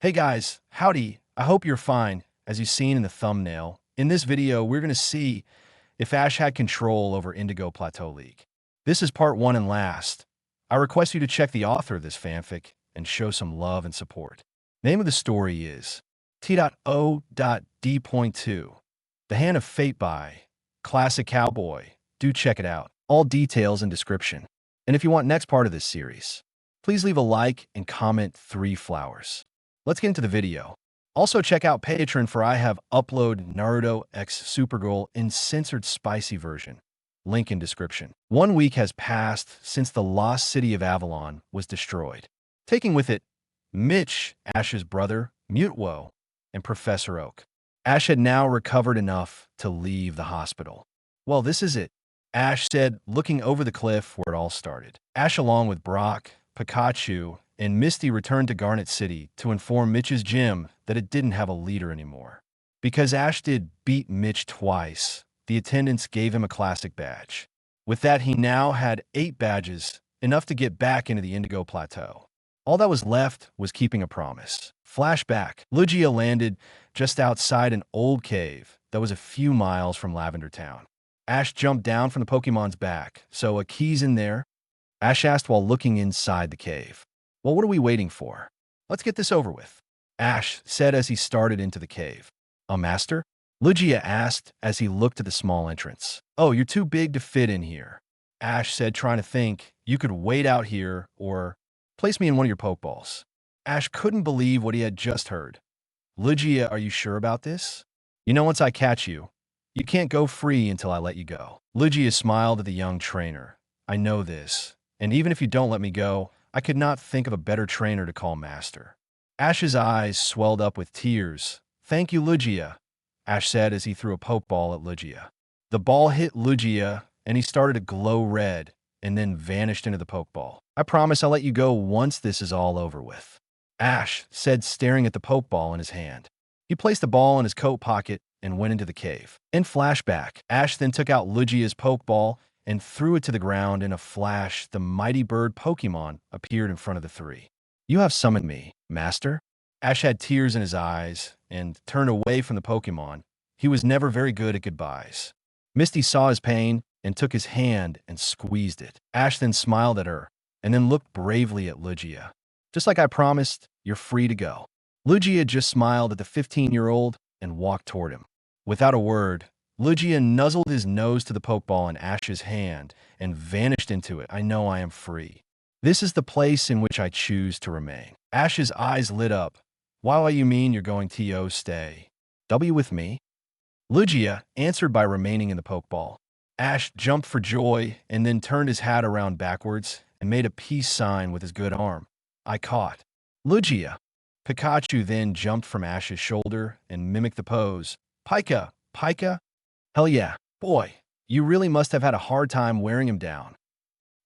Hey guys, howdy. I hope you're fine. As you've seen in the thumbnail, in this video, we're going to see if Ash had control over Indigo Plateau League. This is part one and last. I request you to check the author of this fanfic and show some love and support. Name of the story is T.O.D.2, The Hand of Fate by Classic Cowboy. Do check it out. All details in description. And if you want next part of this series, please leave a like and comment 3 flowers. Let's get into the video. Also check out Patreon for I have upload Naruto X Supergirl in censored spicy version. Link in description. 1 week has passed since the lost city of Avalon was destroyed, taking with it Mitch, Ash's brother, Mutwo, and Professor Oak. Ash had now recovered enough to leave the hospital. Well, this is it, Ash said, looking over the cliff where it all started. Ash, along with Brock, Pikachu, and Misty, returned to Garnet City to inform Mitch's gym that it didn't have a leader anymore. Because Ash did beat Mitch twice, the attendants gave him a classic badge. With that, he now had 8 badges, enough to get back into the Indigo Plateau. All that was left was keeping a promise. Flashback. Lugia landed just outside an old cave that was a few miles from Lavender Town. Ash jumped down from the Pokemon's back. "So a key's in there?" Ash asked while looking inside the cave. "Well, what are we waiting for? Let's get this over with," Ash said as he started into the cave. "A master?" Lugia asked as he looked at the small entrance. "Oh, you're too big to fit in here," Ash said, trying to think. "You could wait out here or place me in one of your Pokeballs." Ash couldn't believe what he had just heard. "Lugia, are you sure about this? You know, once I catch you, you can't go free until I let you go." Lugia smiled at the young trainer. "I know this, and even if you don't let me go, I could not think of a better trainer to call master." Ash's eyes swelled up with tears. "Thank you, Lugia," Ash said as he threw a Pokeball at Lugia. The ball hit Lugia, and he started to glow red, and then vanished into the Pokeball. "I promise I'll let you go once this is all over with," Ash said, staring at the Pokeball in his hand. He placed the ball in his coat pocket and went into the cave. In flashback, Ash then took out Lugia's Pokeball and threw it to the ground. In a flash, the mighty bird Pokemon appeared in front of the three. "You have summoned me, Master?" Ash had tears in his eyes and turned away from the Pokemon. He was never very good at goodbyes. Misty saw his pain and took his hand and squeezed it. Ash then smiled at her and then looked bravely at Lugia. "Just like I promised, you're free to go." Lugia just smiled at the 15-year-old and walked toward him. Without a word, Lugia nuzzled his nose to the Pokeball in Ash's hand and vanished into it. "I know I am free. This is the place in which I choose to remain." Ash's eyes lit up. "Why, you mean you're going to stay W with me?" Lugia answered by remaining in the Pokeball. Ash jumped for joy and then turned his hat around backwards and made a peace sign with his good arm. "I caught Lugia." Pikachu then jumped from Ash's shoulder and mimicked the pose. "Pika, Pika? Hell yeah. Boy, you really must have had a hard time wearing him down,"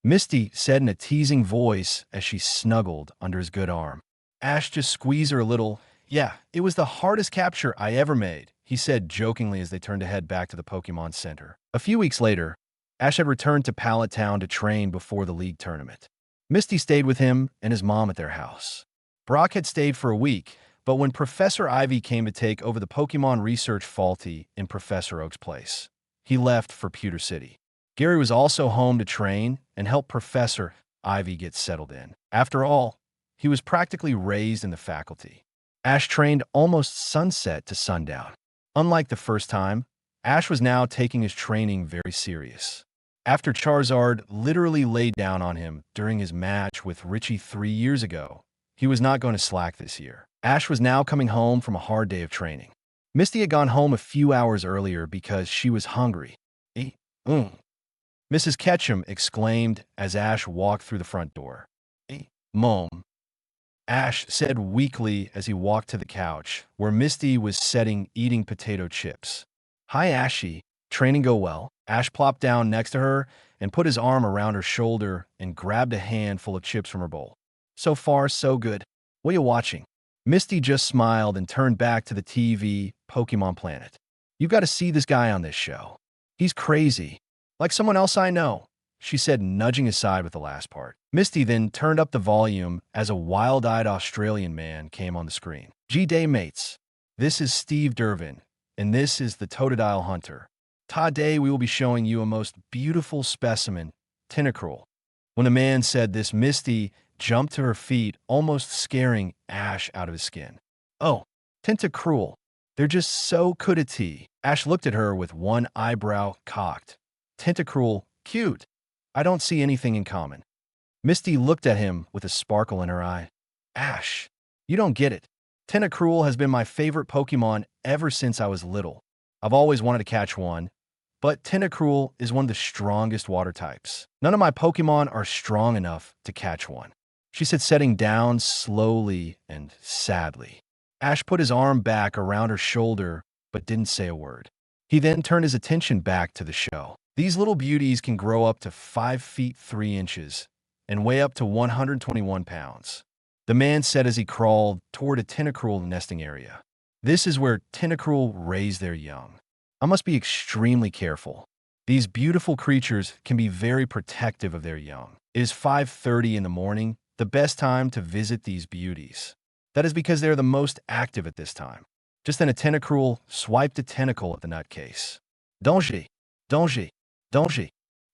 Misty said in a teasing voice as she snuggled under his good arm. Ash just squeezed her a little. "Yeah, it was the hardest capture I ever made," he said jokingly as they turned to head back to the Pokemon Center. A few weeks later, Ash had returned to Pallet Town to train before the league tournament. Misty stayed with him and his mom at their house. Brock had stayed for a week, but when Professor Ivy came to take over the Pokemon research faulty in Professor Oak's place, he left for Pewter City. Gary was also home to train and help Professor Ivy get settled in. After all, he was practically raised in the faculty. Ash trained almost sunset to sundown. Unlike the first time, Ash was now taking his training very serious. After Charizard literally laid down on him during his match with Richie 3 years ago, he was not going to slack this year. Ash was now coming home from a hard day of training. Misty had gone home a few hours earlier because she was hungry. Mrs. Ketchum exclaimed as Ash walked through the front door. "Mom," Ash said weakly as he walked to the couch, where Misty was sitting eating potato chips. "Hi, Ashy. Training go well?" Ash plopped down next to her and put his arm around her shoulder and grabbed a handful of chips from her bowl. "So far, so good. What are you watching?" Misty just smiled and turned back to the TV, Pokemon Planet. "You've got to see this guy on this show. He's crazy. Like someone else I know." she said, nudging aside with the last part. Misty then turned up the volume as a wild-eyed Australian man came on the screen. G'day, mates. This is Steve Dervin, and this is the Totodile Hunter. Today we will be showing you a most beautiful specimen, tentacruel. When the man said this, Misty jumped to her feet, almost scaring Ash out of his skin. Oh, tentacruel. They're just so cool. Ash looked at her with one eyebrow cocked. Tentacruel, cute. I don't see anything in common. Misty looked at him with a sparkle in her eye. Ash, you don't get it. Tentacruel has been my favorite Pokemon ever since I was little. I've always wanted to catch one, but Tentacruel is one of the strongest water types. None of my Pokemon are strong enough to catch one, she said, sitting down slowly and sadly. Ash put his arm back around her shoulder, but didn't say a word. He then turned his attention back to the show. These little beauties can grow up to 5 feet 3 inches and weigh up to 121 pounds. The man said as he crawled toward a Tentacruel nesting area. This is where Tentacruel raise their young. I must be extremely careful. These beautiful creatures can be very protective of their young. It is 5:30 in the morning, the best time to visit these beauties. That is because they are the most active at this time. Just then a Tentacruel swiped a tentacle at the nutcase. Danger! Danger! Danger!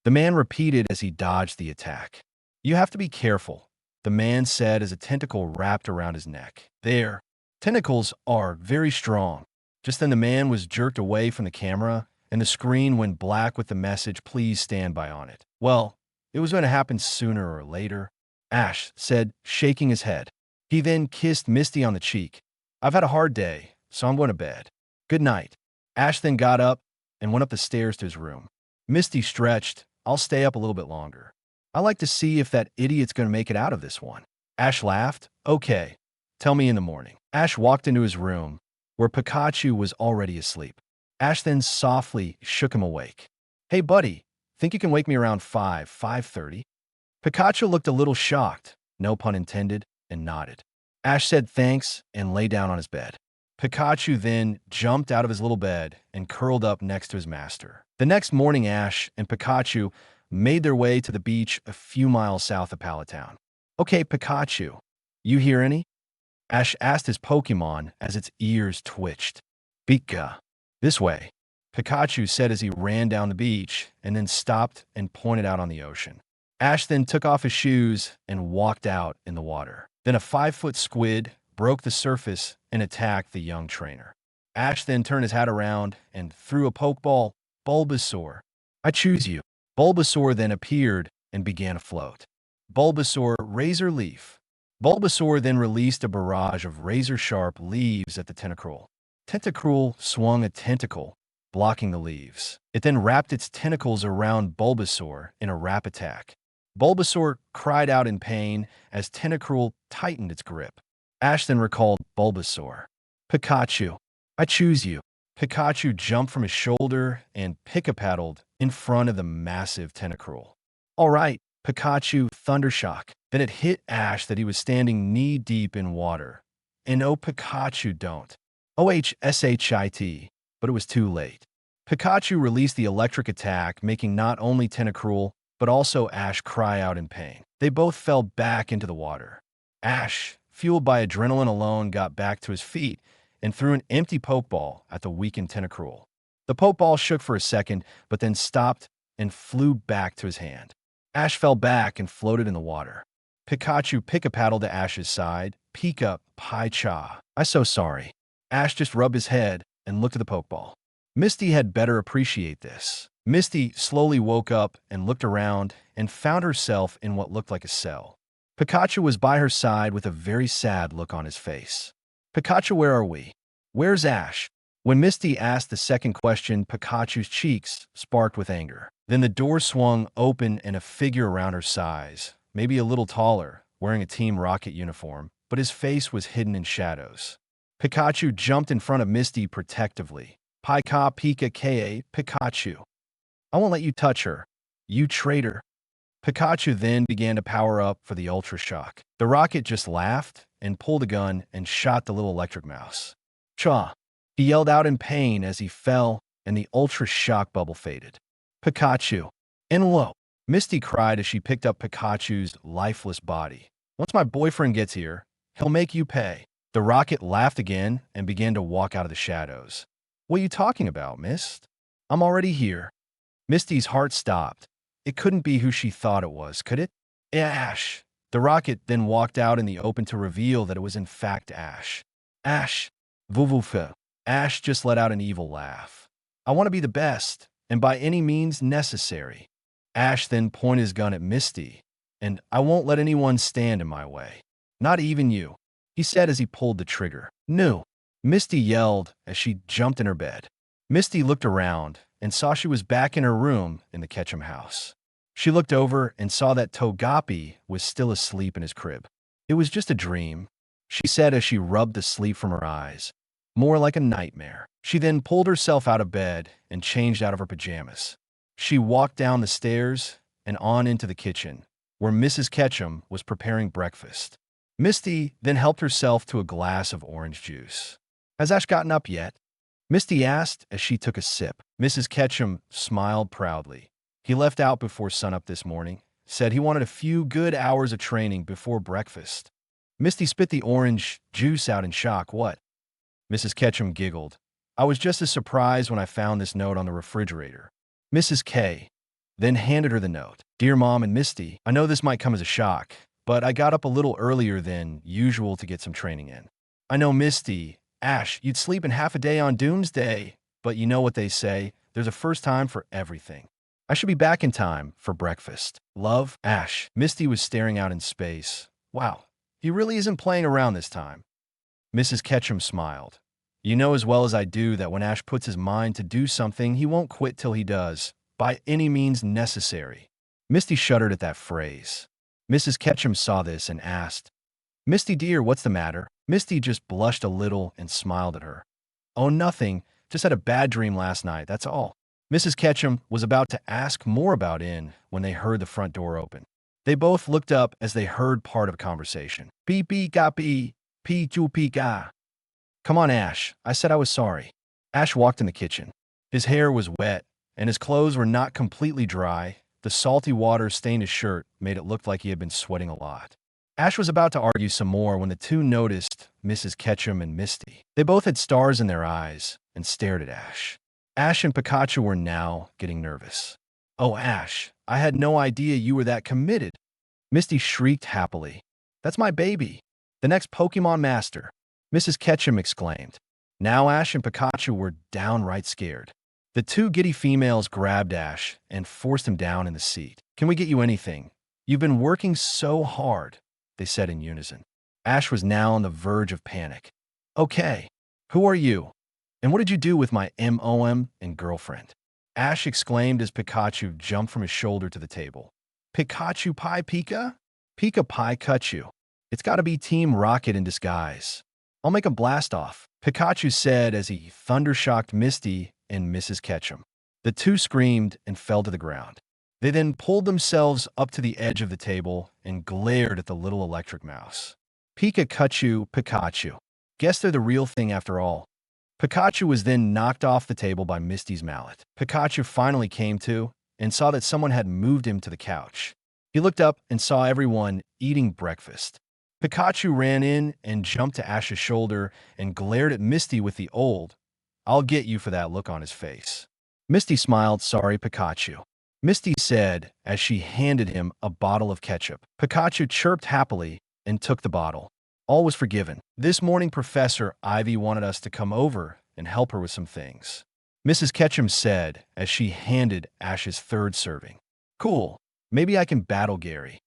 The man repeated as he dodged the attack. You have to be careful, the man said as a tentacle wrapped around his neck. Their tentacles are very strong. Just then the man was jerked away from the camera, and the screen went black with the message, "Please stand by" on it. Well, it was going to happen sooner or later, Ash said, shaking his head. He then kissed Misty on the cheek. I've had a hard day, so I'm going to bed. Good night. Ash then got up and went up the stairs to his room. Misty stretched. I'll stay up a little bit longer. I like to see if that idiot's going to make it out of this one. Ash laughed. Okay, tell me in the morning. Ash walked into his room, where Pikachu was already asleep. Ash then softly shook him awake. Hey buddy, think you can wake me around 5:30? Pikachu looked a little shocked, no pun intended, and nodded. Ash said thanks and lay down on his bed. Pikachu then jumped out of his little bed and curled up next to his master. The next morning, Ash and Pikachu made their way to the beach a few miles south of Palatown. Okay, Pikachu, you hear any? Ash asked his Pokemon as its ears twitched. Pika. This way, Pikachu said as he ran down the beach and then stopped and pointed out on the ocean. Ash then took off his shoes and walked out in the water. Then a 5-foot squid broke the surface and attacked the young trainer. Ash then turned his hat around and threw a Pokeball. Bulbasaur, I choose you. Bulbasaur then appeared and began to float. Bulbasaur, Razor Leaf. Bulbasaur then released a barrage of razor-sharp leaves at the Tentacruel. Tentacruel swung a tentacle, blocking the leaves. It then wrapped its tentacles around Bulbasaur in a wrap attack. Bulbasaur cried out in pain as Tentacruel tightened its grip. Ash then recalled Bulbasaur. Pikachu, I choose you. Pikachu jumped from his shoulder and pick-a-paddled in front of the massive Tentacruel. All right, Pikachu, Thundershock. Then it hit Ash that he was standing knee-deep in water. And oh, Pikachu, don't. OHSHIT, but it was too late. Pikachu released the electric attack, making not only Tentacruel, but also Ash cry out in pain. They both fell back into the water. Ash, fueled by adrenaline alone, got back to his feet and threw an empty Pokeball at the weakened Tentacruel. The Pokeball shook for a second, but then stopped and flew back to his hand. Ash fell back and floated in the water. Pikachu pick-a-paddled to Ash's side. Pika, Pai-cha. I'm so sorry. Ash just rubbed his head and looked at the Pokeball. Misty had better appreciate this. Misty slowly woke up and looked around and found herself in what looked like a cell. Pikachu was by her side with a very sad look on his face. Pikachu, where are we? Where's Ash? When Misty asked the second question, Pikachu's cheeks sparked with anger. Then the door swung open and a figure around her size, maybe a little taller, wearing a Team Rocket uniform, but his face was hidden in shadows. Pikachu jumped in front of Misty protectively. Pika, Pika, Ka, Pikachu. I won't let you touch her, you traitor. Pikachu then began to power up for the Ultra Shock. The rocket just laughed and pulled a gun and shot the little electric mouse. Cha! He yelled out in pain as he fell and the Ultra Shock bubble faded. Pikachu. And lo! Misty cried as she picked up Pikachu's lifeless body. Once my boyfriend gets here, he'll make you pay. The rocket laughed again and began to walk out of the shadows. What are you talking about, Mist? I'm already here. Misty's heart stopped. It couldn't be who she thought it was, could it? Ash. The rocket then walked out in the open to reveal that it was in fact Ash. Ash. Vuvufa. Ash just let out an evil laugh. I want to be the best, and by any means necessary. Ash then pointed his gun at Misty, and I won't let anyone stand in my way. Not even you, he said as he pulled the trigger. No. Misty yelled as she jumped in her bed. Misty looked around and saw she was back in her room in the Ketchum house. She looked over and saw that Togepi was still asleep in his crib. It was just a dream, she said as she rubbed the sleep from her eyes. More like a nightmare. She then pulled herself out of bed and changed out of her pajamas. She walked down the stairs and on into the kitchen, where Mrs. Ketchum was preparing breakfast. Misty then helped herself to a glass of orange juice. Has Ash gotten up yet? Misty asked as she took a sip. Mrs. Ketchum smiled proudly. He left out before sunup this morning, said he wanted a few good hours of training before breakfast. Misty spit the orange juice out in shock. What? Mrs. Ketchum giggled. I was just as surprised when I found this note on the refrigerator. Mrs. K then handed her the note. Dear Mom and Misty, I know this might come as a shock, but I got up a little earlier than usual to get some training in. I know Misty, Ash, you'd sleep in half a day on Doomsday, but you know what they say, there's a first time for everything. I should be back in time for breakfast. Love, Ash. Misty was staring out in space. Wow, he really isn't playing around this time. Mrs. Ketchum smiled. You know as well as I do that when Ash puts his mind to do something, he won't quit till he does, by any means necessary. Misty shuddered at that phrase. Mrs. Ketchum saw this and asked, Misty dear, what's the matter? Misty just blushed a little and smiled at her. Oh, nothing. Just had a bad dream last night, that's all. Mrs. Ketchum was about to ask more about In when they heard the front door open. They both looked up as they heard part of a conversation. Pee-pee-ka-pee, pee-choo-pee-ka. Come on, Ash. I said I was sorry. Ash walked in the kitchen. His hair was wet, and his clothes were not completely dry. The salty water stained his shirt, made it look like he had been sweating a lot. Ash was about to argue some more when the two noticed Mrs. Ketchum and Misty. They both had stars in their eyes and stared at Ash. Ash and Pikachu were now getting nervous. Oh, Ash, I had no idea you were that committed. Misty shrieked happily. That's my baby, the next Pokemon Master, Mrs. Ketchum exclaimed. Now Ash and Pikachu were downright scared. The two giddy females grabbed Ash and forced him down in the seat. Can we get you anything? You've been working so hard, they said in unison. Ash was now on the verge of panic. Okay, who are you? And what did you do with my MOM and girlfriend? Ash exclaimed as Pikachu jumped from his shoulder to the table. Pikachu Pie Pika? Pika Pie Kachu. It's gotta be Team Rocket in disguise. I'll make a blast off, Pikachu said as he thundershocked Misty and Mrs. Ketchum. The two screamed and fell to the ground. They then pulled themselves up to the edge of the table and glared at the little electric mouse. Pikachu, Pikachu. Guess they're the real thing after all. Pikachu was then knocked off the table by Misty's mallet. Pikachu finally came to and saw that someone had moved him to the couch. He looked up and saw everyone eating breakfast. Pikachu ran in and jumped to Ash's shoulder and glared at Misty with the old, I'll get you for that look on his face. Misty smiled, sorry, Pikachu. Misty said as she handed him a bottle of ketchup. Pikachu chirped happily and took the bottle. All was forgiven. This morning, Professor Ivy wanted us to come over and help her with some things, Mrs. Ketchum said as she handed Ash's third serving. Cool. Maybe I can battle Gary.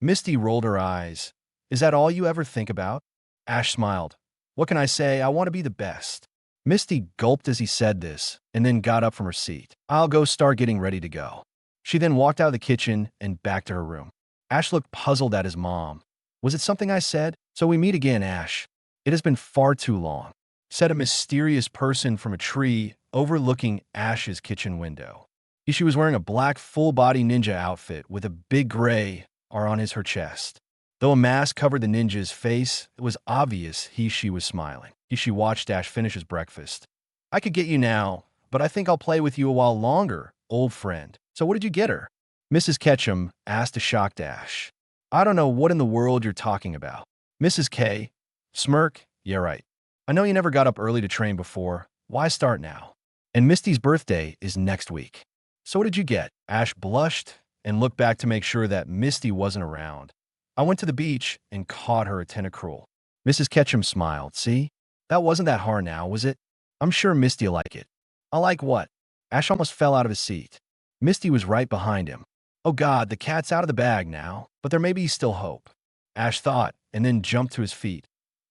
Misty rolled her eyes. Is that all you ever think about? Ash smiled. What can I say? I want to be the best. Misty gulped as he said this and then got up from her seat. I'll go start getting ready to go. She then walked out of the kitchen and back to her room. Ash looked puzzled at his mom. Was it something I said? So we meet again, Ash. It has been far too long, said a mysterious person from a tree overlooking Ash's kitchen window. She was wearing a black full-body ninja outfit with a big gray R on her chest. Though a mask covered the ninja's face, it was obvious she was smiling. She watched Ash finish his breakfast. I could get you now, but I think I'll play with you a while longer, old friend. So what did you get her? Mrs. Ketchum asked a shocked Ash. I don't know what in the world you're talking about. Mrs. K. Smirk. Yeah, right. I know you never got up early to train before. Why start now? And Misty's birthday is next week. So what did you get? Ash blushed and looked back to make sure that Misty wasn't around. I went to the beach and caught her a tentacruel. Mrs. Ketchum smiled. See? That wasn't that hard now, was it? I'm sure Misty'll like it. I like what? Ash almost fell out of his seat. Misty was right behind him. Oh God, the cat's out of the bag now, but there may be still hope. Ash thought, and then jumped to his feet.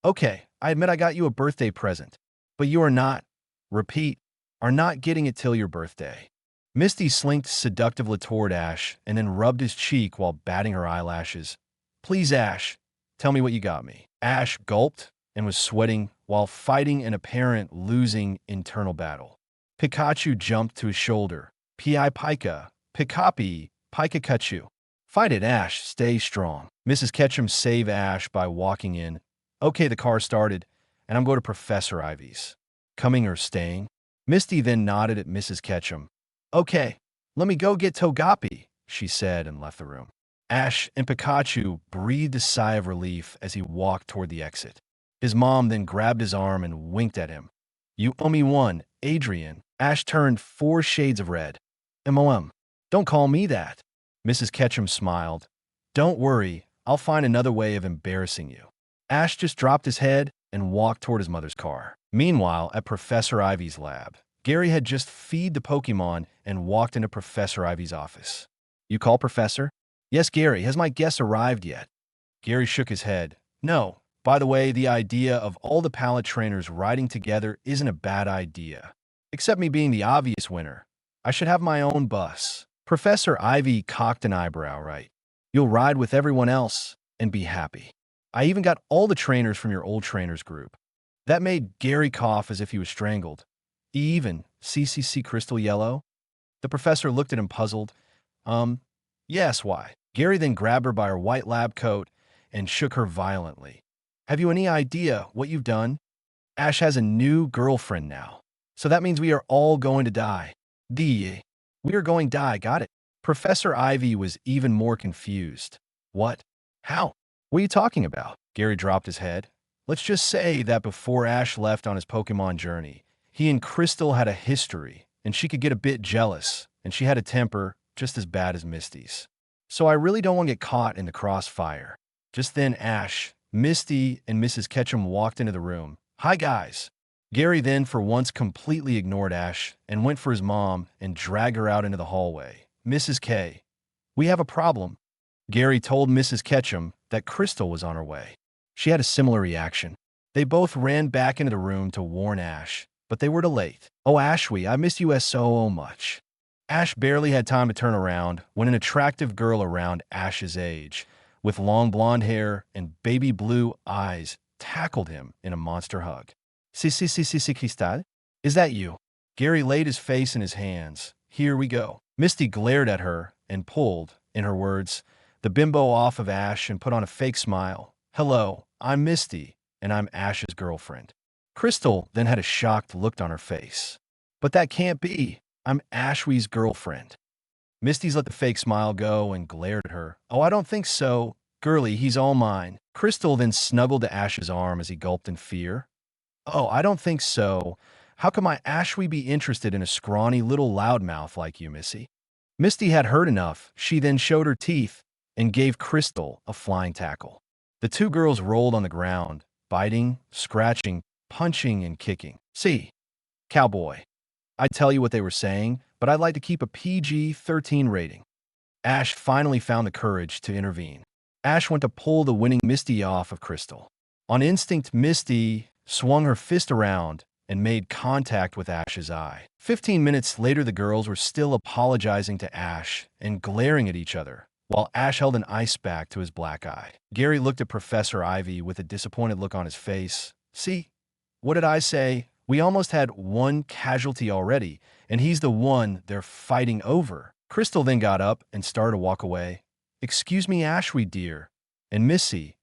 Okay, I admit I got you a birthday present, but you are not, repeat, are not getting it till your birthday. Misty slinked seductively toward Ash and then rubbed his cheek while batting her eyelashes. Please, Ash, tell me what you got me. Ash gulped and was sweating while fighting an apparent losing internal battle. Pikachu jumped to his shoulder. Pi Pika, Pikapi, Pikachu. Fight it, Ash. Stay strong. Mrs. Ketchum saved Ash by walking in. Okay, the car started, and I'm going to Professor Ivy's. Coming or staying? Misty then nodded at Mrs. Ketchum. Okay, let me go get Togepi, she said and left the room. Ash and Pikachu breathed a sigh of relief as he walked toward the exit. His mom then grabbed his arm and winked at him. You owe me one, Adrian. Ash turned 4 shades of red. MOM. Don't call me that. Mrs. Ketchum smiled. Don't worry, I'll find another way of embarrassing you. Ash just dropped his head and walked toward his mother's car. Meanwhile, at Professor Ivy's lab, Gary had just feed the Pokemon and walked into Professor Ivy's office. You call, Professor? Yes, Gary. Has my guest arrived yet? Gary shook his head. No. By the way, the idea of all the pallet trainers riding together isn't a bad idea. Except me being the obvious winner. I should have my own bus. Professor Ivy cocked an eyebrow, right? You'll ride with everyone else and be happy. I even got all the trainers from your old trainers group. That made Gary cough as if he was strangled. Even CCC Crystal Yellow? The professor looked at him puzzled. Yes, why? Gary then grabbed her by her white lab coat and shook her violently. Have you any idea what you've done? Ash has a new girlfriend now. So that means we are all going to die. We are going to die, got it? Professor Ivy was even more confused. What? How? What are you talking about? Gary dropped his head. Let's just say that before Ash left on his Pokemon journey, he and Crystal had a history, and she could get a bit jealous, and she had a temper just as bad as Misty's. So I really don't want to get caught in the crossfire. Just then Ash, Misty, and Mrs. Ketchum walked into the room. Hi, guys. Gary then for once completely ignored Ash and went for his mom and dragged her out into the hallway. Mrs. K. We have a problem. Gary told Mrs. Ketchum that Crystal was on her way. She had a similar reaction. They both ran back into the room to warn Ash, but they were too late. Oh, Ashwee, I miss you so much. Ash barely had time to turn around when an attractive girl around Ash's age, with long blonde hair and baby blue eyes, tackled him in a monster hug. Si, Cristal? Is that you? Gary laid his face in his hands. Here we go. Misty glared at her and pulled, in her words, the bimbo off of Ash and put on a fake smile. Hello, I'm Misty, and I'm Ash's girlfriend. Crystal then had a shocked look on her face. But that can't be. I'm Ashwee's girlfriend. Misty's let the fake smile go and glared at her. Oh, I don't think so. Girlie, he's all mine. Crystal then snuggled to Ash's arm as he gulped in fear. Oh, I don't think so. How could my Ashwee be interested in a scrawny little loudmouth like you, Missy? Misty had heard enough. She then showed her teeth and gave Crystal a flying tackle. The two girls rolled on the ground, biting, scratching, punching, and kicking. See, cowboy. I'd tell you what they were saying, but I'd like to keep a PG-13 rating. Ash finally found the courage to intervene. Ash went to pull the winning Misty off of Crystal. On instinct, Misty swung her fist around and made contact with Ash's eye. 15 minutes later, the girls were still apologizing to Ash and glaring at each other, while Ash held an ice pack to his black eye. Gary looked at Professor Ivy with a disappointed look on his face. See, what did I say? We almost had one casualty already, and he's the one they're fighting over. Crystal then got up and started to walk away. Excuse me, Ashwee, dear. And Missy,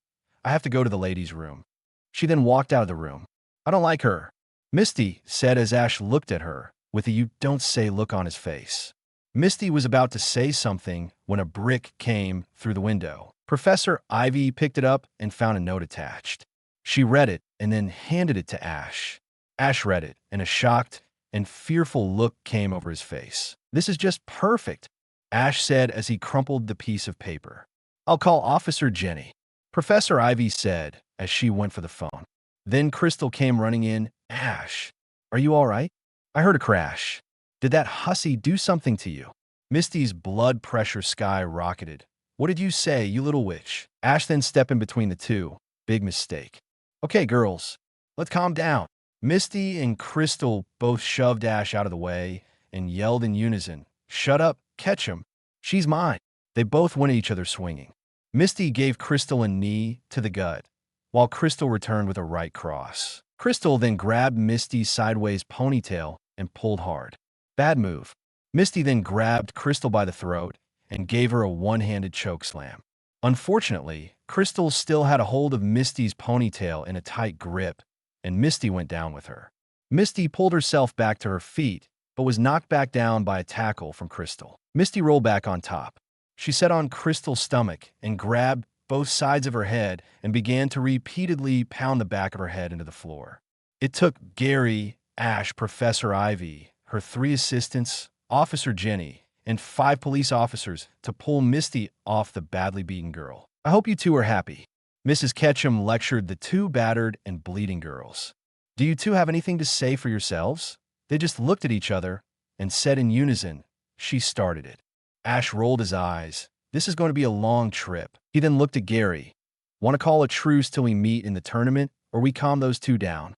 I have to go to the ladies' room. She then walked out of the room. I don't like her. Misty said as Ash looked at her, with a you don't say look on his face. Misty was about to say something when a brick came through the window. Professor Ivy picked it up and found a note attached. She read it and then handed it to Ash. Ash read it, and a shocked and fearful look came over his face. "This is just perfect," Ash said as he crumpled the piece of paper. "I'll call Officer Jenny," Professor Ivy said as she went for the phone. Then Crystal came running in. "Ash, are you all right? I heard a crash. Did that hussy do something to you?" Misty's blood pressure skyrocketed. "What did you say, you little witch?" Ash then stepped in between the two. "Big mistake. Okay, girls, let's calm down." Misty and Crystal both shoved Ash out of the way and yelled in unison, "Shut up, catch him. She's mine." They both went at each other swinging. Misty gave Crystal a knee to the gut, while Crystal returned with a right cross. Crystal then grabbed Misty's sideways ponytail and pulled hard. Bad move. Misty then grabbed Crystal by the throat and gave her a one-handed choke slam. Unfortunately, Crystal still had a hold of Misty's ponytail in a tight grip, and Misty went down with her. Misty pulled herself back to her feet, but was knocked back down by a tackle from Crystal. Misty rolled back on top. She sat on Crystal's stomach and grabbed both sides of her head and began to repeatedly pound the back of her head into the floor. It took Gary, Ash, Professor Ivy, her 3 assistants, Officer Jenny, and 5 police officers to pull Misty off the badly beaten girl. "I hope you two are happy," Mrs. Ketchum lectured the 2 battered and bleeding girls. "Do you two have anything to say for yourselves?" They just looked at each other and said in unison, "She started it." Ash rolled his eyes. "This is going to be a long trip." He then looked at Gary. "Want to call a truce till we meet in the tournament, or we calm those 2 down?"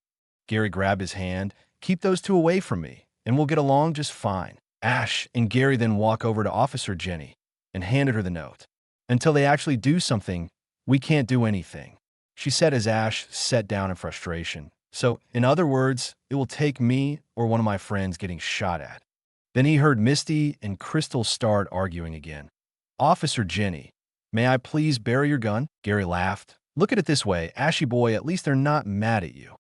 Gary grabbed his hand. "Keep those 2 away from me, and we'll get along just fine." Ash and Gary then walk over to Officer Jenny and handed her the note. "Until they actually do something, we can't do anything," she said as Ash sat down in frustration. "So, in other words, it will take me or one of my friends getting shot at." Then he heard Misty and Crystal start arguing again. "Officer Jenny, may I please bury your gun?" Gary laughed. "Look at it this way, Ashy boy, at least they're not mad at you."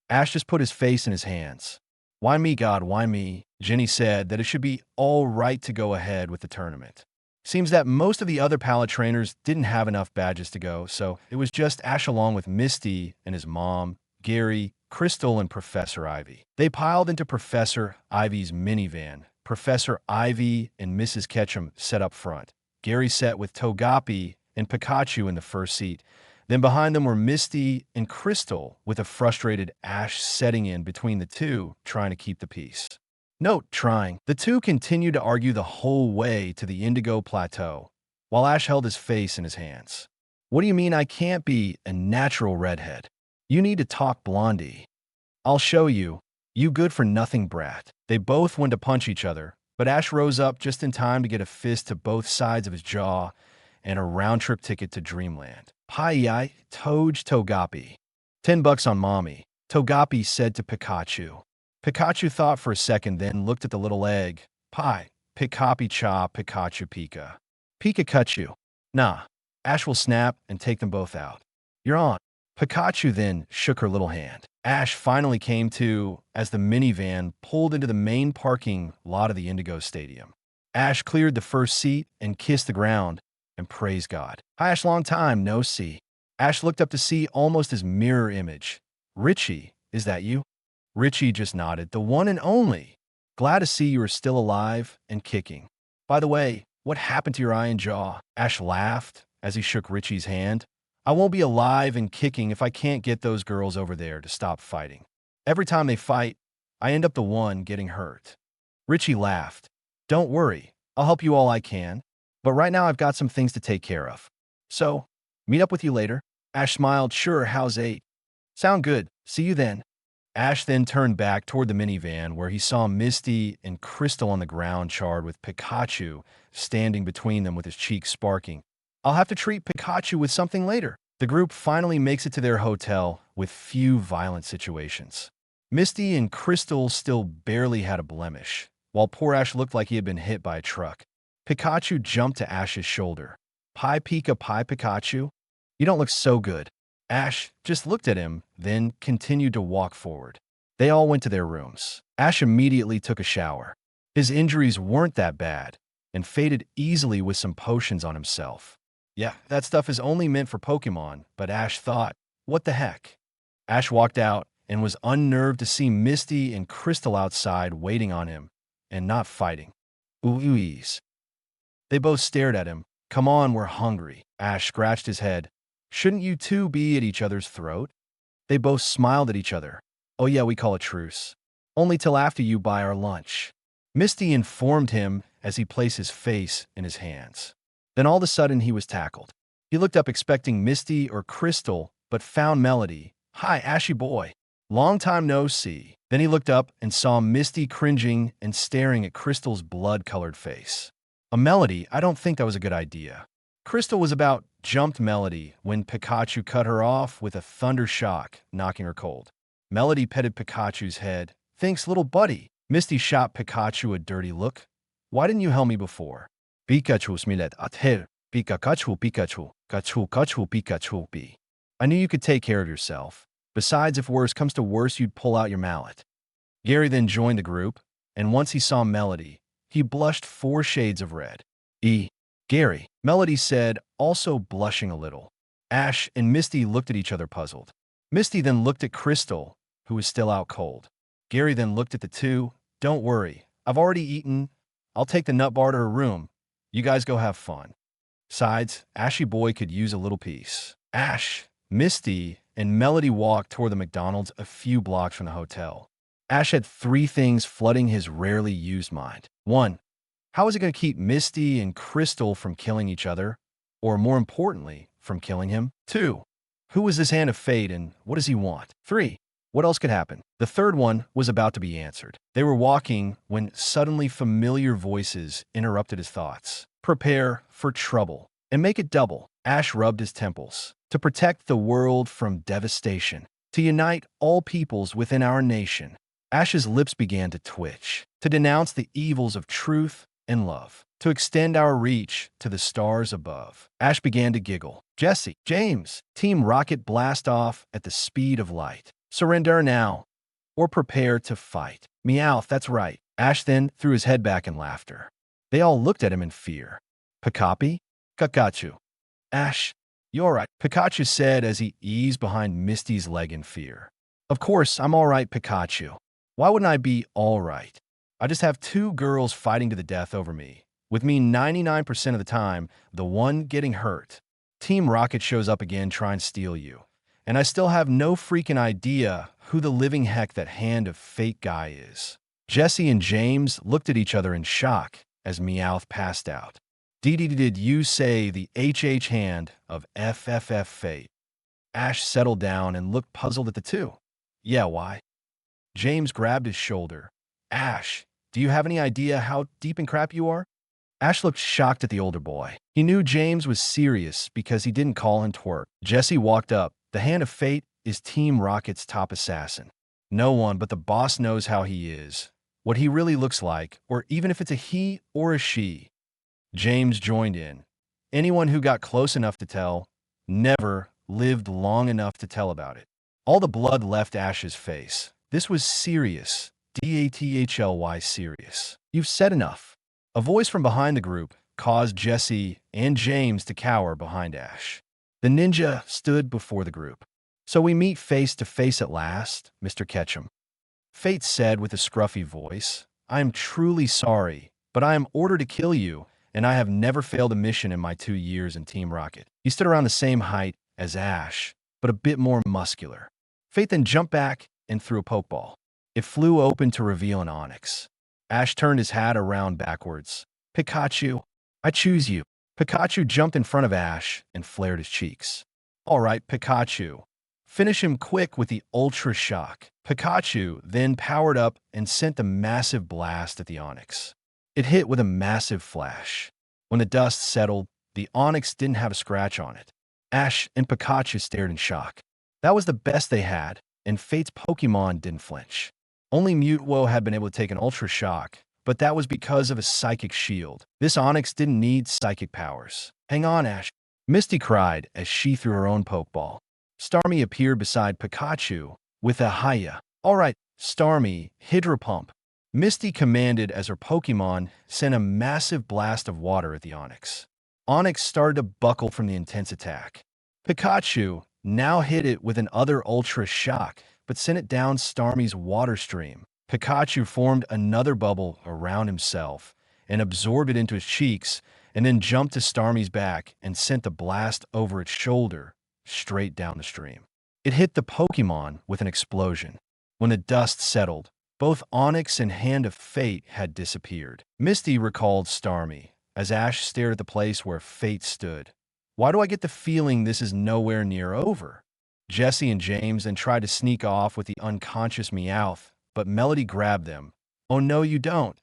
Ash just put his face in his hands. "Why me, God, why me?" Jenny said that it should be all right to go ahead with the tournament. Seems that most of the other pallet trainers didn't have enough badges to go, so it was just Ash along with Misty and his mom, Gary, Crystal, and Professor Ivy. They piled into Professor Ivy's minivan. Professor Ivy and Mrs. Ketchum sat up front. Gary sat with Togapi and Pikachu in the first seat. Then behind them were Misty and Crystal, with a frustrated Ash setting in between the two, trying to keep the peace. Note, trying. The two continued to argue the whole way to the Indigo Plateau, while Ash held his face in his hands. "What do you mean I can't be a natural redhead? You need to talk blondie. I'll show you, you good-for-nothing brat." They both went to punch each other, but Ash rose up just in time to get a fist to both sides of his jaw and a round-trip ticket to Dreamland. "Pai Toj Togapi. $10 on mommy," Togapi said to Pikachu. Pikachu thought for a second, then looked at the little egg. "Pi, Pikapi cha Pikachu Pika. Pikachu. Nah, Ash will snap and take them both out. You're on." Pikachu then shook her little hand. Ash finally came to as the minivan pulled into the main parking lot of the Indigo Stadium. Ash cleared the first seat and kissed the ground and praised God. "Hi, Ash, long time no see." Ash looked up to see almost his mirror image. "Richie, is that you?" Richie just nodded. "The one and only. Glad to see you are still alive and kicking. By the way, what happened to your eye and jaw?" Ash laughed as he shook Richie's hand. "I won't be alive and kicking if I can't get those girls over there to stop fighting. Every time they fight, I end up the one getting hurt." Richie laughed. "Don't worry, I'll help you all I can, but right now I've got some things to take care of. So, meet up with you later." Ash smiled. "Sure, how's 8? Sound good. See you then." Ash then turned back toward the minivan where he saw Misty and Crystal on the ground charred with Pikachu standing between them with his cheeks sparking. "I'll have to treat Pikachu with something later." The group finally makes it to their hotel with few violent situations. Misty and Crystal still barely had a blemish, while poor Ash looked like he had been hit by a truck. Pikachu jumped to Ash's shoulder. "Pi Pika Pi Pikachu? You don't look so good." Ash just looked at him, then continued to walk forward. They all went to their rooms. Ash immediately took a shower. His injuries weren't that bad and faded easily with some potions on himself. Yeah, that stuff is only meant for Pokemon, but Ash thought, what the heck? Ash walked out and was unnerved to see Misty and Crystal outside waiting on him and not fighting. Ooh-ees. They both stared at him. Come on, we're hungry. Ash scratched his head. Shouldn't you two be at each other's throat? They both smiled at each other. Oh yeah, we call a truce. Only till after you buy our lunch. Misty informed him as he placed his face in his hands. Then all of a sudden he was tackled. He looked up expecting Misty or Crystal, but found Melody. Hi, Ashy boy. Long time no see. Then he looked up and saw Misty cringing and staring at Crystal's blood-colored face. A Melody, I don't think that was a good idea. Crystal was about jumped Melody when Pikachu cut her off with a thunder shock, knocking her cold. Melody petted Pikachu's head. Thanks, little buddy. Misty shot Pikachu a dirty look. Why didn't you help me before? Pikachu smilet ather. Pikachu Pikachu. Kachu Pikachu be. I knew you could take care of yourself. Besides, if worse comes to worse, you'd pull out your mallet. Gary then joined the group, and once he saw Melody, he blushed 4 shades of red. Gary, Melody said, also blushing a little. Ash and Misty looked at each other puzzled. Misty then looked at Crystal, who was still out cold. Gary then looked at the two. Don't worry, I've already eaten. I'll take the nut bar to her room. You guys go have fun. Besides, Ashy boy could use a little peace. Ash, Misty, and Melody walked toward the McDonald's a few blocks from the hotel. Ash had 3 things flooding his rarely used mind. 1. How is it going to keep Misty and Crystal from killing each other? Or more importantly, from killing him? 2. Who was this Hand of Fate and what does he want? 3. What else could happen? The third one was about to be answered. They were walking when suddenly familiar voices interrupted his thoughts. Prepare for trouble and make it double. Ash rubbed his temples. To protect the world from devastation. To unite all peoples within our nation. Ash's lips began to twitch. To denounce the evils of truth and love. To extend our reach to the stars above. Ash began to giggle. Jesse, James, Team Rocket blast off at the speed of light. Surrender now, or prepare to fight. Meowth, that's right. Ash then threw his head back in laughter. They all looked at him in fear. Pikapi? Kakachu. Ash, you all right? Pikachu said as he eased behind Misty's leg in fear. Of course, I'm all right, Pikachu. Why wouldn't I be all right? I just have 2 girls fighting to the death over me. With me 99% of the time, the one getting hurt. Team Rocket shows up again trying to steal you. And I still have no freaking idea who the living heck that Hand of Fate guy is. Jesse and James looked at each other in shock as Meowth passed out. Did you say the HH Hand of FFF Fate? Ash settled down and looked puzzled at the two. Yeah, why? James grabbed his shoulder. Ash, do you have any idea how deep in crap you are? Ash looked shocked at the older boy. He knew James was serious because he didn't call him twerk. Jesse walked up. The Hand of Fate is Team Rocket's top assassin. No one but the boss knows how he is, what he really looks like, or even if it's a he or a she. James joined in. Anyone who got close enough to tell never lived long enough to tell about it. All the blood left Ash's face. This was serious. DATHLY serious. You've said enough. A voice from behind the group caused Jesse and James to cower behind Ash. The ninja stood before the group. So we meet face to face at last, Mr. Ketchum. Fate said with a scruffy voice, I am truly sorry, but I am ordered to kill you, and I have never failed a mission in my 2 years in Team Rocket. He stood around the same height as Ash, but a bit more muscular. Fate then jumped back and threw a pokeball. It flew open to reveal an onyx. Ash turned his hat around backwards. Pikachu, I choose you. Pikachu jumped in front of Ash and flared his cheeks. All right, Pikachu. Finish him quick with the Ultra Shock. Pikachu then powered up and sent a massive blast at the Onix. It hit with a massive flash. When the dust settled, the Onix didn't have a scratch on it. Ash and Pikachu stared in shock. That was the best they had, and Fate's Pokemon didn't flinch. Only Mutwo had been able to take an Ultra Shock, but that was because of a Psychic Shield. This Onix didn't need psychic powers. Hang on, Ash. Misty cried as she threw her own Pokeball. Starmie appeared beside Pikachu with a Hiya. All right, Starmie, Hydro Pump. Misty commanded as her Pokemon sent a massive blast of water at the Onix. Onix started to buckle from the intense attack. Pikachu now hit it with an other Ultra Shock, but sent it down Starmie's water stream. Pikachu formed another bubble around himself and absorbed it into his cheeks, and then jumped to Starmie's back and sent the blast over its shoulder, straight down the stream. It hit the Pokemon with an explosion. When the dust settled, both Onix and Hand of Fate had disappeared. Misty recalled Starmie as Ash stared at the place where Fate stood. Why do I get the feeling this is nowhere near over? Jesse and James then tried to sneak off with the unconscious Meowth, but Melody grabbed them. Oh no, you don't.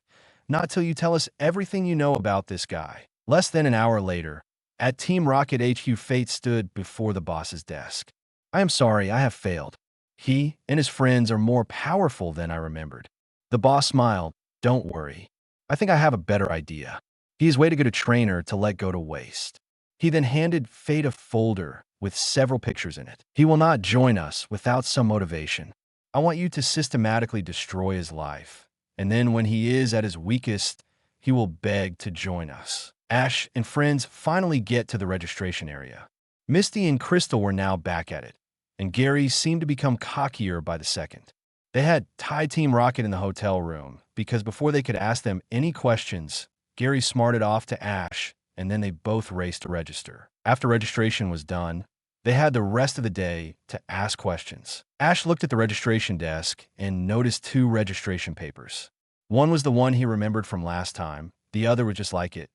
Not till you tell us everything you know about this guy. Less than an hour later, at Team Rocket HQ, Fate stood before the boss's desk. I am sorry, I have failed. He and his friends are more powerful than I remembered. The boss smiled. Don't worry. I think I have a better idea. He is way too good a trainer to let go to waste. He then handed Fate a folder with several pictures in it. He will not join us without some motivation. I want you to systematically destroy his life. And then when he is at his weakest, he will beg to join us. Ash and friends finally get to the registration area. Misty and Crystal were now back at it, and Gary seemed to become cockier by the second. They had tied Team Rocket in the hotel room because before they could ask them any questions, Gary smarted off to Ash, and then they both raced to register. After registration was done, they had the rest of the day to ask questions. Ash looked at the registration desk and noticed 2 registration papers. One was the one he remembered from last time, the other was just like it,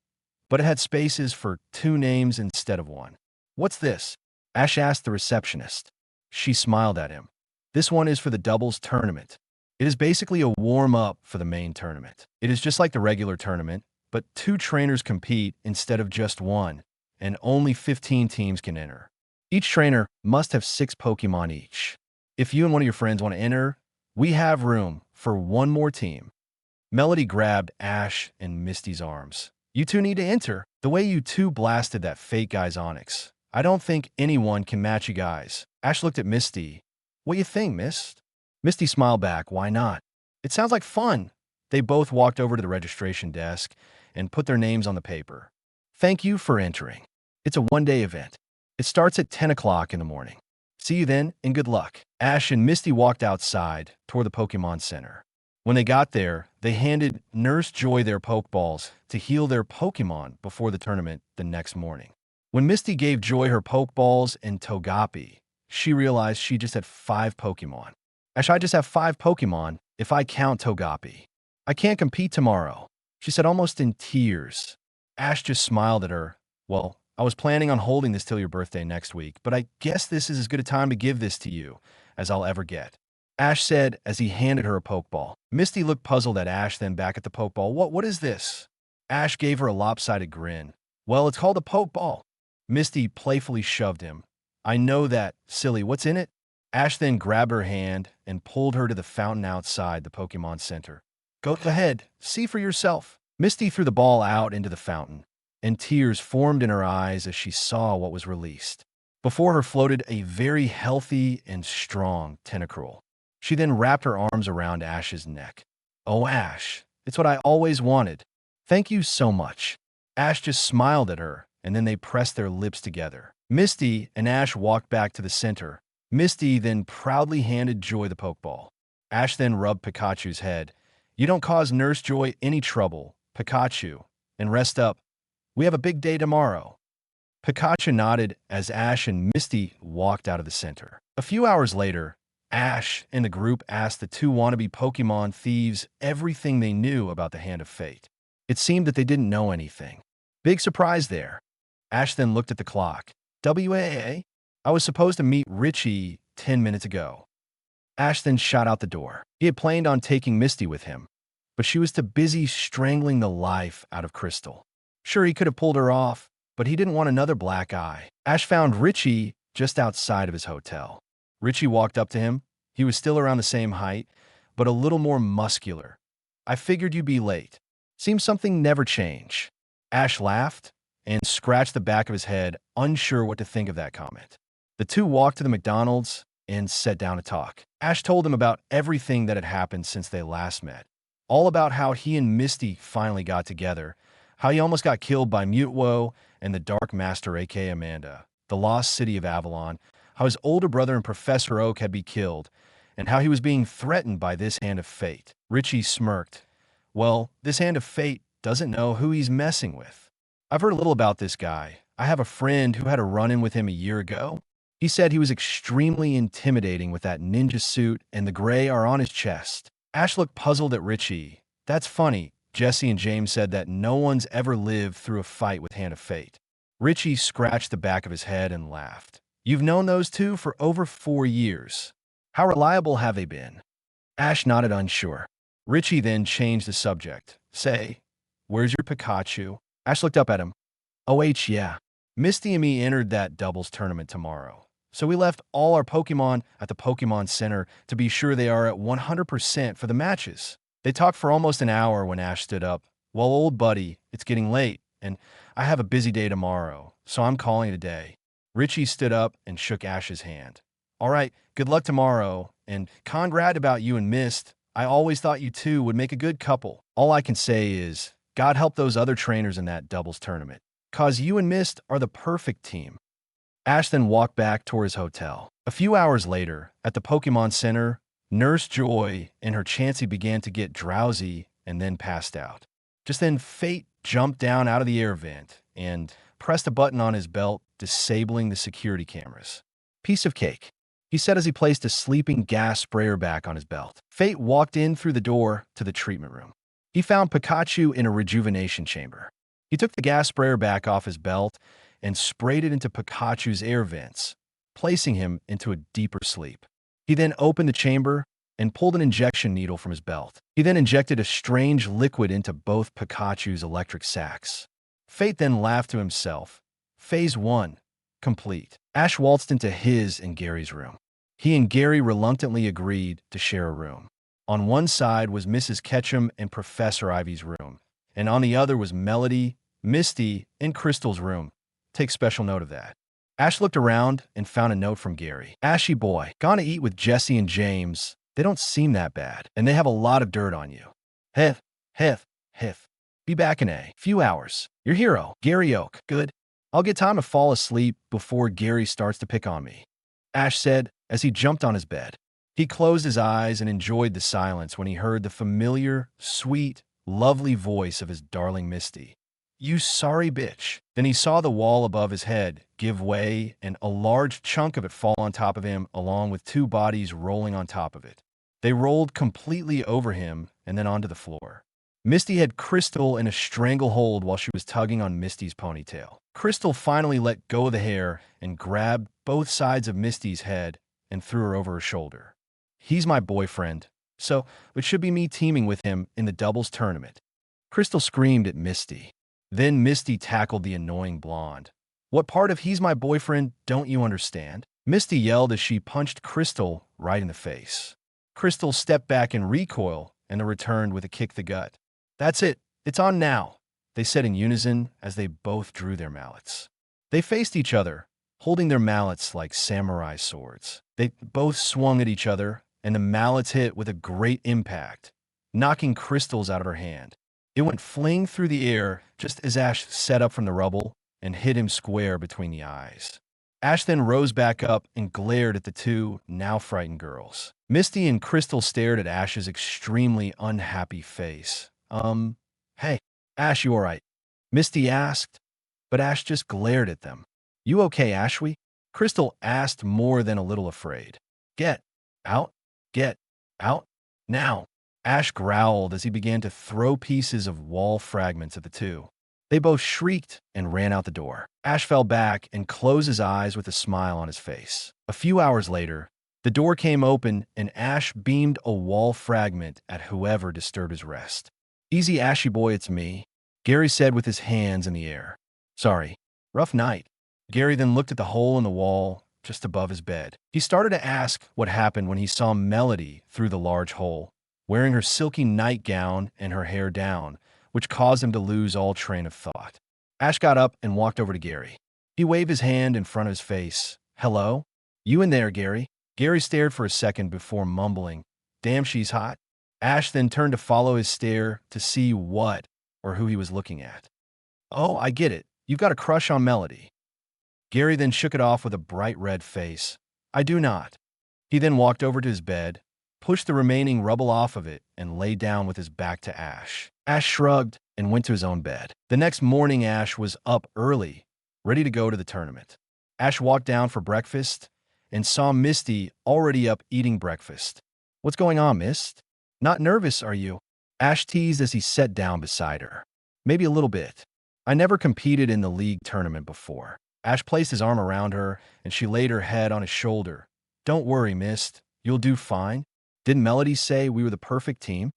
but it had spaces for 2 names instead of 1. What's this? Ash asked the receptionist. She smiled at him. This one is for the doubles tournament. It is basically a warm-up for the main tournament. It is just like the regular tournament, but 2 trainers compete instead of just 1, and only 15 teams can enter. Each trainer must have 6 Pokemon each. If you and one of your friends want to enter, we have room for 1 more team. Melody grabbed Ash and Misty's arms. You 2 need to enter. The way you 2 blasted that fake guy's Onix, I don't think anyone can match you guys. Ash looked at Misty. What you think, Mist? Misty smiled back. Why not? It sounds like fun. They both walked over to the registration desk and put their names on the paper. Thank you for entering. It's a one-day event. It starts at 10 o'clock in the morning. See you then, and good luck. Ash and Misty walked outside toward the Pokemon Center. When they got there, they handed Nurse Joy their Pokeballs to heal their Pokemon before the tournament the next morning. When Misty gave Joy her Pokeballs and Togepi, she realized she just had 5 Pokemon. Ash, I just have 5 Pokemon if I count Togepi. I can't compete tomorrow, she said almost in tears. Ash just smiled at her. Well, I was planning on holding this till your birthday next week, but I guess this is as good a time to give this to you as I'll ever get. Ash said as he handed her a Pokeball. Misty looked puzzled at Ash, then back at the Pokeball. What is this? Ash gave her a lopsided grin. Well, it's called a Pokeball. Misty playfully shoved him. I know that, silly. What's in it? Ash then grabbed her hand and pulled her to the fountain outside the Pokemon Center. Go ahead, see for yourself. Misty threw the ball out into the fountain, and tears formed in her eyes as she saw what was released. Before her floated a very healthy and strong Tentacruel. She then wrapped her arms around Ash's neck. Oh, Ash, it's what I always wanted. Thank you so much. Ash just smiled at her, and then they pressed their lips together. Misty and Ash walked back to the center. Misty then proudly handed Joy the Pokeball. Ash then rubbed Pikachu's head. You don't cause Nurse Joy any trouble, Pikachu, and rest up. We have a big day tomorrow. Pikachu nodded as Ash and Misty walked out of the center. A few hours later, Ash and the group asked the 2 wannabe Pokemon thieves everything they knew about the Hand of Fate. It seemed that they didn't know anything. Big surprise there. Ash then looked at the clock. WAA? I was supposed to meet Richie 10 minutes ago. Ash then shot out the door. He had planned on taking Misty with him, but she was too busy strangling the life out of Crystal. Sure, he could have pulled her off, but he didn't want another black eye. Ash found Richie just outside of his hotel. Richie walked up to him. He was still around the same height, but a little more muscular. I figured you'd be late. Seems something never change. Ash laughed and scratched the back of his head, unsure what to think of that comment. The 2 walked to the McDonald's and sat down to talk. Ash told him about everything that had happened since they last met. all about how he and Misty finally got together, how he almost got killed by Mutwo and the Dark Master aka Amanda, the lost city of Avalon, how his older brother and Professor Oak had been killed, and how he was being threatened by this hand of fate. Richie smirked. Well, this hand of fate doesn't know who he's messing with. I've heard a little about this guy. I have a friend who had a run-in with him a year ago. He said he was extremely intimidating with that ninja suit and the gray R on his chest. Ash looked puzzled at Richie. That's funny. Jesse and James said that no one's ever lived through a fight with Hand of Fate. Richie scratched the back of his head and laughed. You've known those two for over 4 years. How reliable have they been? Ash nodded unsure. Richie then changed the subject. Say, where's your Pikachu? Ash looked up at him. Oh, yeah. Misty and me entered that doubles tournament tomorrow. So we left all our Pokemon at the Pokemon Center to be sure they are at 100% for the matches. They talked for almost an hour when Ash stood up. Well, old buddy, it's getting late, and I have a busy day tomorrow, so I'm calling it a day. Richie stood up and shook Ash's hand. All right, good luck tomorrow, and congrats about you and Mist. I always thought you two would make a good couple. All I can say is, God help those other trainers in that doubles tournament, 'cause you and Mist are the perfect team. Ash then walked back toward his hotel. A few hours later, at the Pokemon Center, Nurse Joy and her Chansey began to get drowsy and then passed out. Just then, Fate jumped down out of the air vent and pressed a button on his belt, disabling the security cameras. Piece of cake, he said as he placed a sleeping gas sprayer back on his belt. Fate walked in through the door to the treatment room. He found Pikachu in a rejuvenation chamber. He took the gas sprayer back off his belt and sprayed it into Pikachu's air vents, placing him into a deeper sleep. He then opened the chamber and pulled an injection needle from his belt. He then injected a strange liquid into both Pikachu's electric sacs. Fate then laughed to himself. Phase 1, complete. Ash waltzed into his and Gary's room. He and Gary reluctantly agreed to share a room. On one side was Mrs. Ketchum and Professor Ivy's room, and on the other was Melody, Misty, and Crystal's room. Take special note of that. Ash looked around and found a note from Gary. Ashy boy, gonna eat with Jesse and James. They don't seem that bad, and they have a lot of dirt on you. Hith, hith, hith. Be back in a few hours. Your hero, Gary Oak. Good. I'll get time to fall asleep before Gary starts to pick on me, Ash said as he jumped on his bed. He closed his eyes and enjoyed the silence when he heard the familiar, sweet, lovely voice of his darling Misty. You sorry bitch. Then he saw the wall above his head give way and a large chunk of it fall on top of him along with two bodies rolling on top of it. They rolled completely over him and then onto the floor. Misty had Crystal in a stranglehold while she was tugging on Misty's ponytail. Crystal finally let go of the hair and grabbed both sides of Misty's head and threw her over her shoulder. He's my boyfriend, so it should be me teaming with him in the doubles tournament. Crystal screamed at Misty. Then Misty tackled the annoying blonde. What part of he's my boyfriend don't you understand? Misty yelled as she punched Crystal right in the face. Crystal stepped back in recoil and then returned with a kick the gut. That's it. It's on now, they said in unison as they both drew their mallets. They faced each other, holding their mallets like samurai swords. They both swung at each other, and the mallets hit with a great impact, knocking Crystal's out of her hand. It went fling through the air just as Ash set up from the rubble and hit him square between the eyes. Ash then rose back up and glared at the two now frightened girls. Misty and Crystal stared at Ash's extremely unhappy face. Hey, Ash, you alright? Misty asked, but Ash just glared at them. You okay, Ashwi? Crystal asked, more than a little afraid. Get out, now. Ash growled as he began to throw pieces of wall fragments at the two. They both shrieked and ran out the door. Ash fell back and closed his eyes with a smile on his face. A few hours later, the door came open and Ash beamed a wall fragment at whoever disturbed his rest. Easy, Ashy boy, it's me, Gary said with his hands in the air. Sorry, rough night. Gary then looked at the hole in the wall just above his bed. He started to ask what happened when he saw Melody through the large hole, wearing her silky nightgown and her hair down, which caused him to lose all train of thought. Ash got up and walked over to Gary. He waved his hand in front of his face. Hello? You in there, Gary? Gary stared for a second before mumbling, Damn, she's hot. Ash then turned to follow his stare to see what or who he was looking at. Oh, I get it. You've got a crush on Melody. Gary then shook it off with a bright red face. I do not. He then walked over to his bed, pushed the remaining rubble off of it, and lay down with his back to Ash. Ash shrugged and went to his own bed. The next morning, Ash was up early, ready to go to the tournament. Ash walked down for breakfast and saw Misty already up eating breakfast. What's going on, Mist? Not nervous, are you? Ash teased as he sat down beside her. Maybe a little bit. I never competed in the league tournament before. Ash placed his arm around her, and she laid her head on his shoulder. Don't worry, Mist. You'll do fine. Didn't Melody say we were the perfect team?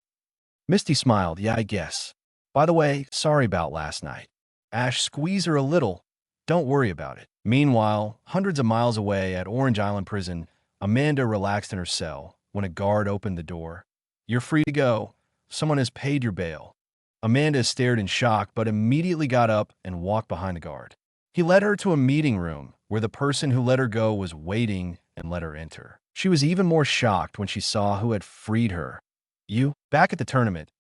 Misty smiled. Yeah, I guess. By the way, sorry about last night. Ash squeezed her a little. Don't worry about it. Meanwhile, hundreds of miles away at Orange Island Prison, Amanda relaxed in her cell when a guard opened the door. You're free to go. Someone has paid your bail. Amanda stared in shock but immediately got up and walked behind the guard. He led her to a meeting room where the person who let her go was waiting and let her enter. She was even more shocked when she saw who had freed her. You? Back at the tournament,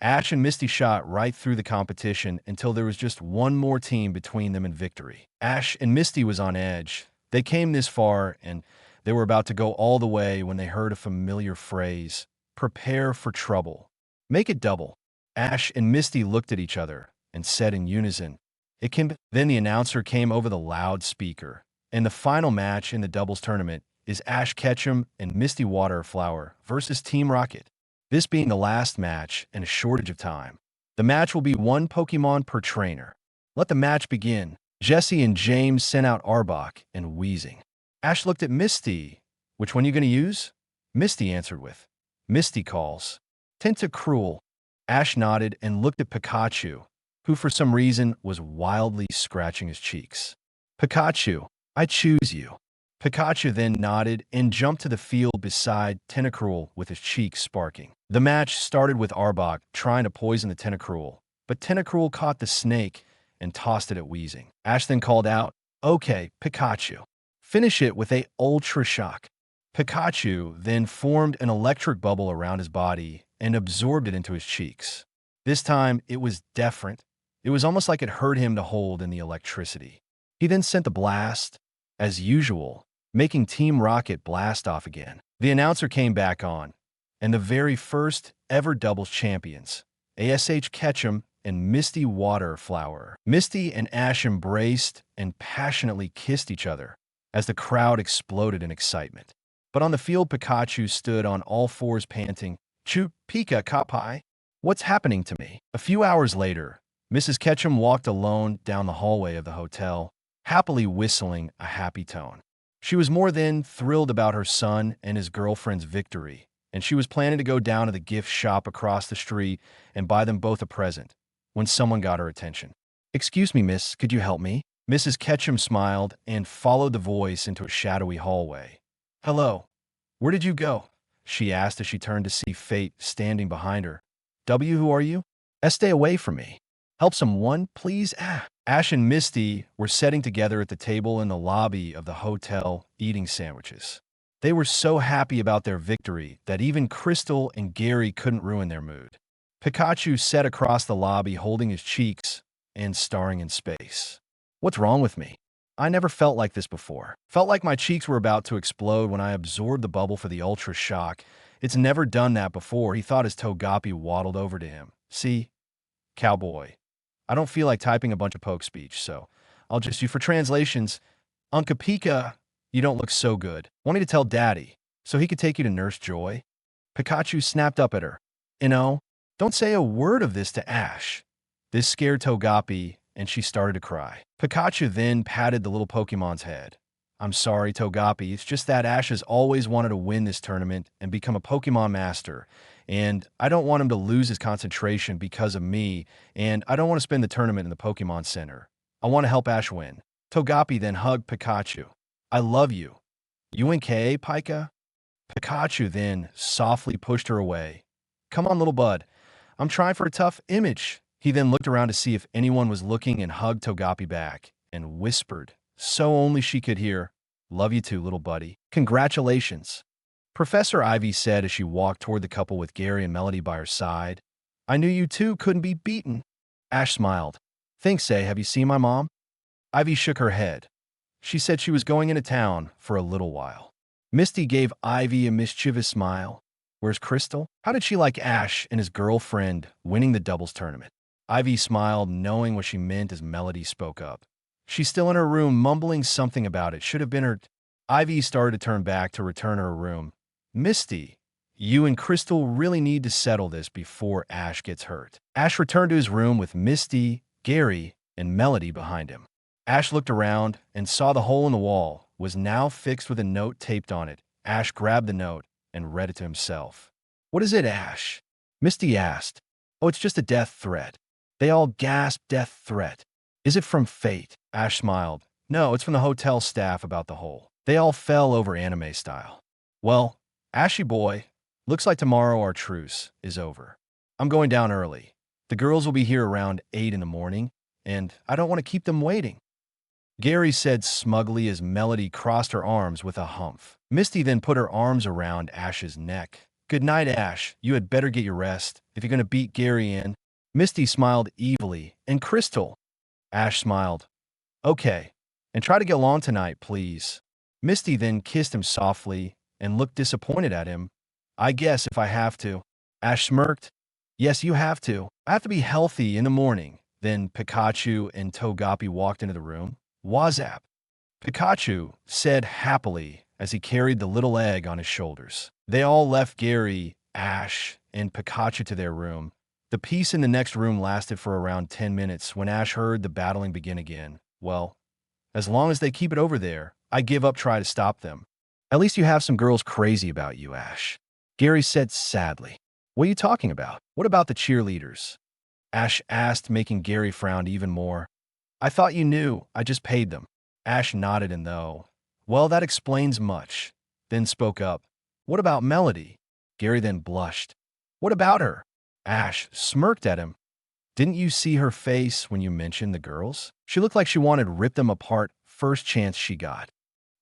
Ash and Misty shot right through the competition until there was just one more team between them and victory. Ash and Misty was on edge. They came this far and they were about to go all the way when they heard a familiar phrase. Prepare for trouble. Make it double. Ash and Misty looked at each other and said in unison, It can be. Then the announcer came over the loudspeaker, and the final match in the doubles tournament is Ash Ketchum and Misty Waterflower versus Team Rocket. This being the last match and a shortage of time. The match will be one Pokemon per trainer. Let the match begin. Jesse and James sent out Arbok and Wheezing. Ash looked at Misty. Which one are you going to use? Misty answered with, Misty calls. Tentacruel. Ash nodded and looked at Pikachu, who for some reason was wildly scratching his cheeks. Pikachu, I choose you. Pikachu then nodded and jumped to the field beside Tentacruel with his cheeks sparking. The match started with Arbok trying to poison the Tentacruel, but Tentacruel caught the snake and tossed it at Wheezing. Ash then called out, Okay, Pikachu, finish it with a Ultra Shock. Pikachu then formed an electric bubble around his body and absorbed it into his cheeks. This time, it was different. It was almost like it hurt him to hold in the electricity. He then sent the blast, as usual, making Team Rocket blast off again. The announcer came back on, and the very first ever doubles champions, Ash Ketchum and Misty Waterflower. Misty and Ash embraced and passionately kissed each other as the crowd exploded in excitement. But on the field, Pikachu stood on all fours panting, Chu Pika Kapai? What's happening to me? A few hours later, Mrs. Ketchum walked alone down the hallway of the hotel, happily whistling a happy tone. She was more than thrilled about her son and his girlfriend's victory, and she was planning to go down to the gift shop across the street and buy them both a present, when someone got her attention. Excuse me, miss, could you help me? Mrs. Ketchum smiled and followed the voice into a shadowy hallway. Hello. Where did you go? She asked as she turned to see Fate standing behind her. Who are you? Stay away from me. Help someone, please? Ash and Misty were sitting together at the table in the lobby of the hotel, eating sandwiches. They were so happy about their victory that even Crystal and Gary couldn't ruin their mood. Pikachu sat across the lobby holding his cheeks and staring in space. What's wrong with me? I never felt like this before. Felt like my cheeks were about to explode when I absorbed the bubble for the Ultra Shock. It's never done that before. He thought as Togepi waddled over to him. See? Cowboy. I don't feel like typing a bunch of poke speech, so I'll just use for translations. Unca Pika, you don't look so good. Want me to tell Daddy so he could take you to Nurse Joy? Pikachu snapped up at her. Don't say a word of this to Ash. This scared Togepi, and she started to cry. Pikachu then patted the little Pokemon's head. I'm sorry, Togepi. It's just that Ash has always wanted to win this tournament and become a Pokemon Master. And I don't want him to lose his concentration because of me, and I don't want to spend the tournament in the Pokemon Center. I want to help Ash win. Togepi then hugged Pikachu. I love you. UNK, Pika? Pikachu then softly pushed her away. Come on, little bud. I'm trying for a tough image. He then looked around to see if anyone was looking and hugged Togepi back and whispered, so only she could hear, Love you too, little buddy. Congratulations. Professor Ivy said as she walked toward the couple with Gary and Melody by her side. I knew you two couldn't be beaten. Ash smiled. Thanks, say, have you seen my mom? Ivy shook her head. She said she was going into town for a little while. Misty gave Ivy a mischievous smile. Where's Crystal? How did she like Ash and his girlfriend winning the doubles tournament? Ivy smiled, knowing what she meant as Melody spoke up. She's still in her room, mumbling something about it. Should have been her. Ivy started to turn back to return to her room. Misty, you and Crystal really need to settle this before Ash gets hurt. Ash returned to his room with Misty, Gary, and Melody behind him. Ash looked around and saw the hole in the wall was now fixed with a note taped on it. Ash grabbed the note and read it to himself. What is it, Ash? Misty asked. Oh, it's just a death threat. They all gasped, death threat. Is it from fate? Ash smiled. No, it's from the hotel staff about the hole. They all fell over anime style. Well, Ashy boy, looks like tomorrow our truce is over. I'm going down early. The girls will be here around 8 in the morning, and I don't want to keep them waiting. Gary said smugly as Melody crossed her arms with a humph. Misty then put her arms around Ash's neck. Good night, Ash. You had better get your rest if you're going to beat Gary in. Misty smiled evilly. And Crystal? Ash smiled. Okay. And try to get along tonight, please. Misty then kissed him softly and looked disappointed at him. I guess if I have to. Ash smirked. Yes, you have to. I have to be healthy in the morning. Then Pikachu and Togepi walked into the room. Wazap, Pikachu said happily as he carried the little egg on his shoulders. They all left Gary, Ash, and Pikachu to their room. The peace in the next room lasted for around 10 minutes when Ash heard the battling begin again. Well, as long as they keep it over there, I give up trying to stop them. At least you have some girls crazy about you, Ash. Gary said sadly. What are you talking about? What about the cheerleaders? Ash asked, making Gary frown even more. I thought you knew. I just paid them. Ash nodded and though. Well, that explains much. Then spoke up. What about Melody? Gary then blushed. What about her? Ash smirked at him. Didn't you see her face when you mentioned the girls? She looked like she wanted to rip them apart first chance she got.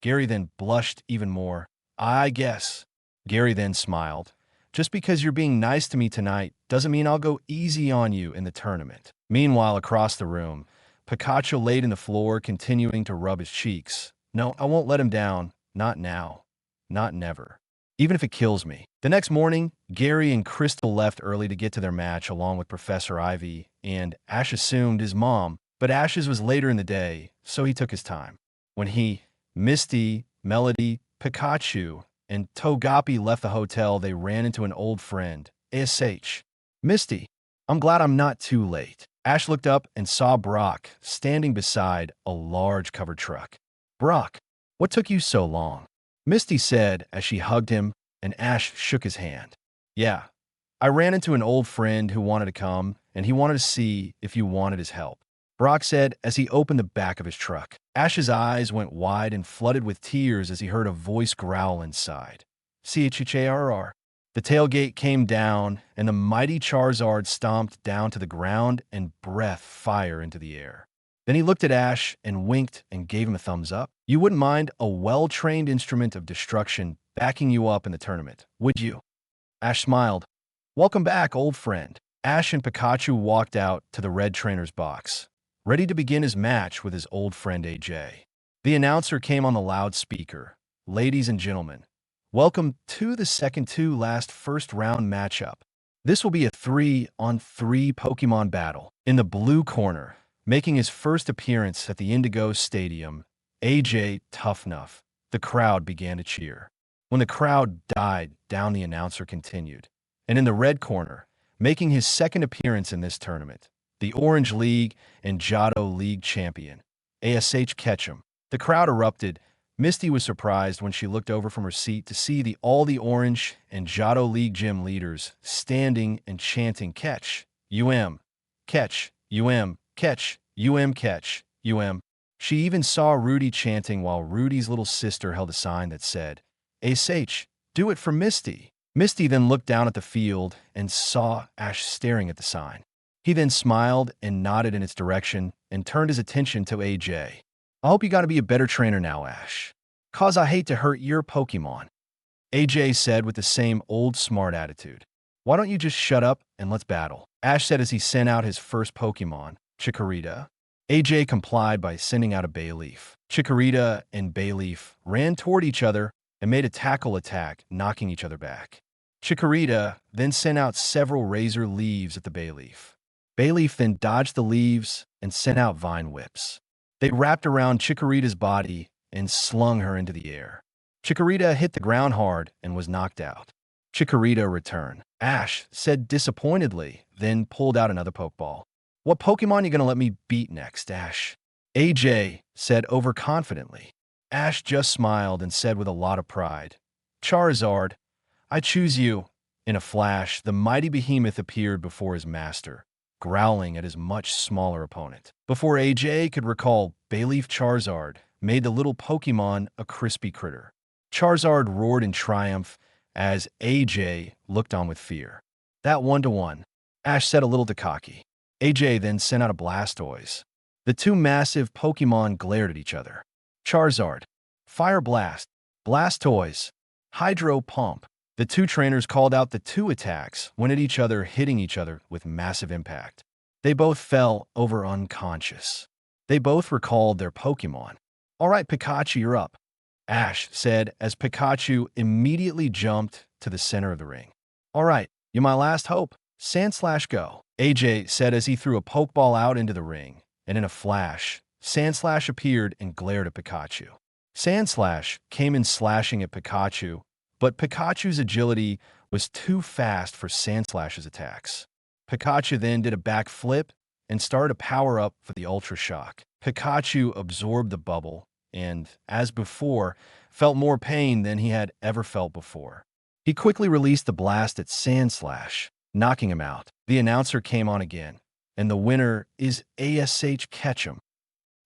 Gary then blushed even more. I guess. Gary then smiled. Just because you're being nice to me tonight doesn't mean I'll go easy on you in the tournament. Meanwhile, across the room, Pikachu laid in the floor, continuing to rub his cheeks. No, I won't let him down. Not now. Not never. Even if it kills me. The next morning, Gary and Crystal left early to get to their match along with Professor Ivy, and Ash assumed his mom, but Ash's was later in the day, so he took his time. When he, Misty, Melody, Pikachu, and Togepi left the hotel, they ran into an old friend, Ash. Misty, I'm glad I'm not too late. Ash looked up and saw Brock standing beside a large covered truck. Brock, what took you so long? Misty said as she hugged him, and Ash shook his hand. Yeah, I ran into an old friend who wanted to come, and he wanted to see if you wanted his help. Brock said as he opened the back of his truck. Ash's eyes went wide and flooded with tears as he heard a voice growl inside. Chharr. The tailgate came down, and the mighty Charizard stomped down to the ground and breathed fire into the air. Then he looked at Ash and winked and gave him a thumbs up. You wouldn't mind a well-trained instrument of destruction backing you up in the tournament, would you? Ash smiled. Welcome back, old friend. Ash and Pikachu walked out to the red trainer's box, ready to begin his match with his old friend AJ. The announcer came on the loudspeaker. Ladies and gentlemen, welcome to the second to last first round matchup. This will be a 3-on-3 Pokemon battle. In the blue corner, making his first appearance at the Indigo Stadium, AJ Toughnuff. The crowd began to cheer. When the crowd died down, the announcer continued. And in the red corner, making his second appearance in this tournament, the Orange League and Johto League champion, Ash Ketchum. The crowd erupted. Misty was surprised when she looked over from her seat to see all the Orange and Johto League gym leaders standing and chanting catch, catch, catch, catch, She even saw Rudy chanting while Rudy's little sister held a sign that said, Ash, do it for Misty. Misty then looked down at the field and saw Ash staring at the sign. He then smiled and nodded in its direction and turned his attention to AJ. I hope you got to be a better trainer now, Ash. 'Cause I hate to hurt your Pokemon. AJ said with the same old smart attitude. Why don't you just shut up and let's battle? Ash said as he sent out his first Pokemon, Chikorita. AJ complied by sending out a Bayleaf. Chikorita and Bayleaf ran toward each other and made a tackle attack, knocking each other back. Chikorita then sent out several razor leaves at the Bayleaf. Bayleaf then dodged the leaves and sent out vine whips. They wrapped around Chikorita's body and slung her into the air. Chikorita hit the ground hard and was knocked out. Chikorita returned. Ash said disappointedly, then pulled out another Pokeball. What Pokemon you gonna let me beat next, Ash? AJ said overconfidently. Ash just smiled and said with a lot of pride, Charizard, I choose you. In a flash, the mighty behemoth appeared before his master, growling at his much smaller opponent. Before AJ could recall, Bayleaf Charizard made the little Pokemon a crispy critter. Charizard roared in triumph as AJ looked on with fear. That 1-to-1, Ash said a little too cocky. AJ then sent out a Blastoise. The two massive Pokemon glared at each other. Charizard, Fire Blast, Blastoise, Hydro Pump. The two trainers called out the two attacks, went at each other, hitting each other with massive impact. They both fell over unconscious. They both recalled their Pokemon. All right, Pikachu, you're up, Ash said as Pikachu immediately jumped to the center of the ring. All right, you're my last hope. Sandslash go, AJ said as he threw a Pokeball out into the ring, and in a flash, Sandslash appeared and glared at Pikachu. Sandslash came in slashing at Pikachu, but Pikachu's agility was too fast for Sandslash's attacks. Pikachu then did a backflip and started a power-up for the Ultra Shock. Pikachu absorbed the bubble and, as before, felt more pain than he had ever felt before. He quickly released the blast at Sandslash, knocking him out. The announcer came on again, and the winner is ASH Ketchum.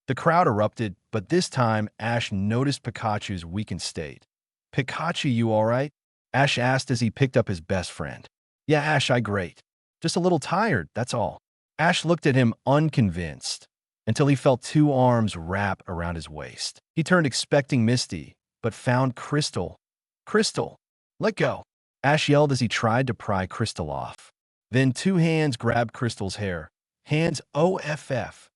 The crowd erupted, but this time Ash noticed Pikachu's weakened state. Pikachu, you alright? Ash asked as he picked up his best friend. Yeah, Ash, I great. Just a little tired, that's all. Ash looked at him unconvinced until he felt two arms wrap around his waist. He turned expecting Misty, but found Crystal. Crystal, let go. Ash yelled as he tried to pry Crystal off. Then two hands grabbed Crystal's hair. Hands OFF.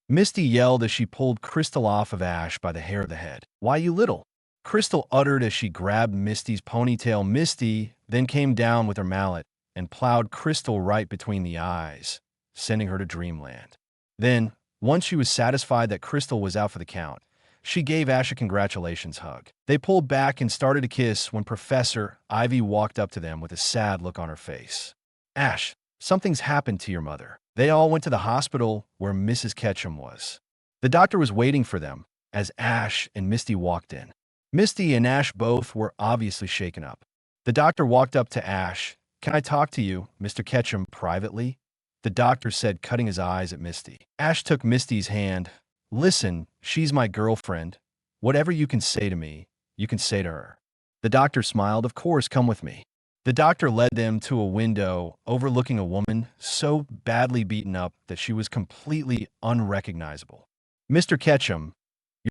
Misty yelled as she pulled Crystal off of Ash by the hair of the head. Why, you little? Crystal uttered as she grabbed Misty's ponytail. Misty then came down with her mallet and plowed Crystal right between the eyes, sending her to dreamland. Then, once she was satisfied that Crystal was out for the count, she gave Ash a congratulations hug. They pulled back and started to kiss when Professor Ivy walked up to them with a sad look on her face. Ash, something's happened to your mother. They all went to the hospital where Mrs. Ketchum was. The doctor was waiting for them as Ash and Misty walked in. Misty and Ash both were obviously shaken up. The doctor walked up to Ash. Can I talk to you, Mr. Ketchum, privately? The doctor said, cutting his eyes at Misty. Ash took Misty's hand. Listen, she's my girlfriend. Whatever you can say to me, you can say to her. The doctor smiled. Of course, come with me. The doctor led them to a window overlooking a woman so badly beaten up that she was completely unrecognizable. Mr. Ketchum,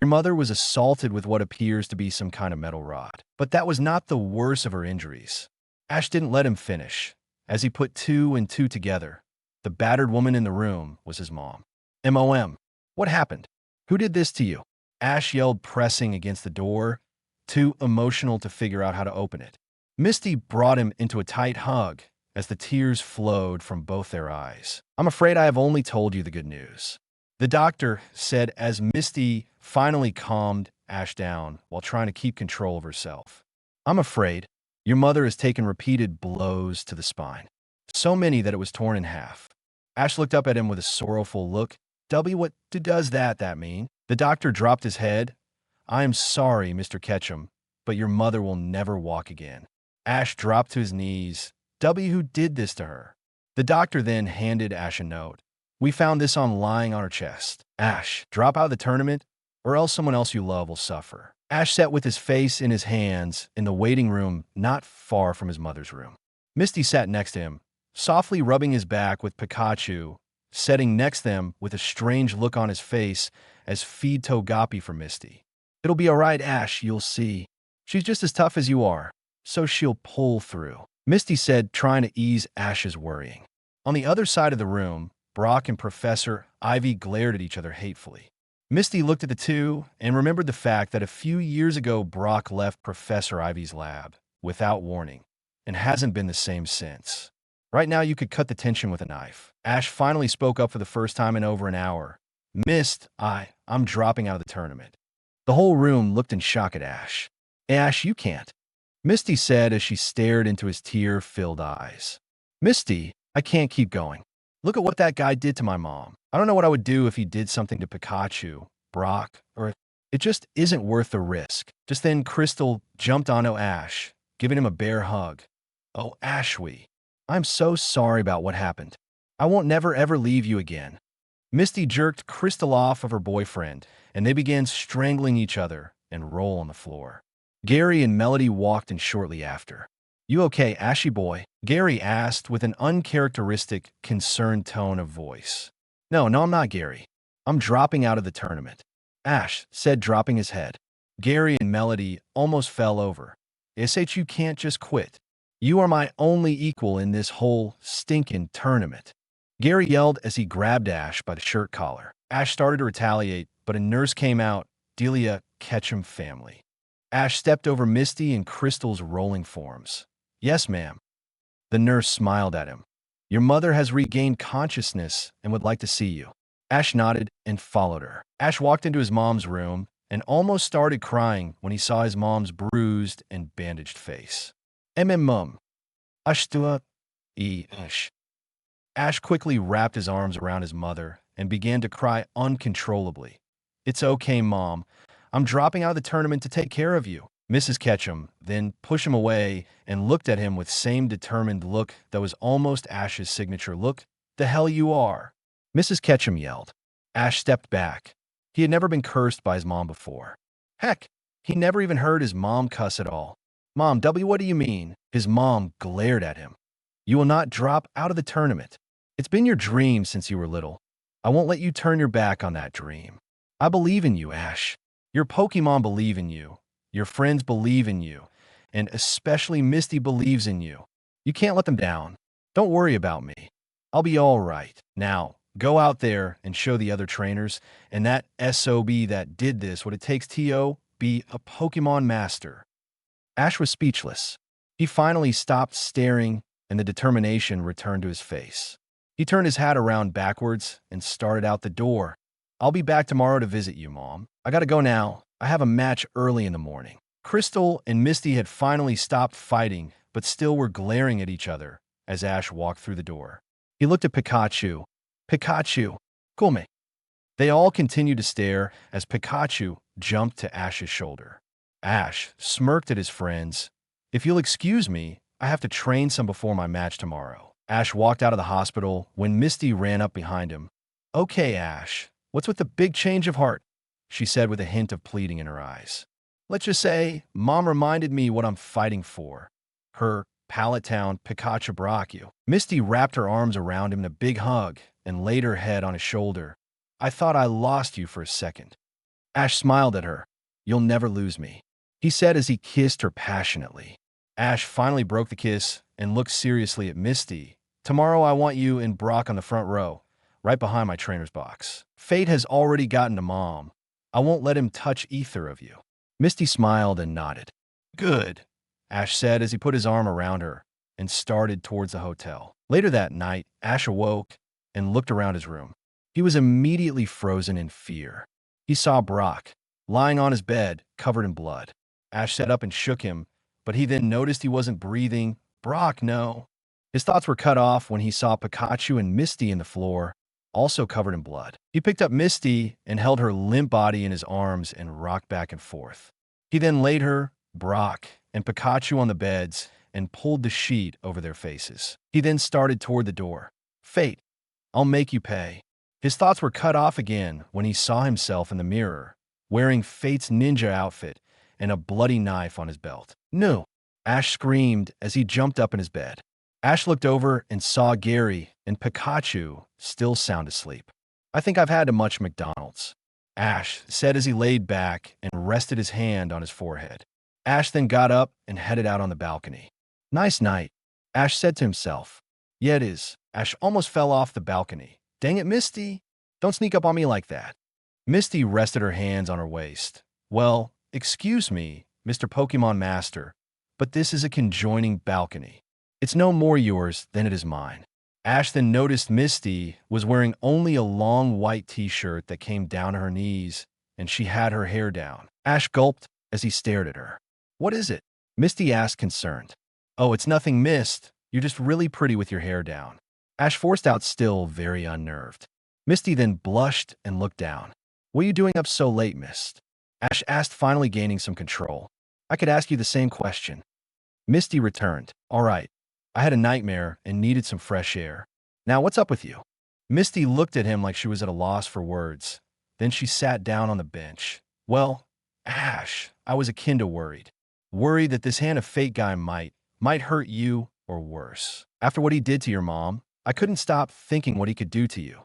your mother was assaulted with what appears to be some kind of metal rod. But that was not the worst of her injuries. Ash didn't let him finish. As he put two and two together, the battered woman in the room was his mom. MOM. What happened? Who did this to you? Ash yelled, pressing against the door, too emotional to figure out how to open it. Misty brought him into a tight hug as the tears flowed from both their eyes. I'm afraid I have only told you the good news, the doctor said as Misty finally calmed Ash down while trying to keep control of herself. I'm afraid your mother has taken repeated blows to the spine, so many that it was torn in half. Ash looked up at him with a sorrowful look. What does that mean? The doctor dropped his head. I am sorry, Mr. Ketchum, but your mother will never walk again. Ash dropped to his knees. Who did this to her? The doctor then handed Ash a note. We found this lying on her chest. Ash, drop out of the tournament, or else someone else you love will suffer. Ash sat with his face in his hands in the waiting room not far from his mother's room. Misty sat next to him, softly rubbing his back with Pikachu, sitting next to them with a strange look on his face as feed Togepi for Misty. It'll be all right, Ash, you'll see. She's just as tough as you are. so she'll pull through," Misty said, trying to ease Ash's worrying. On the other side of the room, Brock and Professor Ivy glared at each other hatefully. Misty looked at the two and remembered the fact that a few years ago Brock left Professor Ivy's lab without warning and hasn't been the same since. Right now you could cut the tension with a knife. Ash finally spoke up for the first time in over an hour. "Mist, I'm dropping out of the tournament." The whole room looked in shock at Ash. "Ash, you can't," Misty said as she stared into his tear-filled eyes. "Misty, I can't keep going. Look at what that guy did to my mom. I don't know what I would do if he did something to Pikachu, Brock, or it just isn't worth the risk." Just then, Crystal jumped onto Ash, giving him a bear hug. "Oh, Ashwee, I'm so sorry about what happened. I won't never ever leave you again." Misty jerked Crystal off of her boyfriend, and they began strangling each other and roll on the floor. Gary and Melody walked in shortly after. "You okay, Ashy boy?" Gary asked with an uncharacteristic, concerned tone of voice. No, I'm not, Gary. I'm dropping out of the tournament," Ash said, dropping his head. Gary and Melody almost fell over. "You can't just quit. You are my only equal in this whole stinking tournament," Gary yelled as he grabbed Ash by the shirt collar. Ash started to retaliate, but a nurse came out, Delia Ketchum family. Ash stepped over Misty and Crystal's rolling forms. "Yes, ma'am." The nurse smiled at him. "Your mother has regained consciousness and would like to see you." Ash nodded and followed her. Ash walked into his mom's room and almost started crying when he saw his mom's bruised and bandaged face. Mum. Ashtua. Ash. Ash quickly wrapped his arms around his mother and began to cry uncontrollably. "It's okay, Mom. I'm dropping out of the tournament to take care of you." Mrs. Ketchum then pushed him away and looked at him with same determined look that was almost Ash's signature look. "The hell you are!" Mrs. Ketchum yelled. Ash stepped back. He had never been cursed by his mom before. Heck, he never even heard his mom cuss at all. "Mom, what do you mean?" His mom glared at him. "You will not drop out of the tournament. It's been your dream since you were little. I won't let you turn your back on that dream. I believe in you, Ash. Your Pokemon believe in you. Your friends believe in you. And especially Misty believes in you. You can't let them down. Don't worry about me. I'll be all right. Now, go out there and show the other trainers and that SOB that did this what it takes to be a Pokemon master." Ash was speechless. He finally stopped staring and the determination returned to his face. He turned his hat around backwards and started out the door. "I'll be back tomorrow to visit you, Mom. I gotta go now. I have a match early in the morning." Crystal and Misty had finally stopped fighting, but still were glaring at each other as Ash walked through the door. He looked at Pikachu. "Pikachu, come." They all continued to stare as Pikachu jumped to Ash's shoulder. Ash smirked at his friends. "If you'll excuse me, I have to train some before my match tomorrow." Ash walked out of the hospital when Misty ran up behind him. "Okay, Ash, what's with the big change of heart?" she said with a hint of pleading in her eyes. "Let's just say, Mom reminded me what I'm fighting for. Her Pallet Town Pikachu Brachio." Misty wrapped her arms around him in a big hug and laid her head on his shoulder. "I thought I lost you for a second." Ash smiled at her. "You'll never lose me," he said as he kissed her passionately. Ash finally broke the kiss and looked seriously at Misty. "Tomorrow I want you and Brock on the front row, right behind my trainer's box. Fate has already gotten to Mom. I won't let him touch either of you." Misty smiled and nodded. "Good," Ash said as he put his arm around her and started towards the hotel. Later that night, Ash awoke and looked around his room. He was immediately frozen in fear. He saw Brock, lying on his bed, covered in blood. Ash sat up and shook him, but he then noticed he wasn't breathing. "Brock, no." His thoughts were cut off when he saw Pikachu and Misty in the floor, also covered in blood. He picked up Misty and held her limp body in his arms and rocked back and forth. He then laid her, Brock, and Pikachu on the beds and pulled the sheet over their faces. He then started toward the door. "Fate, I'll make you pay." His thoughts were cut off again when he saw himself in the mirror, wearing Fate's ninja outfit and a bloody knife on his belt. "No!" Ash screamed as he jumped up in his bed. Ash looked over and saw Gary and Pikachu still sound asleep. "I think I've had too much McDonald's," Ash said as he laid back and rested his hand on his forehead. Ash then got up and headed out on the balcony. Nice night, Ash said to himself. Yeah, it is. Ash almost fell off the balcony. Dang it, Misty. Don't sneak up on me like that. Misty rested her hands on her waist. Well, excuse me, Mr. Pokemon Master, but this is a conjoining balcony. It's no more yours than it is mine. Ash then noticed Misty was wearing only a long white t-shirt that came down to her knees, and she had her hair down. Ash gulped as he stared at her. What is it? Misty asked, concerned. Oh, it's nothing, Mist. You're just really pretty with your hair down. Ash forced out, still very unnerved. Misty then blushed and looked down. What are you doing up so late, Mist? Ash asked, finally gaining some control. I could ask you the same question. Misty returned. All right. I had a nightmare and needed some fresh air. Now what's up with you? Misty looked at him like she was at a loss for words. Then she sat down on the bench. Well, Ash, I was akin to worried. Worried that this hand of fate guy might hurt you or worse. After what he did to your mom, I couldn't stop thinking what he could do to you.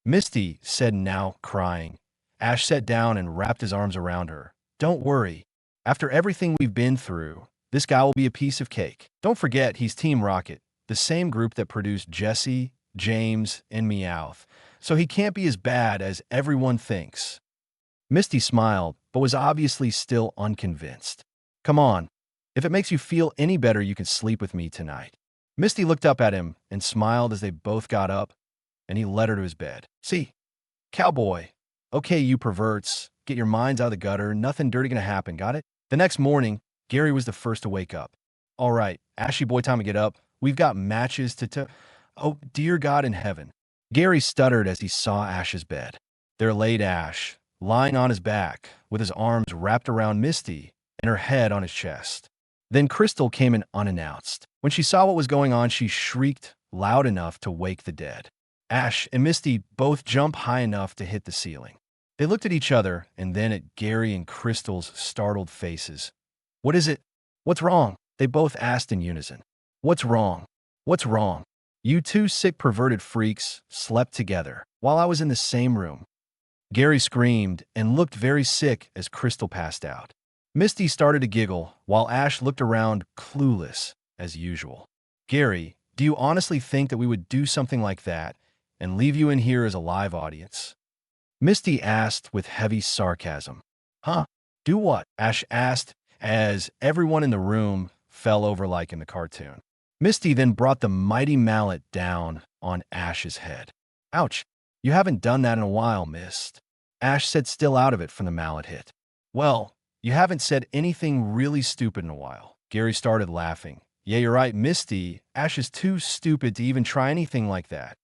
Misty said, now crying. Ash sat down and wrapped his arms around her. Don't worry. After everything we've been through, this guy will be a piece of cake. Don't forget, he's Team Rocket, the same group that produced Jesse, James, and Meowth, so he can't be as bad as everyone thinks. Misty smiled, but was obviously still unconvinced. Come on. If it makes you feel any better, you can sleep with me tonight. Misty looked up at him and smiled as they both got up, and he led her to his bed. See, cowboy. Okay, you perverts, get your minds out of the gutter. Nothing dirty gonna happen, got it? The next morning, Gary was the first to wake up. All right, Ashy boy, time to get up. We've got matches to Oh, dear God in heaven. Gary stuttered as he saw Ash's bed. There laid Ash, lying on his back, with his arms wrapped around Misty and her head on his chest. Then Crystal came in unannounced. When she saw what was going on, she shrieked loud enough to wake the dead. Ash and Misty both jumped high enough to hit the ceiling. They looked at each other and then at Gary and Crystal's startled faces. What is it? What's wrong? They both asked in unison. What's wrong? What's wrong? You two sick perverted freaks slept together while I was in the same room. Gary screamed and looked very sick as Crystal passed out. Misty started to giggle while Ash looked around clueless as usual. Gary, do you honestly think that we would do something like that and leave you in here as a live audience? Misty asked with heavy sarcasm. Huh? Do what? Ash asked as everyone in the room fell over like in the cartoon. Misty then brought the mighty mallet down on Ash's head. Ouch, you haven't done that in a while, Mist. Ash said, still out of it from the mallet hit. Well, you haven't said anything really stupid in a while. Gary started laughing. Yeah, you're right, Misty. Ash is too stupid to even try anything like that.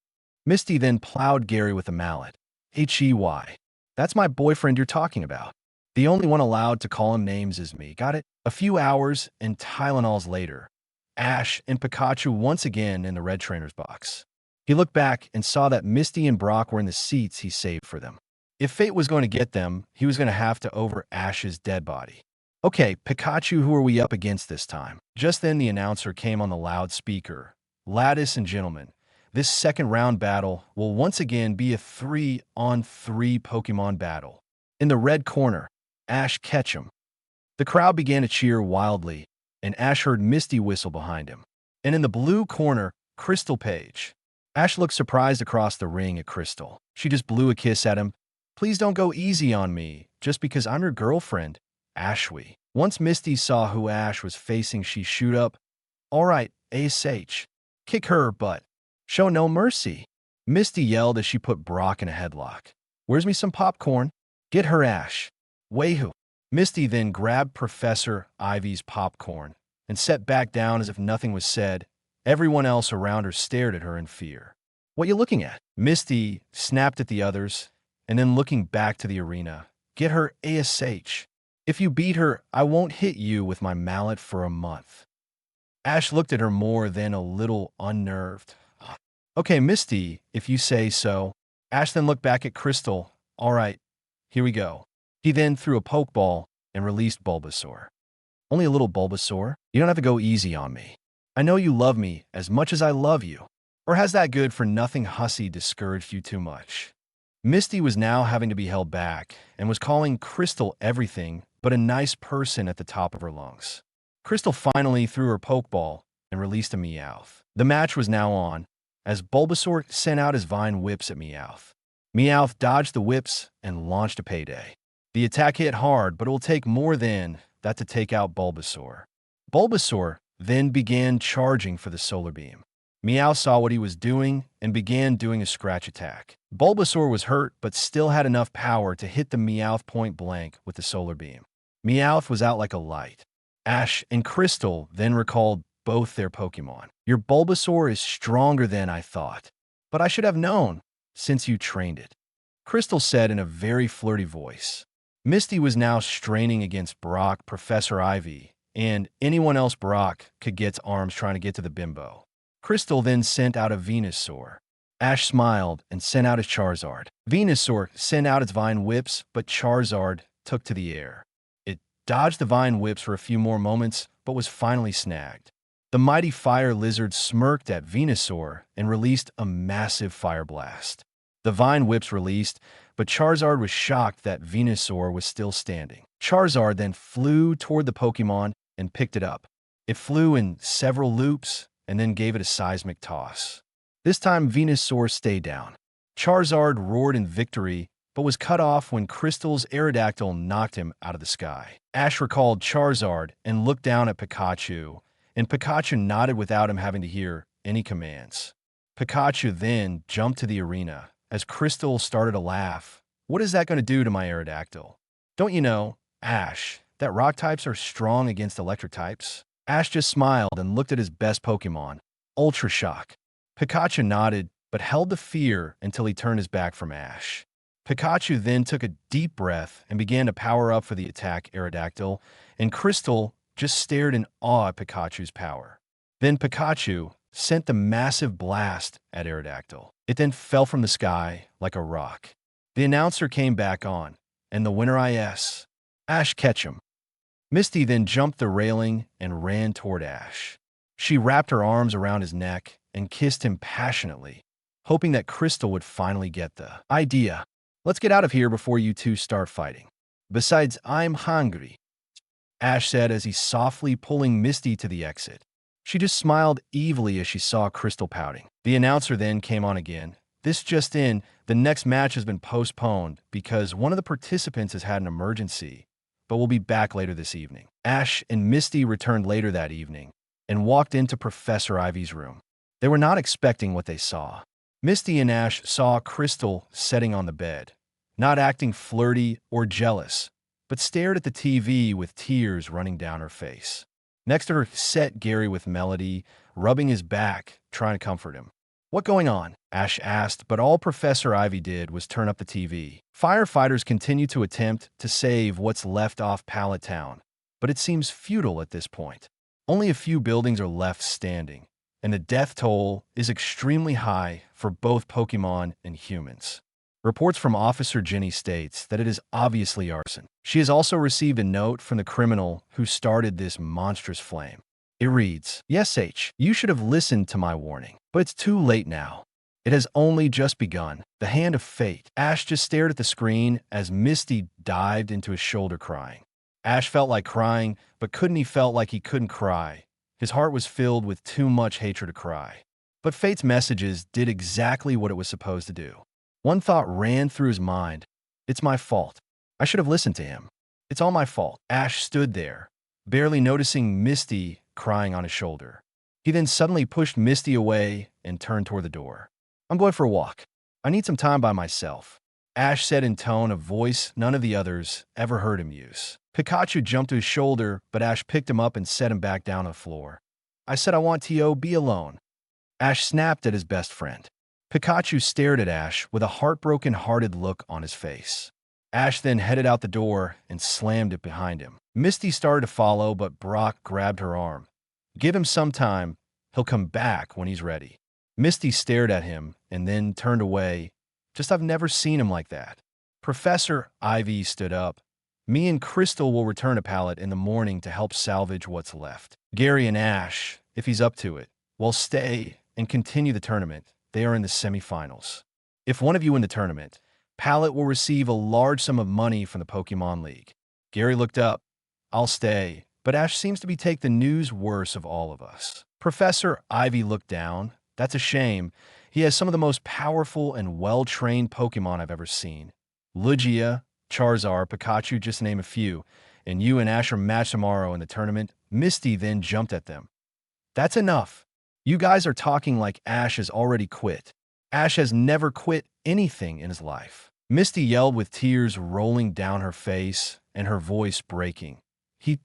Misty then plowed Gary with a mallet. H-E-Y. That's my boyfriend you're talking about. The only one allowed to call him names is me, got it? A few hours and Tylenols later, Ash and Pikachu once again in the red trainer's box. He looked back and saw that Misty and Brock were in the seats he saved for them. If fate was going to get them, he was going to have to over Ash's dead body. Okay, Pikachu, who are we up against this time? Just then the announcer came on the loudspeaker. Ladies and gentlemen, this second round battle will once again be a 3-on-3 Pokemon battle. In the red corner, Ash Ketchum. The crowd began to cheer wildly, and Ash heard Misty whistle behind him. And in the blue corner, Crystal Page. Ash looked surprised across the ring at Crystal. She just blew a kiss at him. Please don't go easy on me, just because I'm your girlfriend, Ashwee. Once Misty saw who Ash was facing, she shoot up. All right, ASH. Kick her butt. Show no mercy. Misty yelled as she put Brock in a headlock. Where's me some popcorn? Get her, Ash. Wayhoo. Misty then grabbed Professor Ivy's popcorn and sat back down as if nothing was said. Everyone else around her stared at her in fear. What you looking at? Misty snapped at the others, and then looking back to the arena. Get her ASH. If you beat her, I won't hit you with my mallet for a month. Ash looked at her more than a little unnerved. Okay, Misty, if you say so. Ash then looked back at Crystal. All right, here we go. He then threw a Pokeball and released Bulbasaur. Only a little Bulbasaur? You don't have to go easy on me. I know you love me as much as I love you. Or has that good-for-nothing hussy discouraged you too much? Misty was now having to be held back and was calling Crystal everything but a nice person at the top of her lungs. Crystal finally threw her Pokeball and released a Meowth. The match was now on, as Bulbasaur sent out his Vine Whips at Meowth. Meowth dodged the whips and launched a payday. The attack hit hard, but it will take more than that to take out Bulbasaur. Bulbasaur then began charging for the Solar Beam. Meowth saw what he was doing and began doing a scratch attack. Bulbasaur was hurt, but still had enough power to hit the Meowth point blank with the Solar Beam. Meowth was out like a light. Ash and Crystal then recalled both their Pokemon. Your Bulbasaur is stronger than I thought, but I should have known since you trained it, Crystal said in a very flirty voice. Misty was now straining against Brock, Professor Ivy, and anyone else Brock could get's arms trying to get to the bimbo. Crystal then sent out a Venusaur. Ash smiled and sent out his Charizard. Venusaur sent out its Vine Whips, but Charizard took to the air. It dodged the Vine Whips for a few more moments, but was finally snagged. The mighty fire lizard smirked at Venusaur and released a massive fire blast. The Vine Whips released, but Charizard was shocked that Venusaur was still standing. Charizard then flew toward the Pokemon and picked it up. It flew in several loops and then gave it a seismic toss. This time, Venusaur stayed down. Charizard roared in victory, but was cut off when Crystal's Aerodactyl knocked him out of the sky. Ash recalled Charizard and looked down at Pikachu, and Pikachu nodded without him having to hear any commands. Pikachu then jumped to the arena as Crystal started to laugh. What is that going to do to my Aerodactyl? Don't you know, Ash, that rock types are strong against electric types? Ash just smiled and looked at his best Pokemon, Ultra Shock. Pikachu nodded, but held the fear until he turned his back from Ash. Pikachu then took a deep breath and began to power up for the attack Aerodactyl, and Crystal just stared in awe at Pikachu's power. Then Pikachu sent the massive blast at Aerodactyl. It then fell from the sky like a rock. The announcer came back on, and the winner is Ash Ketchum. Misty then jumped the railing and ran toward Ash. She wrapped her arms around his neck and kissed him passionately, hoping that Crystal would finally get the idea. Let's get out of here before you two start fighting. Besides, I'm hungry, Ash said as he softly pulling Misty to the exit. She just smiled evilly as she saw Crystal pouting. The announcer then came on again. This just in, the next match has been postponed because one of the participants has had an emergency, but will be back later this evening. Ash and Misty returned later that evening and walked into Professor Ivy's room. They were not expecting what they saw. Misty and Ash saw Crystal sitting on the bed, not acting flirty or jealous, but stared at the TV with tears running down her face. Next to her sat Gary with Melody, rubbing his back, trying to comfort him. What going on? Ash asked, but all Professor Ivy did was turn up the TV. Firefighters continue to attempt to save what's left off Pallet Town, but it seems futile at this point. Only a few buildings are left standing, and the death toll is extremely high for both Pokemon and humans. Reports from Officer Jenny states that it is obviously arson. She has also received a note from the criminal who started this monstrous flame. It reads, "Yes, H, you should have listened to my warning, but it's too late now. It has only just begun. The hand of fate." Ash just stared at the screen as Misty dived into his shoulder crying. Ash felt like crying, but he felt like he couldn't cry. His heart was filled with too much hatred to cry. But fate's messages did exactly what it was supposed to do. One thought ran through his mind. It's my fault. I should have listened to him. It's all my fault. Ash stood there, barely noticing Misty crying on his shoulder. He then suddenly pushed Misty away and turned toward the door. I'm going for a walk. I need some time by myself, Ash said in tone of voice none of the others ever heard him use. Pikachu jumped to his shoulder, but Ash picked him up and set him back down on the floor. I said I want to be alone. Ash snapped at his best friend. Pikachu stared at Ash with a heartbroken-hearted look on his face. Ash then headed out the door and slammed it behind him. Misty started to follow, but Brock grabbed her arm. Give him some time. He'll come back when he's ready. Misty stared at him and then turned away. I've never seen him like that. Professor Ivy stood up. Me and Crystal will return to Pallet in the morning to help salvage what's left. Gary and Ash, if he's up to it, will stay and continue the tournament. They are in the semifinals. If one of you win the tournament, Pallet will receive a large sum of money from the Pokemon League. Gary looked up. I'll stay, but Ash seems to be taking the news worse of all of us. Professor Ivy looked down. That's a shame. He has some of the most powerful and well-trained Pokemon I've ever seen. Lugia, Charizard, Pikachu, just to name a few. And you and Ash are matched tomorrow in the tournament. Misty then jumped at them. That's enough. You guys are talking like Ash has already quit. Ash has never quit anything in his life. Misty yelled with tears rolling down her face and her voice breaking.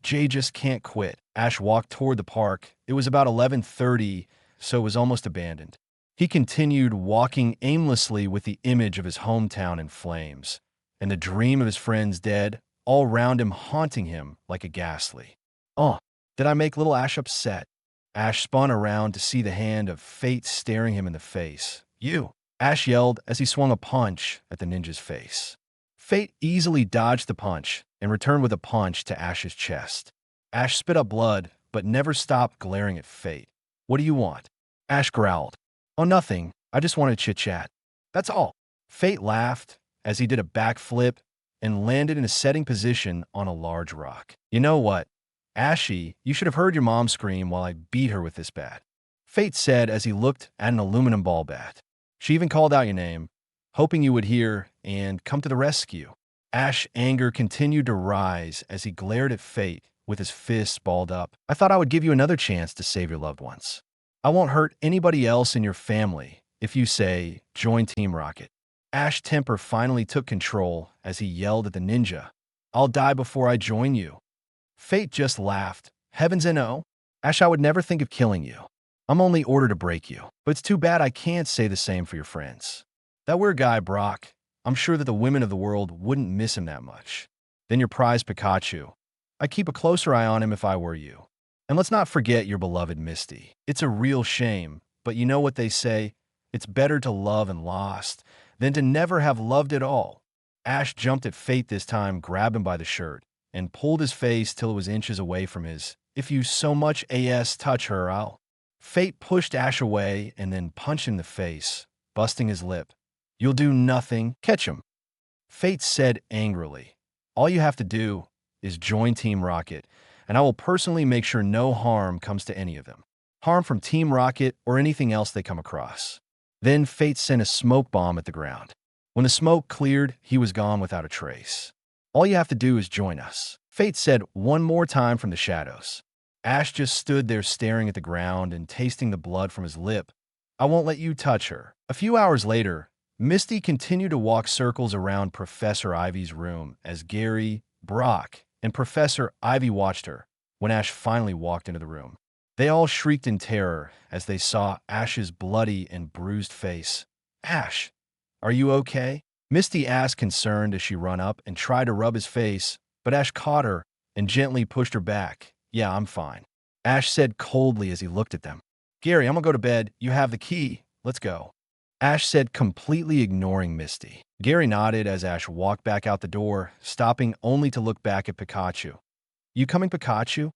Jay just can't quit. Ash walked toward the park. It was about 11:30, so it was almost abandoned. He continued walking aimlessly with the image of his hometown in flames, and the dream of his friends dead, all round him haunting him like a ghastly. Oh, did I make little Ash upset? Ash spun around to see the hand of fate staring him in the face. You! Ash yelled as he swung a punch at the ninja's face. Fate easily dodged the punch and returned with a punch to Ash's chest. Ash spit up blood, but never stopped glaring at Fate. What do you want? Ash growled. Oh, nothing. I just want to chit-chat. That's all. Fate laughed as he did a backflip and landed in a setting position on a large rock. You know what? Ashy, you should have heard your mom scream while I beat her with this bat. Fate said as he looked at an aluminum ball bat. She even called out your name, hoping you would hear and come to the rescue. Ash's anger continued to rise as he glared at Fate with his fists balled up. I thought I would give you another chance to save your loved ones. I won't hurt anybody else in your family if you say, join Team Rocket. Ash's temper finally took control as he yelled at the ninja. I'll die before I join you. Fate just laughed. Heavens and oh. Ash, I would never think of killing you. I'm only ordered to break you. But it's too bad I can't say the same for your friends. That weird guy, Brock, I'm sure that the women of the world wouldn't miss him that much. Then your prize Pikachu. I'd keep a closer eye on him if I were you. And let's not forget your beloved Misty. It's a real shame, but you know what they say? It's better to love and lost than to never have loved at all. Ash jumped at Fate this time, grabbed him by the shirt, and pulled his face till it was inches away from his. If you so much as touch her, I'll. Fate pushed Ash away and then punched him in the face, busting his lip. You'll do nothing. Catch him. Fate said angrily. All you have to do is join Team Rocket, and I will personally make sure no harm comes to any of them. Harm from Team Rocket or anything else they come across. Then Fate sent a smoke bomb at the ground. When the smoke cleared, he was gone without a trace. All you have to do is join us. Fate said one more time from the shadows. Ash just stood there staring at the ground and tasting the blood from his lip. I won't let you touch her. A few hours later, Misty continued to walk circles around Professor Ivy's room as Gary, Brock, and Professor Ivy watched her. When Ash finally walked into the room, they all shrieked in terror as they saw Ash's bloody and bruised face. Ash, are you okay? Misty asked, concerned as she ran up and tried to rub his face, but Ash caught her and gently pushed her back. Yeah, I'm fine. Ash said coldly as he looked at them. Gary, I'm gonna go to bed. You have the key. Let's go. Ash said, completely ignoring Misty. Gary nodded as Ash walked back out the door, stopping only to look back at Pikachu. You coming, Pikachu?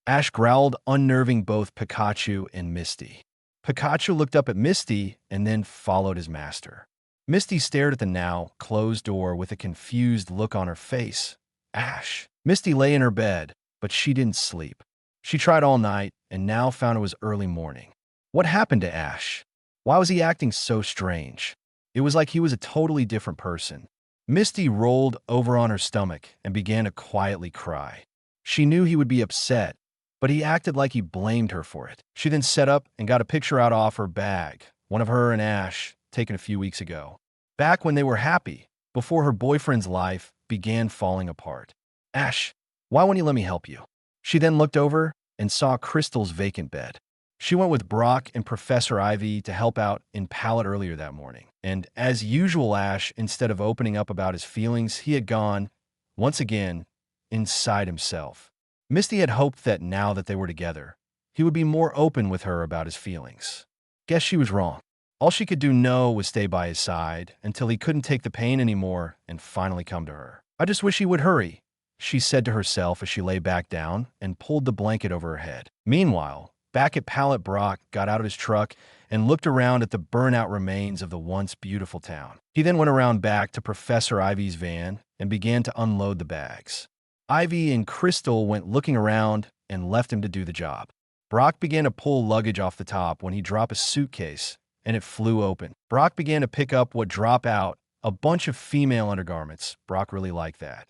Ash growled, unnerving both Pikachu and Misty. Pikachu looked up at Misty and then followed his master. Misty stared at the now closed door with a confused look on her face. Ash. Misty lay in her bed, but she didn't sleep. She tried all night and now found it was early morning. What happened to Ash? Why was he acting so strange? It was like he was a totally different person. Misty rolled over on her stomach and began to quietly cry. She knew he would be upset, but he acted like he blamed her for it. She then sat up and got a picture out off her bag, one of her and Ash, taken a few weeks ago. Back when they were happy, before her boyfriend's life began falling apart. Ash, why won't you let me help you? She then looked over and saw Crystal's vacant bed. She went with Brock and Professor Ivy to help out in Pallet earlier that morning. And as usual, Ash, instead of opening up about his feelings, he had gone, once again, inside himself. Misty had hoped that now that they were together, he would be more open with her about his feelings. Guess she was wrong. All she could do was stay by his side until he couldn't take the pain anymore and finally come to her. I just wish he would hurry, she said to herself as she lay back down and pulled the blanket over her head. Meanwhile, back at Pallet, Brock got out of his truck and looked around at the burnout remains of the once beautiful town. He then went around back to Professor Ivy's van and began to unload the bags. Ivy and Crystal went looking around and left him to do the job. Brock began to pull luggage off the top when he dropped a suitcase, and it flew open. Brock began to pick up what dropped out, a bunch of female undergarments. Brock really liked that.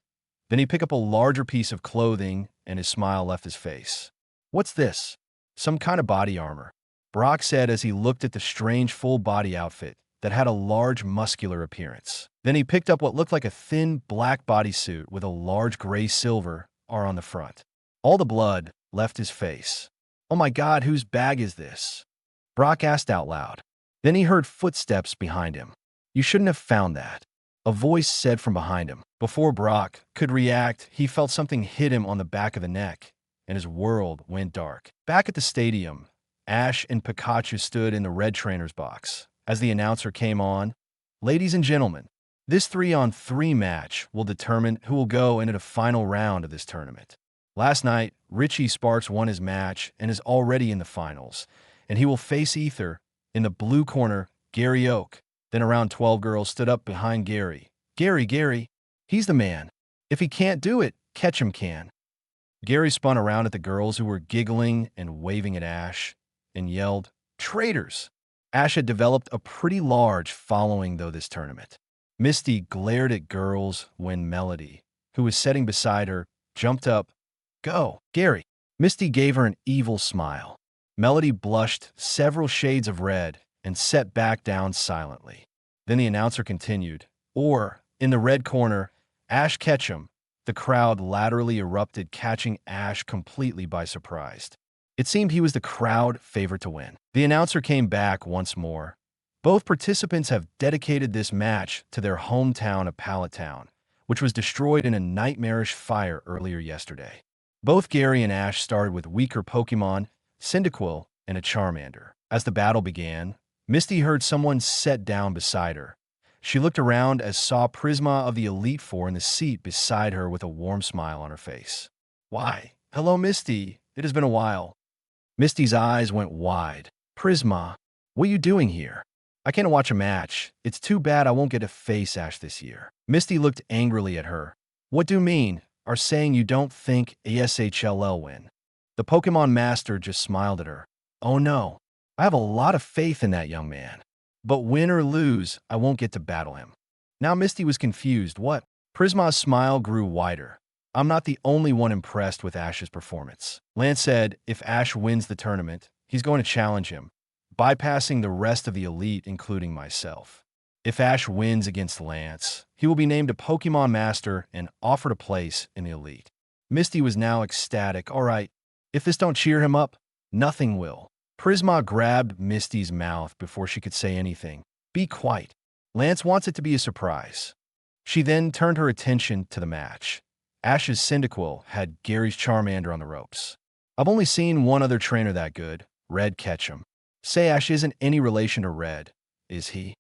Then he picked up a larger piece of clothing, and his smile left his face. What's this? Some kind of body armor, Brock said as he looked at the strange full-body outfit that had a large muscular appearance. Then he picked up what looked like a thin black bodysuit with a large gray-silver R on the front. All the blood left his face. Oh my God, whose bag is this? Brock asked out loud. Then he heard footsteps behind him. You shouldn't have found that, a voice said from behind him. Before Brock could react, he felt something hit him on the back of the neck, and his world went dark. Back at the stadium, Ash and Pikachu stood in the red trainer's box. As the announcer came on, ladies and gentlemen, this 3-on-3 match will determine who will go into the final round of this tournament. Last night, Richie Sparks won his match and is already in the finals, and he will face Ether. In the blue corner, Gary Oak. Then around 12 girls stood up behind Gary. Gary, he's the man. If he can't do it, Ketchum can. Gary spun around at the girls who were giggling and waving at Ash and yelled, traitors! Ash had developed a pretty large following, though, this tournament. Misty glared at girls when Melody, who was sitting beside her, jumped up. Go, Gary. Misty gave her an evil smile. Melody blushed several shades of red and sat back down silently. Then the announcer continued, or, in the red corner, Ash Ketchum. The crowd laterally erupted, catching Ash completely by surprise. It seemed he was the crowd favorite to win. The announcer came back once more. Both participants have dedicated this match to their hometown of Pallet Town, which was destroyed in a nightmarish fire earlier yesterday. Both Gary and Ash started with weaker Pokemon, Cyndaquil, and a Charmander. As the battle began, Misty heard someone sit down beside her. She looked around as saw Prisma of the Elite Four in the seat beside her with a warm smile on her face. Why, hello, Misty. It has been a while. Misty's eyes went wide. Prisma, what are you doing here? I can't watch a match. It's too bad I won't get to face Ash this year. Misty looked angrily at her. What do you mean? Are saying you don't think ASHLL win? The Pokemon Master just smiled at her. Oh no, I have a lot of faith in that young man. But win or lose, I won't get to battle him. Now Misty was confused. What? Prisma's smile grew wider. I'm not the only one impressed with Ash's performance. Lance said if Ash wins the tournament, he's going to challenge him, bypassing the rest of the elite, including myself. If Ash wins against Lance, he will be named a Pokemon Master and offered a place in the elite. Misty was now ecstatic. All right, if this don't cheer him up, nothing will. Prisma grabbed Misty's mouth before she could say anything. Be quiet. Lance wants it to be a surprise. She then turned her attention to the match. Ash's Cyndaquil had Gary's Charmander on the ropes. I've only seen one other trainer that good, Red Ketchum. Say Ash isn't any relation to Red, is he?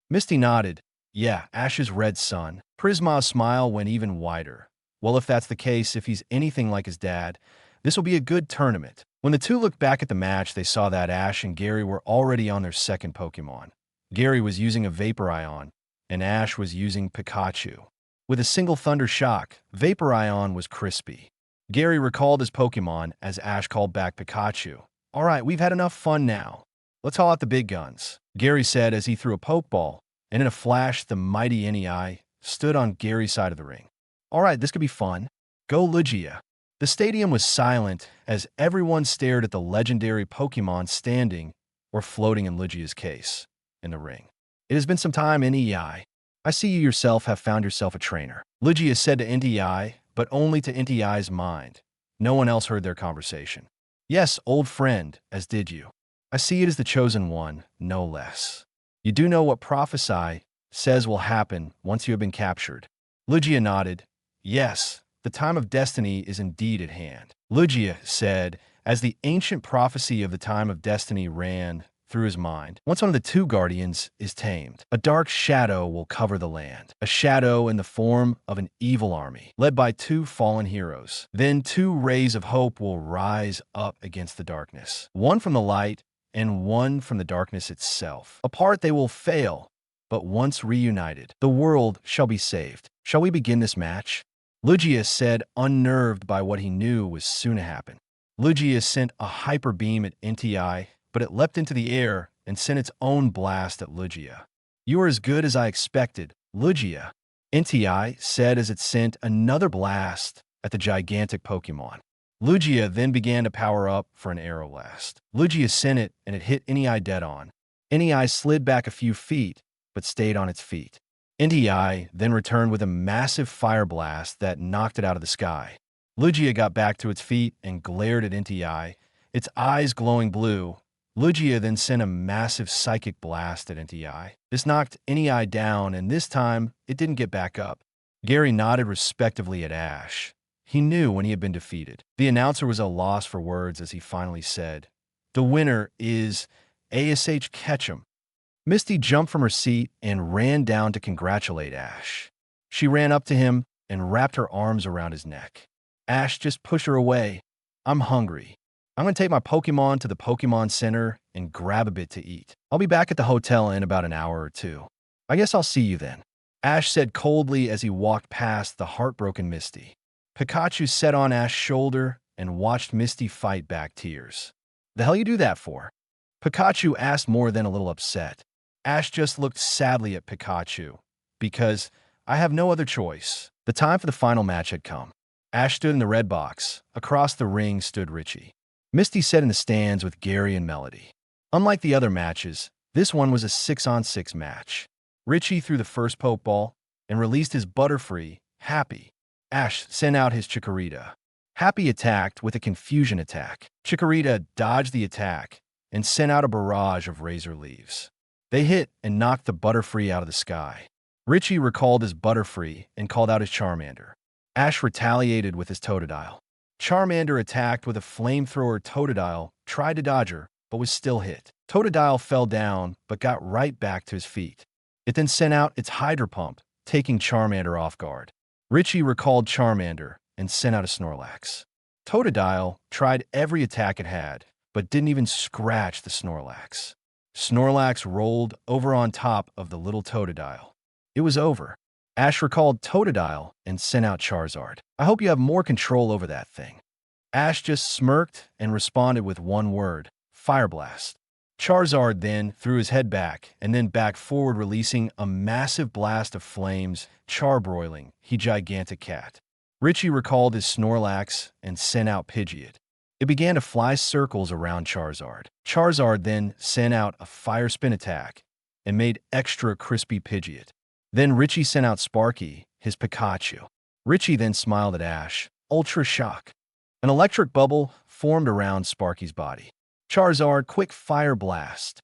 Misty nodded. Yeah, Ash's Red son. Prisma's smile went even wider. Well, if that's the case, if he's anything like his dad, this will be a good tournament. When the two looked back at the match, they saw that Ash and Gary were already on their second Pokemon. Gary was using a Vaporeon, and Ash was using Pikachu. With a single Thunder Shock, Vaporeon was crispy. Gary recalled his Pokemon as Ash called back Pikachu. All right, we've had enough fun now. Let's haul out the big guns, Gary said as he threw a Pokeball, and in a flash, the mighty NEI stood on Gary's side of the ring. All right, this could be fun. Go Lugia. The stadium was silent as everyone stared at the legendary Pokemon standing or floating in Lugia's case in the ring. It has been some time, NEI. I see you yourself have found yourself a trainer. Lugia said to NEI, but only to NEI's mind. No one else heard their conversation. Yes, old friend, as did you. I see it as the chosen one, no less. You do know what prophesy says will happen once you have been captured. Lugia nodded. Yes. The time of destiny is indeed at hand, Lugia said, as the ancient prophecy of the time of destiny ran through his mind. Once one of the two guardians is tamed, a dark shadow will cover the land, a shadow in the form of an evil army, led by two fallen heroes. Then two rays of hope will rise up against the darkness, one from the light and one from the darkness itself. Apart they will fail, but once reunited, the world shall be saved. Shall we begin this match? Lugia said, unnerved by what he knew was soon to happen. Lugia sent a hyper beam at NTI, but it leapt into the air and sent its own blast at Lugia. "You are as good as I expected, Lugia," NTI said as it sent another blast at the gigantic Pokemon. Lugia then began to power up for an Aeroblast. Lugia sent it, and it hit NEI dead on. NEI slid back a few feet, but stayed on its feet. NTI then returned with a massive fire blast that knocked it out of the sky. Lugia got back to its feet and glared at NTI, its eyes glowing blue. Lugia then sent a massive psychic blast at NTI. This knocked NEI down, and this time, it didn't get back up. Gary nodded respectively at Ash. He knew when he had been defeated. The announcer was at a loss for words as he finally said, "The winner is ASH Ketchum." Misty jumped from her seat and ran down to congratulate Ash. She ran up to him and wrapped her arms around his neck. Ash just pushed her away. "I'm hungry. I'm going to take my Pokemon to the Pokemon Center and grab a bit to eat. I'll be back at the hotel in about an hour or two. I guess I'll see you then," Ash said coldly as he walked past the heartbroken Misty. Pikachu sat on Ash's shoulder and watched Misty fight back tears. "The hell you do that for?" Pikachu asked, more than a little upset. Ash just looked sadly at Pikachu. "Because I have no other choice." The time for the final match had come. Ash stood in the red box. Across the ring stood Richie. Misty sat in the stands with Gary and Melody. Unlike the other matches, this one was a 6-on-6 match. Richie threw the first Pokeball and released his Butterfree, Happy. Ash sent out his Chikorita. Happy attacked with a Confusion attack. Chikorita dodged the attack and sent out a barrage of Razor Leaves. They hit and knocked the Butterfree out of the sky. Richie recalled his Butterfree and called out his Charmander. Ash retaliated with his Totodile. Charmander attacked with a flamethrower. Totodile tried to dodge her, but was still hit. Totodile fell down, but got right back to his feet. It then sent out its Hydro Pump, taking Charmander off guard. Richie recalled Charmander and sent out a Snorlax. Totodile tried every attack it had, but didn't even scratch the Snorlax. Snorlax rolled over on top of the little Totodile. It was over. Ash recalled Totodile and sent out Charizard. "I hope you have more control over that thing." Ash just smirked and responded with one word, Fire Blast. Charizard then threw his head back and then back forward, releasing a massive blast of flames, charbroiling he gigantic cat. Richie recalled his Snorlax and sent out Pidgeot. It began to fly circles around Charizard. Charizard then sent out a Fire Spin attack and made extra crispy Pidgeot. Then Richie sent out Sparky, his Pikachu. Richie then smiled at Ash. Ultra Shock. An electric bubble formed around Sparky's body. Charizard, quick Fire Blast.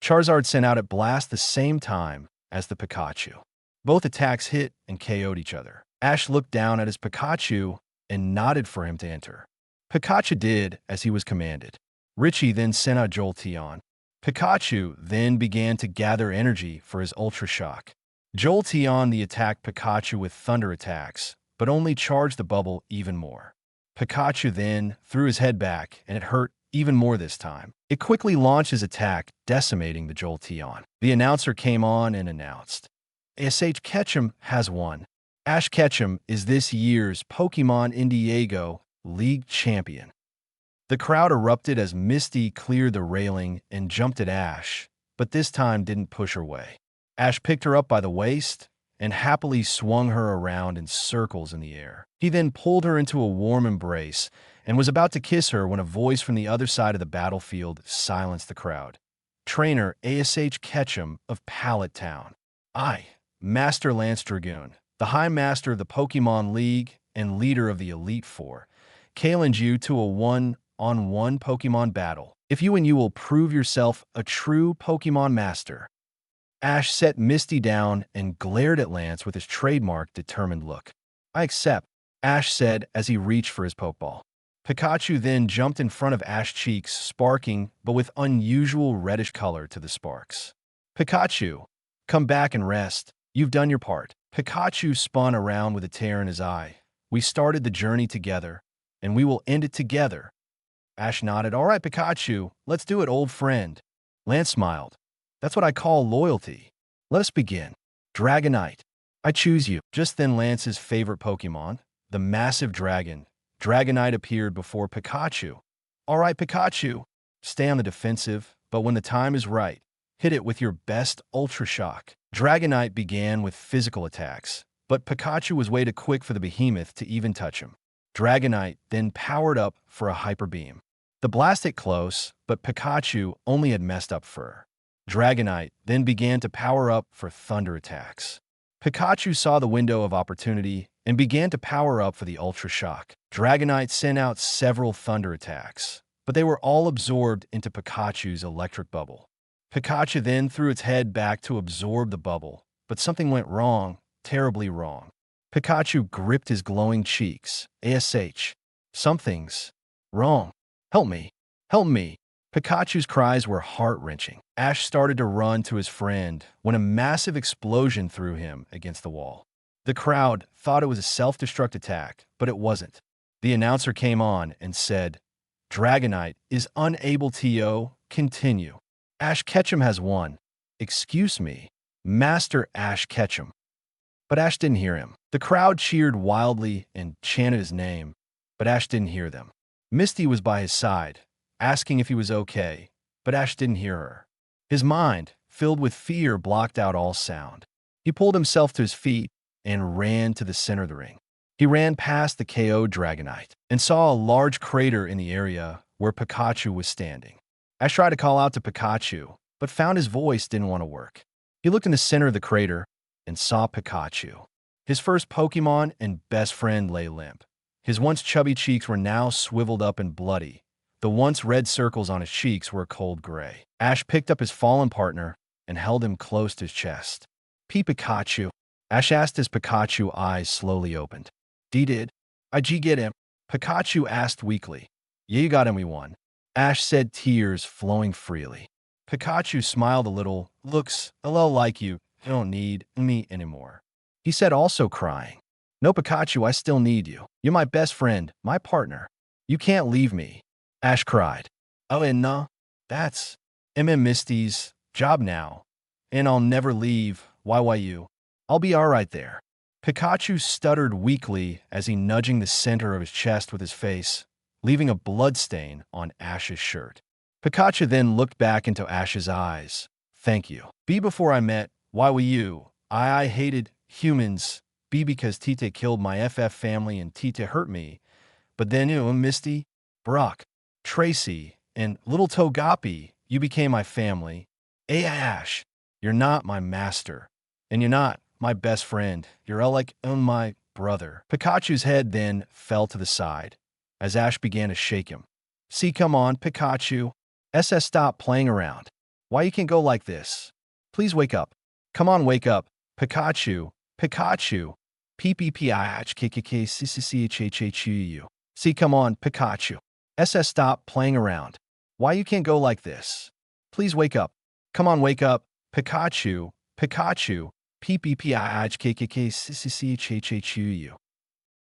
Charizard sent out a blast the same time as the Pikachu. Both attacks hit and KO'd each other. Ash looked down at his Pikachu and nodded for him to enter. Pikachu did as he was commanded. Richie then sent out Jolteon. Pikachu then began to gather energy for his Ultra Shock. Jolteon the attacked Pikachu with thunder attacks, but only charged the bubble even more. Pikachu then threw his head back, and it hurt even more this time. It quickly launched his attack, decimating the Jolteon. The announcer came on and announced, ASH Ketchum has won. Ash Ketchum is this year's Pokemon Indigo League champion. The crowd erupted as Misty cleared the railing and jumped at Ash, but this time didn't push her away. Ash picked her up by the waist and happily swung her around in circles in the air. He then pulled her into a warm embrace and was about to kiss her when a voice from the other side of the battlefield silenced the crowd. Trainer ASH Ketchum of Pallet Town. I, Master Lance Dragoon, the High Master of the Pokemon League and leader of the Elite Four, challenge you to a one-on-one Pokemon battle. If you will prove yourself a true Pokemon Master. Ash set Misty down and glared at Lance with his trademark determined look. I accept, Ash said as he reached for his Pokeball. Pikachu then jumped in front of Ash's cheeks, sparking, but with unusual reddish color to the sparks. Pikachu, come back and rest. You've done your part. Pikachu spun around with a tear in his eye. We started the journey together, and we will end it together. Ash nodded. All right, Pikachu, let's do it, old friend. Lance smiled. That's what I call loyalty. Let us begin. Dragonite. I choose you. Just then Lance's favorite Pokemon, the massive dragon, Dragonite appeared before Pikachu. All right, Pikachu, stay on the defensive, but when the time is right, hit it with your best Ultra Shock. Dragonite began with physical attacks, but Pikachu was way too quick for the behemoth to even touch him. Dragonite then powered up for a Hyper Beam. The blast hit close, but Pikachu only had messed up fur. Dragonite then began to power up for thunder attacks. Pikachu saw the window of opportunity and began to power up for the Ultra Shock. Dragonite sent out several thunder attacks, but they were all absorbed into Pikachu's electric bubble. Pikachu then threw its head back to absorb the bubble, but something went wrong, terribly wrong. Pikachu gripped his glowing cheeks. ASH. Something's wrong. Help me. Help me. Pikachu's cries were heart-wrenching. Ash started to run to his friend when a massive explosion threw him against the wall. The crowd thought it was a self-destruct attack, but it wasn't. The announcer came on and said, Dragonite is unable to continue. Ash Ketchum has won. Excuse me, Master Ash Ketchum. But Ash didn't hear him. The crowd cheered wildly and chanted his name, but Ash didn't hear them. Misty was by his side, asking if he was okay, but Ash didn't hear her. His mind, filled with fear, blocked out all sound. He pulled himself to his feet and ran to the center of the ring. He ran past the KO'd Dragonite and saw a large crater in the area where Pikachu was standing. Ash tried to call out to Pikachu, but found his voice didn't want to work. He looked in the center of the crater and saw Pikachu. His first Pokemon and best friend lay limp. His once chubby cheeks were now swiveled up and bloody. The once red circles on his cheeks were cold gray. Ash picked up his fallen partner and held him close to his chest. Pikachu. Ash asked as Pikachu's eyes slowly opened. Did I get him? Pikachu asked weakly. Yeah, you got him, we won. Ash said, tears flowing freely. Pikachu smiled a little. Looks a little like you don't need me anymore. He said, also crying. No, Pikachu, I still need you. You're my best friend, my partner. You can't leave me. Ash cried. Oh, and no, that's Misty's job now. And I'll never leave. Why you? I'll be all right there. Pikachu stuttered weakly as he nudging the center of his chest with his face, leaving a blood stain on Ash's shirt. Pikachu then looked back into Ash's eyes. Thank you. B before I met, why were you? I hated humans. B because Tite killed my FF family and Tite hurt me. But then Misty, Brock, Tracy, and little Togepi, you became my family. Ash, you're not my master. And you're not my best friend. You're like my brother. Pikachu's head then fell to the side as Ash began to shake him. See, come on, Pikachu. Stop playing around. Why you can't go like this? Please wake up. Come on, wake up. Pikachu. Pikachu. PPPIHKKKCCCHHHU. See, come on, Pikachu. Stop playing around. Why you can't go like this? Please wake up. Come on, wake up. Pikachu. Pikachu. PPPIHKKKCCCHHHU.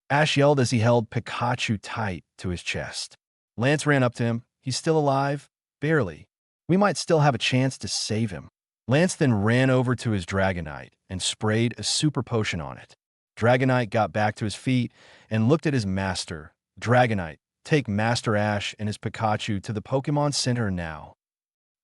Ash yelled as he held Pikachu tight to his chest. Lance ran up to him. He's still alive? Barely. We might still have a chance to save him. Lance then ran over to his Dragonite and sprayed a super potion on it. Dragonite got back to his feet and looked at his master. Dragonite, take Master Ash and his Pikachu to the Pokemon Center now.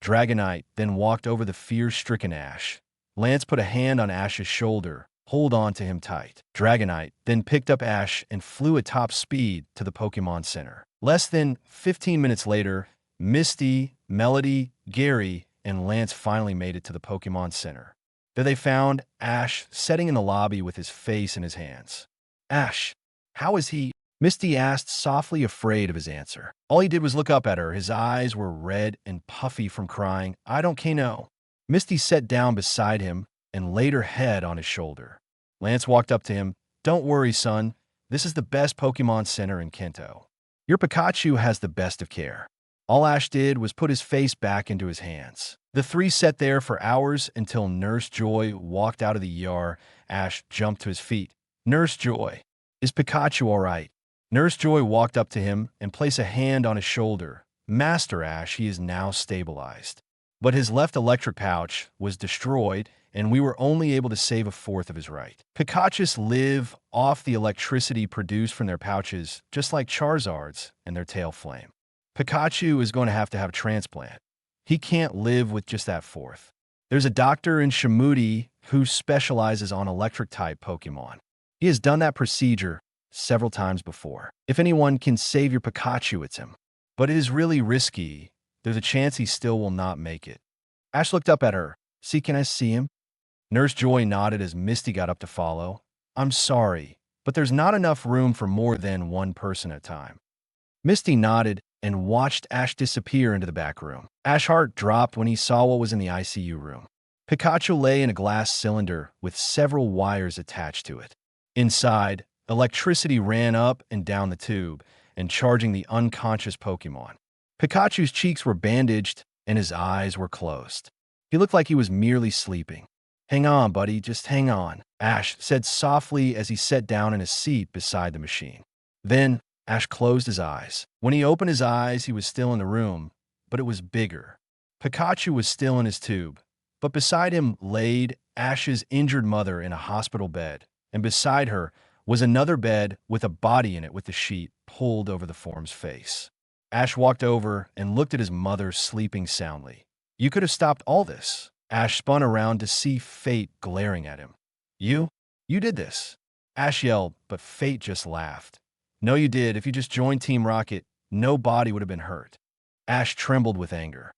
Dragonite then walked over the fear-stricken Ash. Lance put a hand on Ash's shoulder. Hold on to him tight. Dragonite then picked up Ash and flew at top speed to the Pokemon Center. Less than 15 minutes later, Misty, Melody, Gary, and Lance finally made it to the Pokemon Center. There they found Ash sitting in the lobby with his face in his hands. Ash, how is he? Misty asked, softly afraid of his answer. All he did was look up at her. His eyes were red and puffy from crying. I don't know. Misty sat down beside him and laid her head on his shoulder. Lance walked up to him. Don't worry, son. This is the best Pokemon Center in Kanto. Your Pikachu has the best of care. All Ash did was put his face back into his hands. The three sat there for hours until Nurse Joy walked out of the ER. Ash jumped to his feet. Nurse Joy, is Pikachu all right? Nurse Joy walked up to him and placed a hand on his shoulder. Master Ash, he is now stabilized. But his left electric pouch was destroyed, and we were only able to save a fourth of his right. Pikachus live off the electricity produced from their pouches, just like Charizards and their tail flame. Pikachu is going to have a transplant. He can't live with just that fourth. There's a doctor in Shamudi who specializes on electric-type Pokemon. He has done that procedure several times before. If anyone can save your Pikachu, it's him. But it is really risky. There's a chance he still will not make it. Ash looked up at her. See, can I see him? Nurse Joy nodded as Misty got up to follow. I'm sorry, but there's not enough room for more than one person at a time. Misty nodded and watched Ash disappear into the back room. Ash's heart dropped when he saw what was in the ICU room. Pikachu lay in a glass cylinder with several wires attached to it. Inside, electricity ran up and down the tube and charging the unconscious Pokemon. Pikachu's cheeks were bandaged and his eyes were closed. He looked like he was merely sleeping. Hang on, buddy, just hang on, Ash said softly as he sat down in his seat beside the machine. Then, Ash closed his eyes. When he opened his eyes, he was still in the room, but it was bigger. Pikachu was still in his tube, but beside him laid Ash's injured mother in a hospital bed, and beside her was another bed with a body in it with the sheet pulled over the form's face. Ash walked over and looked at his mother sleeping soundly. You could have stopped all this. Ash spun around to see Fate glaring at him. You did this. Ash yelled, but Fate just laughed. No, you did. If you just joined Team Rocket, no body would have been hurt. Ash trembled with anger.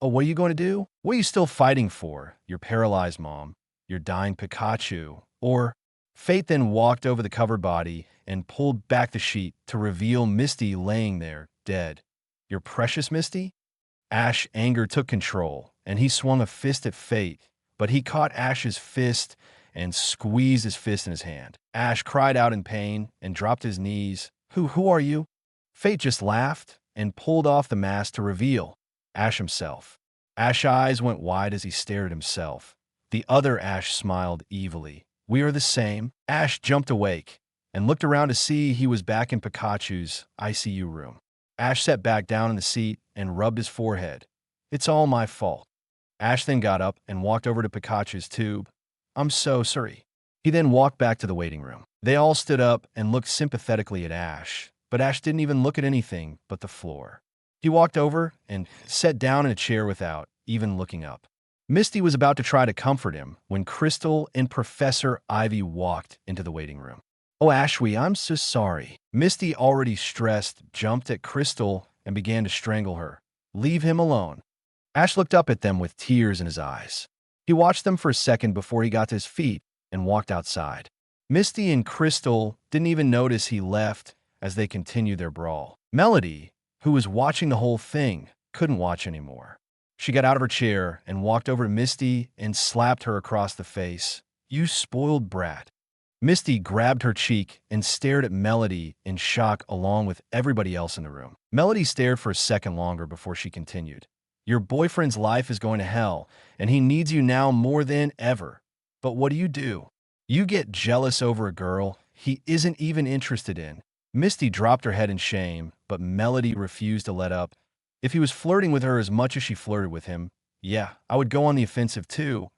Oh, what are you going to do? What are you still fighting for? Your paralyzed mom, your dying Pikachu, or... Fate then walked over the covered body and pulled back the sheet to reveal Misty laying there, dead. Your precious Misty? Ash's anger took control, and he swung a fist at Fate, but he caught Ash's fist and squeezed his fist in his hand. Ash cried out in pain and dropped his knees. Who are you? Fate just laughed and pulled off the mask to reveal Ash himself. Ash's eyes went wide as he stared at himself. The other Ash smiled evilly. We are the same. Ash jumped awake and looked around to see he was back in Pikachu's ICU room. Ash sat back down in the seat and rubbed his forehead. It's all my fault. Ash then got up and walked over to Pikachu's tube. I'm so sorry. He then walked back to the waiting room. They all stood up and looked sympathetically at Ash, but Ash didn't even look at anything but the floor. He walked over and sat down in a chair without even looking up. Misty was about to try to comfort him when Crystal and Professor Ivy walked into the waiting room. Oh, Ashwee, I'm so sorry. Misty, already stressed, jumped at Crystal and began to strangle her. Leave him alone. Ash looked up at them with tears in his eyes. He watched them for a second before he got to his feet and walked outside. Misty and Crystal didn't even notice he left as they continued their brawl. Melody, who was watching the whole thing, couldn't watch anymore. She got out of her chair and walked over to Misty and slapped her across the face. You spoiled brat. Misty grabbed her cheek and stared at Melody in shock along with everybody else in the room. Melody stared for a second longer before she continued. Your boyfriend's life is going to hell, and he needs you now more than ever. But what do? You get jealous over a girl he isn't even interested in. Misty dropped her head in shame, but Melody refused to let up. If he was flirting with her as much as she flirted with him, yeah, I would go on the offensive too.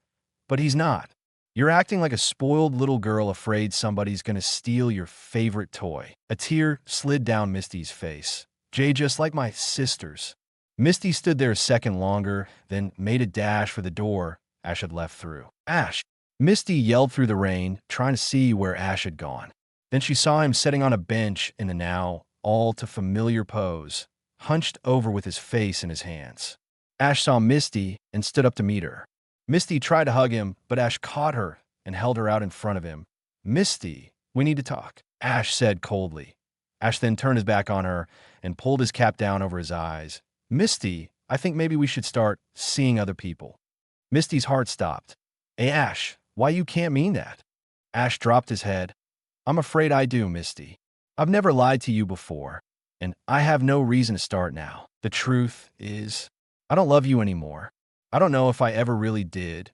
But he's not. You're acting like a spoiled little girl afraid somebody's gonna steal your favorite toy. A tear slid down Misty's face. Jay, just like my sisters. Misty stood there a second longer, then made a dash for the door Ash had left through. Ash! Misty yelled through the rain, trying to see where Ash had gone. Then she saw him sitting on a bench in the now all-too-familiar pose, hunched over with his face in his hands. Ash saw Misty and stood up to meet her. Misty tried to hug him, but Ash caught her and held her out in front of him. Misty, we need to talk, Ash said coldly. Ash then turned his back on her and pulled his cap down over his eyes. Misty, I think maybe we should start seeing other people. Misty's heart stopped. Hey, Ash, why you can't mean that? Ash dropped his head. I'm afraid I do, Misty. I've never lied to you before, and I have no reason to start now. The truth is, I don't love you anymore. I don't know if I ever really did,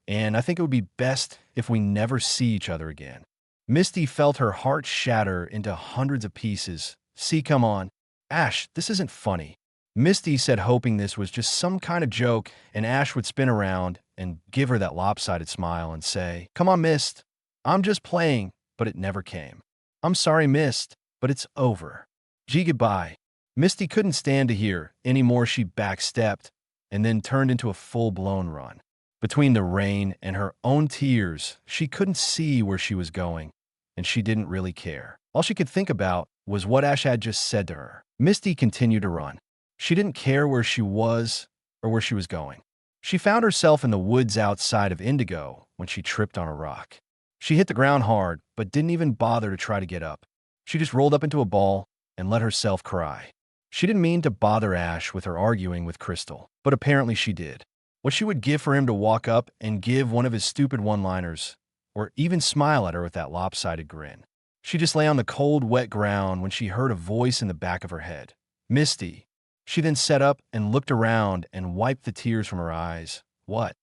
and I think it would be best if we never see each other again. Misty felt her heart shatter into hundreds of pieces. See, come on. Ash, this isn't funny. Misty said, hoping this was just some kind of joke, and Ash would spin around and give her that lopsided smile and say, "Come on, Mist. I'm just playing," but it never came. "I'm sorry, Mist, but it's over. Gee, goodbye." Misty couldn't stand to hear any more. She backstepped and then turned into a full-blown run. Between the rain and her own tears, she couldn't see where she was going, and she didn't really care. All she could think about was what Ash had just said to her. Misty continued to run. She didn't care where she was or where she was going. She found herself in the woods outside of Indigo when she tripped on a rock. She hit the ground hard, but didn't even bother to try to get up. She just rolled up into a ball and let herself cry. She didn't mean to bother Ash with her arguing with Crystal, but apparently she did. What she would give for him to walk up and give one of his stupid one-liners, or even smile at her with that lopsided grin. She just lay on the cold, wet ground when she heard a voice in the back of her head. "Misty." She then sat up and looked around and wiped the tears from her eyes. "What?"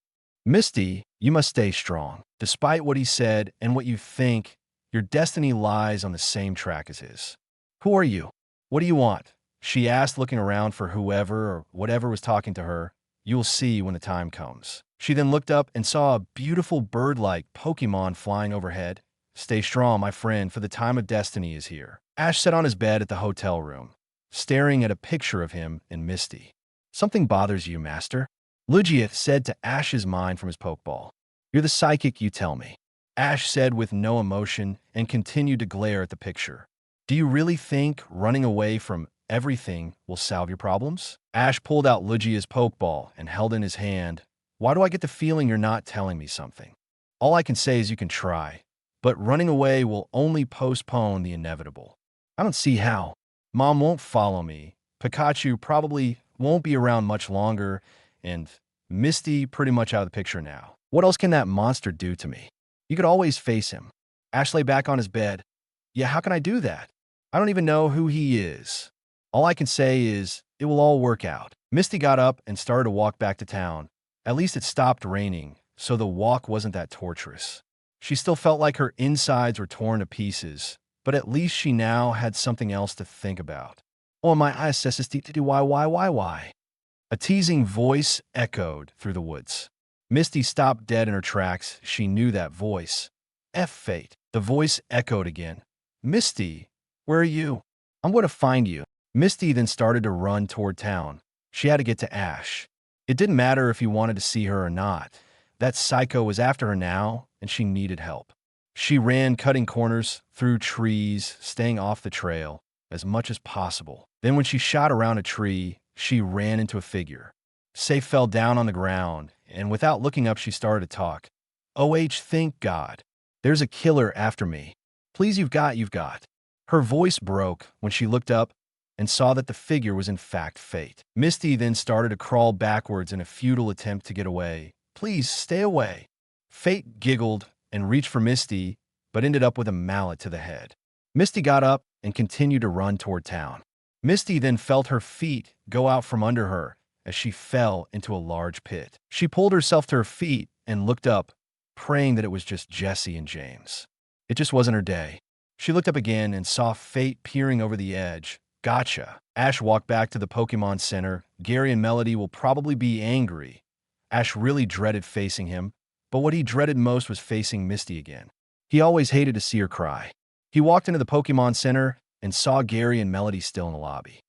"Misty, you must stay strong. Despite what he said and what you think, your destiny lies on the same track as his." "Who are you? What do you want?" she asked, looking around for whoever or whatever was talking to her. "You'll see when the time comes." She then looked up and saw a beautiful bird-like Pokemon flying overhead. "Stay strong, my friend, for the time of destiny is here." Ash sat on his bed at the hotel room, staring at a picture of him and Misty. "Something bothers you, Master?" Lugia said to Ash's mind from his Pokeball. "You're the psychic, you tell me." Ash said with no emotion and continued to glare at the picture. "Do you really think running away from everything will solve your problems?" Ash pulled out Lugia's Pokeball and held in his hand. "Why do I get the feeling you're not telling me something? All I can say is you can try, but running away will only postpone the inevitable." "I don't see how. Mom won't follow me. Pikachu probably won't be around much longer, and Misty pretty much out of the picture now. What else can that monster do to me? You could always face him." Ash lay back on his bed. "Yeah, how can I do that? I don't even know who he is. All I can say is it will all work out." Misty got up and started to walk back to town. At least it stopped raining, so the walk wasn't that torturous. She still felt like her insides were torn to pieces, but at least she now had something else to think about. "Oh, my eyes, why?" A teasing voice echoed through the woods. Misty stopped dead in her tracks. She knew that voice. "F fate." The voice echoed again. "Misty, where are you? I'm going to find you." Misty then started to run toward town. She had to get to Ash. It didn't matter if he wanted to see her or not. That psycho was after her now, and she needed help. She ran, cutting corners, through trees, staying off the trail as much as possible. Then when she shot around a tree, she ran into a figure. Safe fell down on the ground, and without looking up, she started to talk. "OH, thank God. There's a killer after me. Please, you've got." Her voice broke when she looked up and saw that the figure was in fact Fate. Misty then started to crawl backwards in a futile attempt to get away. "Please, stay away." Fate giggled and reached for Misty, but ended up with a mallet to the head. Misty got up and continued to run toward town. Misty then felt her feet go out from under her as she fell into a large pit. She pulled herself to her feet and looked up, praying that it was just Jesse and James. It just wasn't her day. She looked up again and saw Fate peering over the edge. "Gotcha." Ash walked back to the Pokemon Center. Gary and Melody will probably be angry. Ash really dreaded facing him, but what he dreaded most was facing Misty again. He always hated to see her cry. He walked into the Pokemon Center and saw Gary and Melody still in the lobby.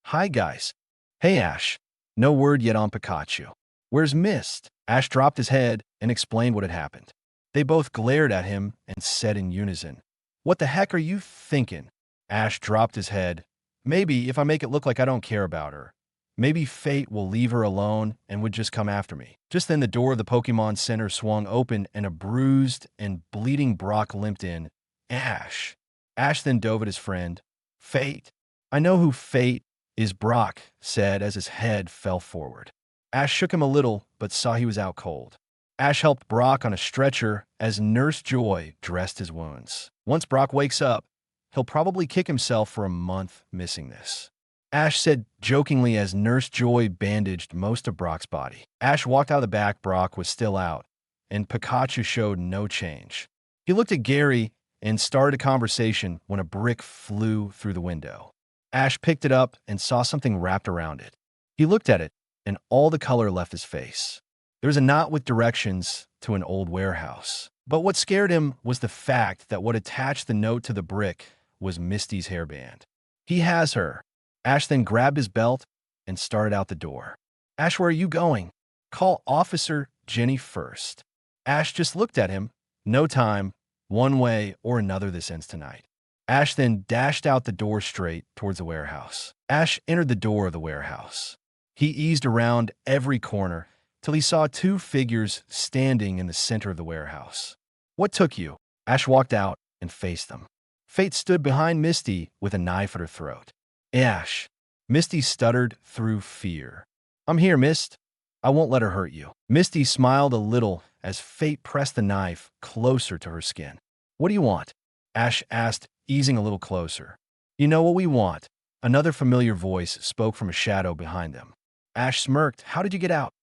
Hi guys." "Hey Ash. No word yet on Pikachu. Where's Mist?" Ash dropped his head and explained what had happened. They both glared at him and said in unison, "What the heck are you thinking?" Ash dropped his head. "Maybe if I make it look like I don't care about her, maybe Fate will leave her alone and would just come after me." Just then the door of the Pokemon Center swung open and a bruised and bleeding Brock limped in. "Ash." Ash then dove at his friend. "Fate. I know who Fate is," Brock said as his head fell forward. Ash shook him a little, but saw he was out cold. Ash helped Brock on a stretcher as Nurse Joy dressed his wounds. "Once Brock wakes up, he'll probably kick himself for a month missing this," Ash said jokingly as Nurse Joy bandaged most of Brock's body. Ash walked out of the back. Brock was still out, and Pikachu showed no change. He looked at Gary and started a conversation when a brick flew through the window. Ash picked it up and saw something wrapped around it. He looked at it, and all the color left his face. There was a knot with directions to an old warehouse. But what scared him was the fact that what attached the note to the brick was Misty's hairband. He has her. Ash then grabbed his belt and started out the door. Ash, where are you going? Call Officer Jenny first. Ash just looked at him. No time. One way or another this ends tonight. Ash then dashed out the door straight towards the warehouse. Ash entered the door of the warehouse. He eased around every corner till he saw two figures standing in the center of the warehouse. What took you? Ash walked out and faced them. Fate stood behind Misty with a knife at her throat. Ash. Misty stuttered through fear. I'm here, Mist. I won't let her hurt you. Misty smiled a little as Fate pressed the knife closer to her skin. What do you want? Ash asked, easing a little closer. You know what we want. Another familiar voice spoke from a shadow behind them. Ash smirked. How did you get out?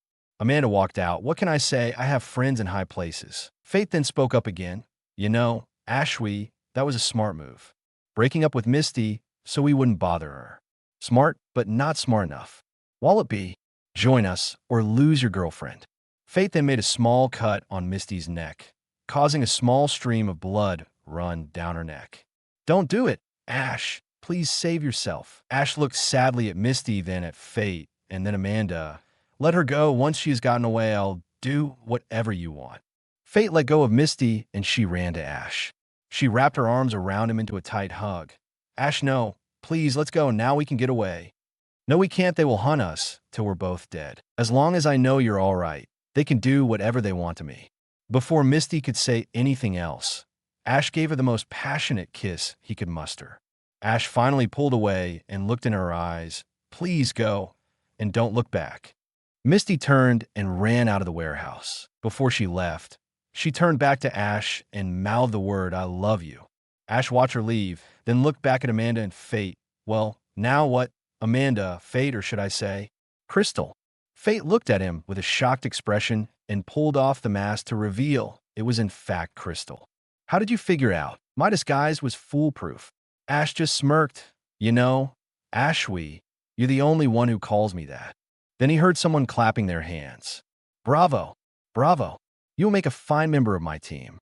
Amanda walked out. What can I say? I have friends in high places. Fate then spoke up again. You know, Ashwee, that was a smart move. Breaking up with Misty so we wouldn't bother her. Smart, but not smart enough. Wallop be. Join us or lose your girlfriend. Fate then made a small cut on Misty's neck, causing a small stream of blood run down her neck. Don't do it, Ash. Please save yourself. Ash looked sadly at Misty, then at Fate, and then Amanda. Let her go. Once she has gotten away, I'll do whatever you want. Fate let go of Misty, and she ran to Ash. She wrapped her arms around him into a tight hug. Ash, no. Please, let's go. Now we can get away. No, we can't. They will hunt us till we're both dead. As long as I know you're all right, they can do whatever they want to me. Before Misty could say anything else, Ash gave her the most passionate kiss he could muster. Ash finally pulled away and looked in her eyes. Please go, and don't look back. Misty turned and ran out of the warehouse. Before she left, she turned back to Ash and mouthed the word, I love you. Ash watched her leave, then looked back at Amanda and Fate. Well, now what? Amanda, Fate, or should I say, Crystal. Fate looked at him with a shocked expression and pulled off the mask to reveal it was in fact Crystal. How did you figure out? My disguise was foolproof. Ash just smirked. You know, Ashwee, you're the only one who calls me that. Then he heard someone clapping their hands. Bravo, bravo. You'll make a fine member of my team.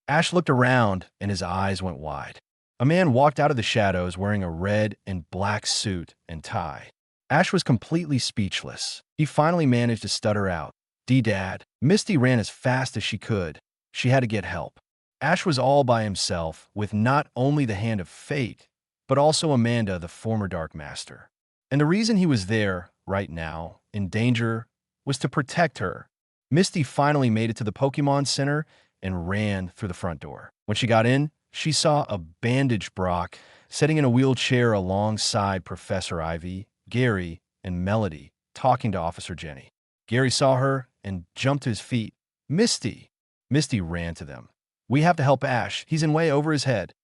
Ash looked around and his eyes went wide. A man walked out of the shadows wearing a red and black suit and tie. Ash was completely speechless. He finally managed to stutter out, D-Dad. Misty ran as fast as she could. She had to get help. Ash was all by himself with not only the hand of Fate, but also Amanda, the former Dark Master. And the reason he was there, right now, in danger, was to protect her. Misty finally made it to the Pokemon Center and ran through the front door. When she got in, she saw a bandaged Brock sitting in a wheelchair alongside Professor Ivy, Gary, and Melody, talking to Officer Jenny. Gary saw her and jumped to his feet. Misty! Misty ran to them. We have to help Ash. He's in way over his head.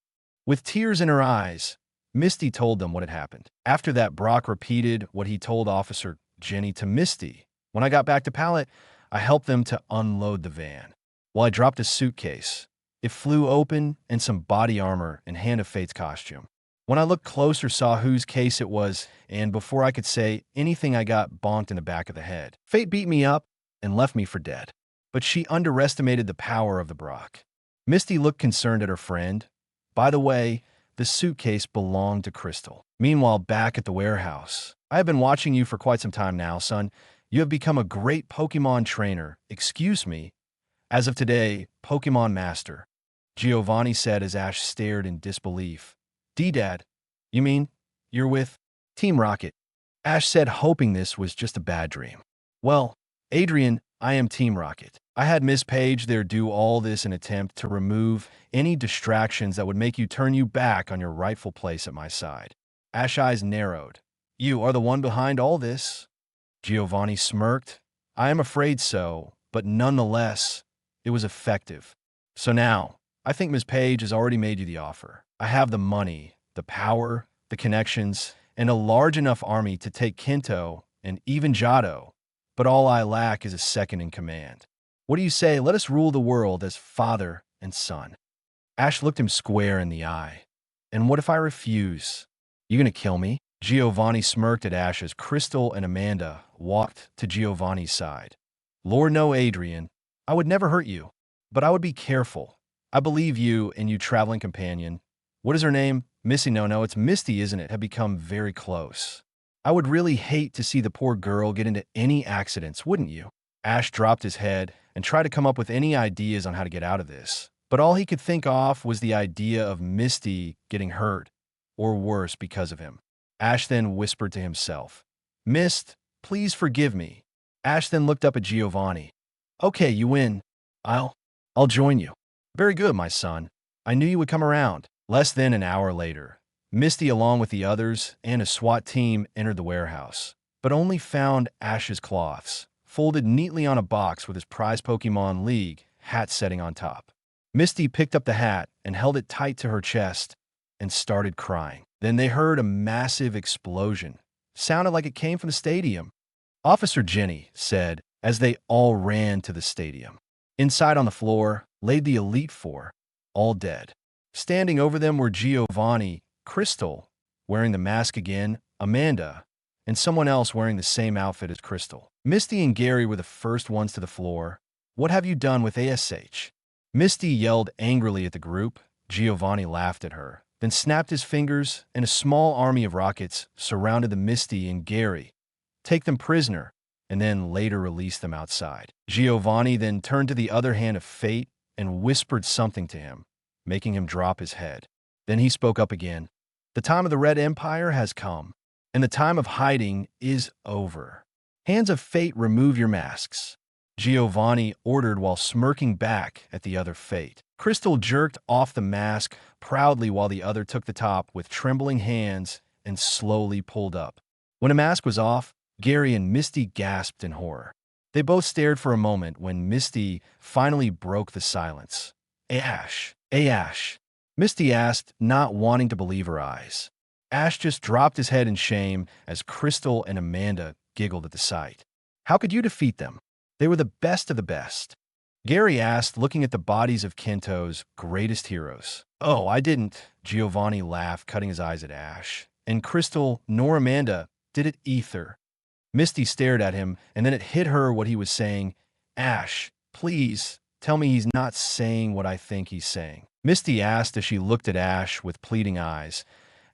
With tears in her eyes, Misty told them what had happened. After that, Brock repeated what he told Officer Jenny to Misty. When I got back to Pallet, I helped them to unload the van. While I dropped a suitcase, it flew open and some body armor and Hand of Fate's costume. When I looked closer, saw whose case it was, and before I could say anything, I got bonked in the back of the head. Fate beat me up and left me for dead. But she underestimated the power of the Brock. Misty looked concerned at her friend. By the way, the suitcase belonged to Crystal. Meanwhile, back at the warehouse, I have been watching you for quite some time now, son. You have become a great Pokemon trainer. Excuse me. As of today, Pokemon Master. Giovanni said as Ash stared in disbelief. D-Dad, you mean you're with Team Rocket? Ash said, hoping this was just a bad dream. Well, Adrian, I am Team Rocket. I had Miss Page there do all this in an attempt to remove any distractions that would make you turn you back on your rightful place at my side. Ash's eyes narrowed. You are the one behind all this? Giovanni smirked. I am afraid so, but nonetheless, it was effective. So now, I think Miss Page has already made you the offer. I have the money, the power, the connections, and a large enough army to take Kinto and even Jado, but all I lack is a second in command. What do you say? Let us rule the world as father and son. Ash looked him square in the eye. And what if I refuse? You gonna kill me? Giovanni smirked at Ash as Crystal and Amanda walked to Giovanni's side. Lord, no, Adrian. I would never hurt you. But I would be careful. I believe you and you traveling companion. What is her name? Missy? No, it's Misty, isn't it? Have become very close. I would really hate to see the poor girl get into any accidents, wouldn't you? Ash dropped his head and tried to come up with any ideas on how to get out of this. But all he could think of was the idea of Misty getting hurt, or worse, because of him. Ash then whispered to himself, Mist, please forgive me. Ash then looked up at Giovanni. Okay, you win. I'll join you. Very good, my son. I knew you would come around. Less than an hour later, Misty, along with the others and a SWAT team, entered the warehouse, but only found Ash's cloths, folded neatly on a box with his prize Pokemon League hat setting on top. Misty picked up the hat and held it tight to her chest and started crying. Then they heard a massive explosion. Sounded like it came from the stadium. Officer Jenny said as they all ran to the stadium. Inside on the floor laid the Elite Four, all dead. Standing over them were Giovanni, Crystal, wearing the mask again, Amanda, and someone else wearing the same outfit as Crystal. Misty and Gary were the first ones to the floor. What have you done with ASH? Misty yelled angrily at the group. Giovanni laughed at her, then snapped his fingers, and a small army of rockets surrounded the Misty and Gary. Take them prisoner, and then later release them outside. Giovanni then turned to the other hand of fate and whispered something to him, making him drop his head. Then he spoke up again. The time of the Red Empire has come, and the time of hiding is over. Hands of fate, remove your masks. Giovanni ordered while smirking back at the other fate. Crystal jerked off the mask proudly while the other took the top with trembling hands and slowly pulled up. When the mask was off, Gary and Misty gasped in horror. They both stared for a moment when Misty finally broke the silence. Ash. Misty asked, not wanting to believe her eyes. Ash just dropped his head in shame as Crystal and Amanda giggled at the sight. How could you defeat them? They were the best of the best. Gary asked, looking at the bodies of Kento's greatest heroes. Oh, I didn't. Giovanni laughed, cutting his eyes at Ash. And Crystal nor Amanda did it either. Misty stared at him, and then it hit her what he was saying. Ash, please, tell me he's not saying what I think he's saying. Misty asked as she looked at Ash with pleading eyes.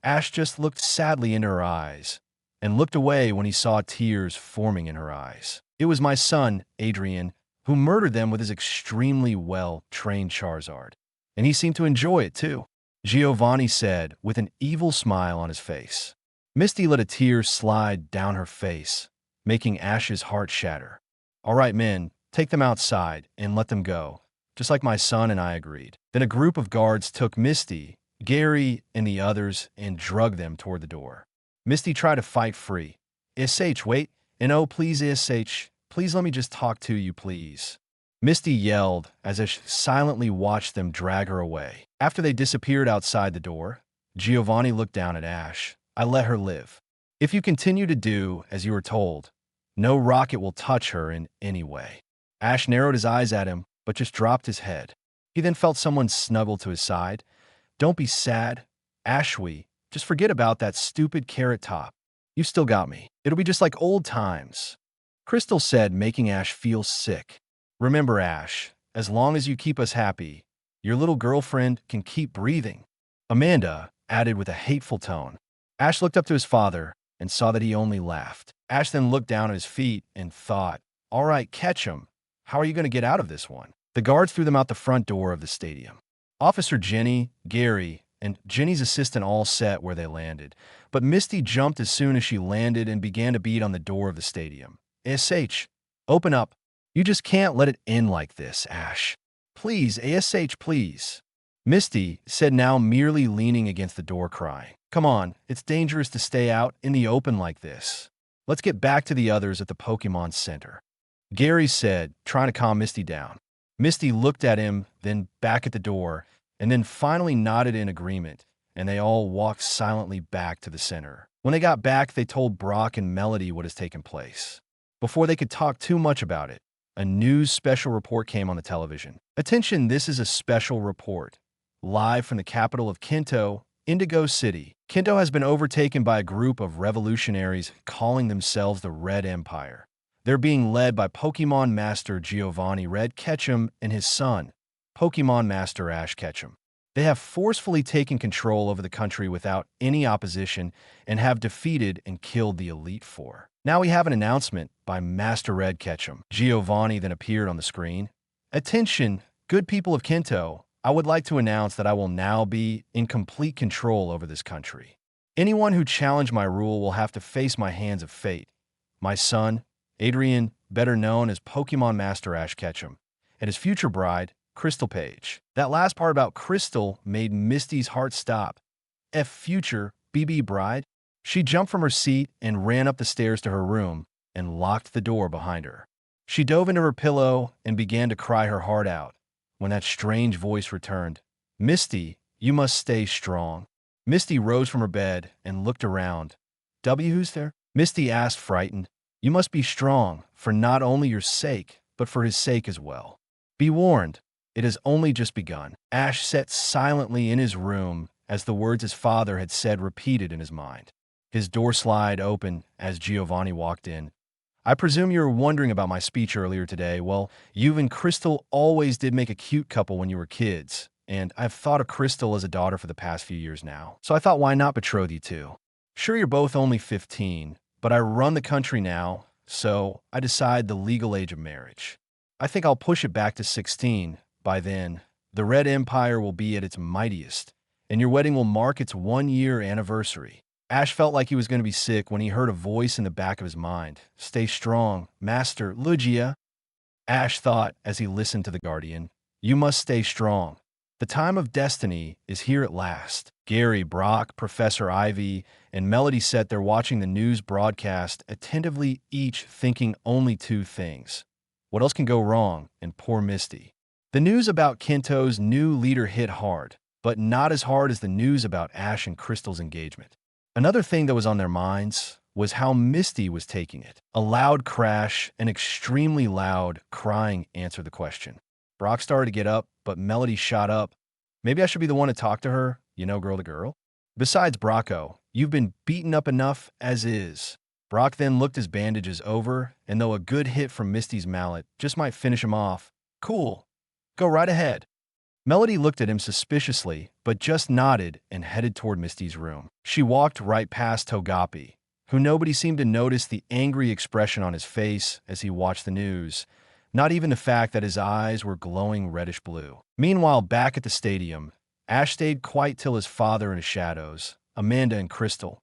Ash just looked sadly into her eyes and looked away when he saw tears forming in her eyes. It was my son, Adrian, who murdered them with his extremely well-trained Charizard. And he seemed to enjoy it too, Giovanni said with an evil smile on his face. Misty let a tear slide down her face, making Ash's heart shatter. All right, men, take them outside and let them go, just like my son and I agreed. Then a group of guards took Misty, Gary, and the others and dragged them toward the door. Misty tried to fight free. Ish, wait, and oh, please, Ish, please let me just talk to you, please. Misty yelled as Ish silently watched them drag her away. After they disappeared outside the door, Giovanni looked down at Ash. I let her live. If you continue to do as you were told, no rocket will touch her in any way. Ash narrowed his eyes at him, but just dropped his head. He then felt someone snuggle to his side. Don't be sad, Ashwee. Just forget about that stupid Carrot Top. You still got me. It'll be just like old times. Crystal said, making Ash feel sick. Remember, Ash, as long as you keep us happy, your little girlfriend can keep breathing. Amanda added with a hateful tone. Ash looked up to his father and saw that he only laughed. Ash then looked down at his feet and thought, all right, catch him. How are you going to get out of this one? The guards threw them out the front door of the stadium. Officer Jenny, Gary, and Jenny's assistant all sat where they landed, but Misty jumped as soon as she landed and began to beat on the door of the stadium. ASH, open up. You just can't let it end like this, Ash. Please, ASH, please. Misty said, now merely leaning against the door crying. Come on, it's dangerous to stay out in the open like this. Let's get back to the others at the Pokemon Center. Gary said, trying to calm Misty down. Misty looked at him, then back at the door, and then finally nodded in agreement, and they all walked silently back to the center. When they got back, they told Brock and Melody what has taken place. Before they could talk too much about it, a news special report came on the television. Attention, this is a special report. Live from the capital of Kanto, Indigo City. Kanto has been overtaken by a group of revolutionaries calling themselves the Red Empire. They're being led by Pokemon Master Giovanni Red Ketchum and his son, Pokemon Master Ash Ketchum. They have forcefully taken control over the country without any opposition and have defeated and killed the Elite Four. Now we have an announcement by Master Red Ketchum. Giovanni then appeared on the screen. Attention, good people of Kanto. I would like to announce that I will now be in complete control over this country. Anyone who challenged my rule will have to face my hands of fate. My son, Adrian, better known as Pokemon Master Ash Ketchum, and his future bride, Crystal Page. That last part about Crystal made Misty's heart stop. Future BB bride? She jumped from her seat and ran up the stairs to her room and locked the door behind her. She dove into her pillow and began to cry her heart out when that strange voice returned. Misty, you must stay strong. Misty rose from her bed and looked around. Who's there? Misty asked, frightened. You must be strong, for not only your sake, but for his sake as well. Be warned, it has only just begun. Ash sat silently in his room as the words his father had said repeated in his mind. His door slid open as Giovanni walked in. I presume you were wondering about my speech earlier today. Well, you and Crystal always did make a cute couple when you were kids, and I've thought of Crystal as a daughter for the past few years now. So I thought, why not betroth you two? Sure, you're both only 15, but I run the country now, so I decide the legal age of marriage. I think I'll push it back to 16. By then, the Red Empire will be at its mightiest, and your wedding will mark its 1-year anniversary. Ash felt like he was going to be sick when he heard a voice in the back of his mind. Stay strong, Master Lugia. Ash thought as he listened to the Guardian. You must stay strong. The time of destiny is here at last. Gary, Brock, Professor Ivy, and Melody sat there watching the news broadcast attentively, each thinking only two things. What else can go wrong? And poor Misty. The news about Kanto's new leader hit hard, but not as hard as the news about Ash and Crystal's engagement. Another thing that was on their minds was how Misty was taking it. A loud crash and extremely loud crying answered the question. Brock started to get up, but Melody shot up. Maybe I should be the one to talk to her, girl to girl. Besides, Brocco, you've been beaten up enough as is. Brock then looked his bandages over, and though a good hit from Misty's mallet just might finish him off, cool, go right ahead. Melody looked at him suspiciously, but just nodded and headed toward Misty's room. She walked right past Togepi, who nobody seemed to notice the angry expression on his face as he watched the news, not even the fact that his eyes were glowing reddish blue. Meanwhile, back at the stadium, Ash stayed quiet till his father and his shadows, Amanda and Crystal,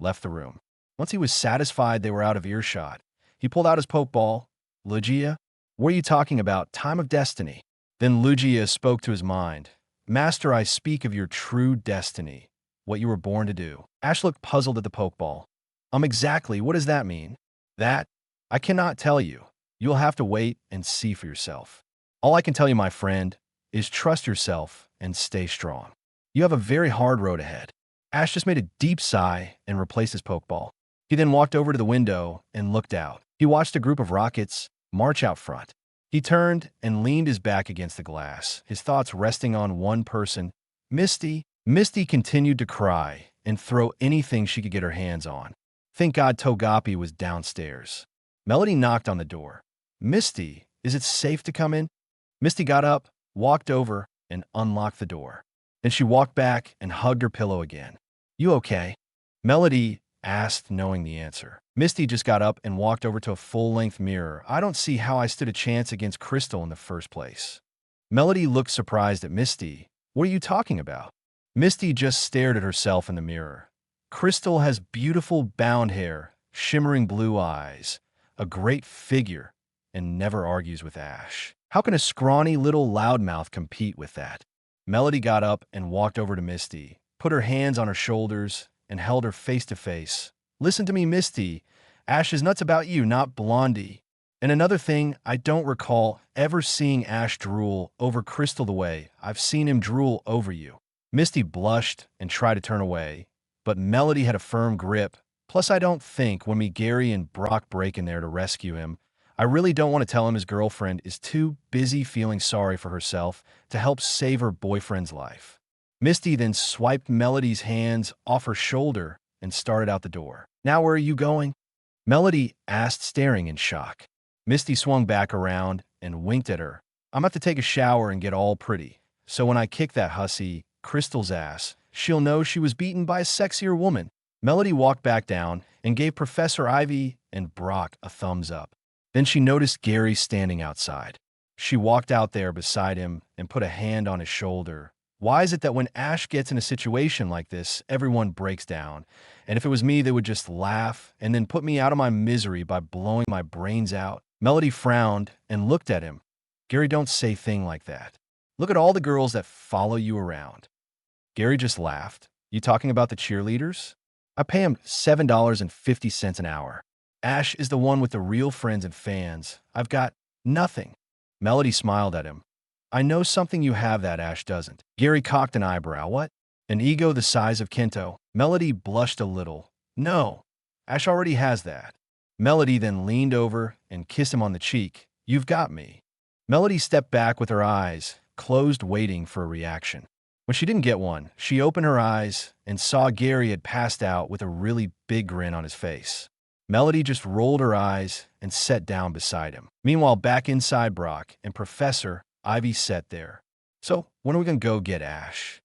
left the room. Once he was satisfied they were out of earshot, he pulled out his pokeball. Lugia, what are you talking about? Time of destiny. Then Lugia spoke to his mind. Master, I speak of your true destiny, what you were born to do. Ash looked puzzled at the pokeball. Exactly, what does that mean? That? I cannot tell you. You'll have to wait and see for yourself. All I can tell you, my friend, is trust yourself and stay strong. You have a very hard road ahead. Ash just made a deep sigh and replaced his pokeball. He then walked over to the window and looked out. He watched a group of rockets march out front. He turned and leaned his back against the glass, his thoughts resting on one person, Misty. Misty continued to cry and throw anything she could get her hands on. Thank God Togepi was downstairs. Melody knocked on the door. Misty, is it safe to come in? Misty got up, walked over, and unlocked the door. Then she walked back and hugged her pillow again. You okay? Melody asked, knowing the answer. Misty just got up and walked over to a full-length mirror. I don't see how I stood a chance against Crystal in the first place. Melody looked surprised at Misty. What are you talking about? Misty just stared at herself in the mirror. Crystal has beautiful bound hair, shimmering blue eyes, a great figure, and never argues with Ash. How can a scrawny little loudmouth compete with that? Melody got up and walked over to Misty, put her hands on her shoulders, and held her face to face. Listen to me, Misty. Ash is nuts about you, not Blondie. And another thing, I don't recall ever seeing Ash drool over Crystal the way I've seen him drool over you. Misty blushed and tried to turn away, but Melody had a firm grip. Plus, I don't think when Gary and Brock break in there to rescue him, I really don't want to tell him his girlfriend is too busy feeling sorry for herself to help save her boyfriend's life. Misty then swiped Melody's hands off her shoulder and started out the door. Now where are you going? Melody asked, staring in shock. Misty swung back around and winked at her. I'm about to take a shower and get all pretty, so when I kick that hussy, Crystal's ass, she'll know she was beaten by a sexier woman. Melody walked back down and gave Professor Ivy and Brock a thumbs up. Then she noticed Gary standing outside. She walked out there beside him and put a hand on his shoulder. Why is it that when Ash gets in a situation like this, everyone breaks down? And if it was me, they would just laugh and then put me out of my misery by blowing my brains out. Melody frowned and looked at him. Gary, don't say thing like that. Look at all the girls that follow you around. Gary just laughed. You talking about the cheerleaders? I pay him $7.50 an hour. Ash is the one with the real friends and fans. I've got nothing. Melody smiled at him. I know something you have that Ash doesn't. Gary cocked an eyebrow. What? An ego the size of Kento? Melody blushed a little. No, Ash already has that. Melody then leaned over and kissed him on the cheek. You've got me. Melody stepped back with her eyes closed, waiting for a reaction. When she didn't get one, she opened her eyes and saw Gary had passed out with a really big grin on his face. Melody just rolled her eyes and sat down beside him. Meanwhile, back inside, Brock and Professor Ivy sat there. So, when are we going to go get Ash?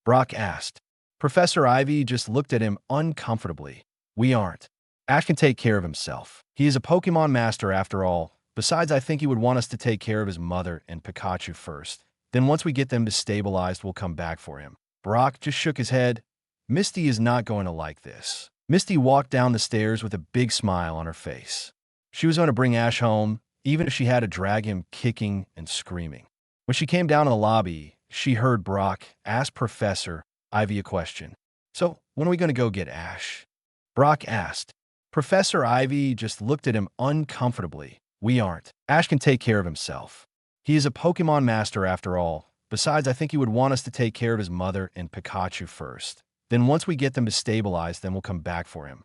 Brock asked. Professor Ivy just looked at him uncomfortably. We aren't. Ash can take care of himself. He is a Pokemon master after all. Besides, I think he would want us to take care of his mother and Pikachu first. Then once we get them stabilized, we'll come back for him. Brock just shook his head. Misty is not going to like this. Misty walked down the stairs with a big smile on her face. She was going to bring Ash home, even if she had to drag him kicking and screaming. When she came down in the lobby, she heard Brock ask Professor Ivy a question. So, when are we going to go get Ash? Brock asked. Professor Ivy just looked at him uncomfortably. We aren't. Ash can take care of himself. He is a Pokemon master after all. Besides, I think he would want us to take care of his mother and Pikachu first. Then once we get them stabilized, then we'll come back for him.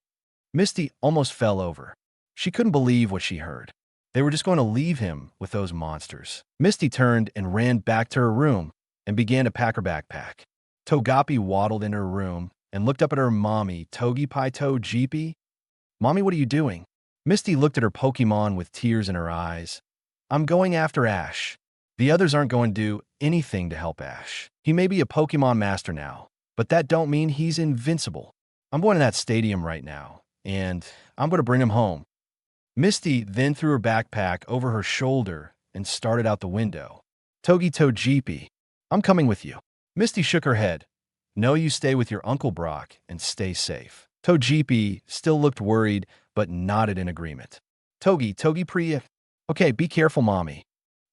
Misty almost fell over. She couldn't believe what she heard. They were just going to leave him with those monsters. Misty turned and ran back to her room and began to pack her backpack. Togepi waddled in her room and looked up at her mommy, Togepi. Mommy, what are you doing? Misty looked at her Pokemon with tears in her eyes. I'm going after Ash. The others aren't going to do anything to help Ash. He may be a Pokemon master now, but that don't mean he's invincible. I'm going to that stadium right now, and I'm going to bring him home. Misty then threw her backpack over her shoulder and started out the window. Togepi, I'm coming with you. Misty shook her head. No, you stay with your Uncle Brock and stay safe. Togepi still looked worried, but nodded in agreement. Togepi. Okay, be careful, Mommy.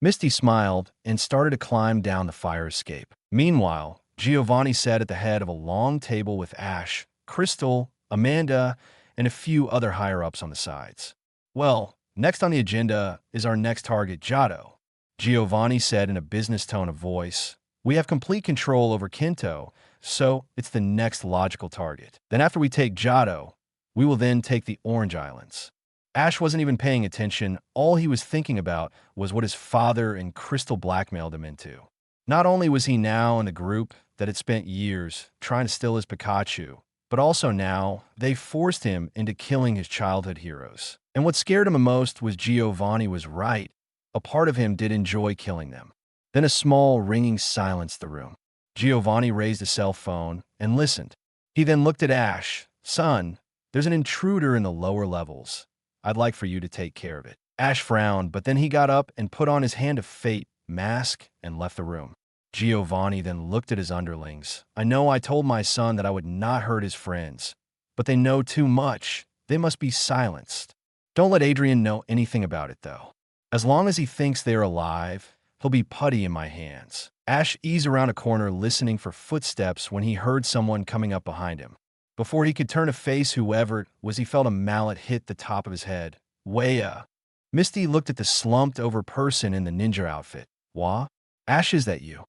Misty smiled and started to climb down the fire escape. Meanwhile, Giovanni sat at the head of a long table with Ash, Crystal, Amanda, and a few other higher-ups on the sides. Well, next on the agenda is our next target, Giotto. Giovanni said in a business tone of voice. We have complete control over Kento, so it's the next logical target. Then after we take Giotto, we will then take the Orange Islands. Ash wasn't even paying attention. All he was thinking about was what his father and Crystal blackmailed him into. Not only was he now in the group that had spent years trying to steal his Pikachu, but also now they forced him into killing his childhood heroes. And what scared him the most was Giovanni was right. A part of him did enjoy killing them. Then a small ringing silenced the room. Giovanni raised a cell phone and listened. He then looked at Ash. Son, there's an intruder in the lower levels. I'd like for you to take care of it. Ash frowned, but then he got up and put on his Hand of Fate mask and left the room. Giovanni then looked at his underlings. I know I told my son that I would not hurt his friends, but they know too much. They must be silenced. Don't let Adrian know anything about it, though. As long as he thinks they're alive, he'll be putty in my hands. Ash eased around a corner listening for footsteps when he heard someone coming up behind him. Before he could turn to face whoever it was, he felt a mallet hit the top of his head. Waya. Misty looked at the slumped-over person in the ninja outfit. Wah? Ash, is that you?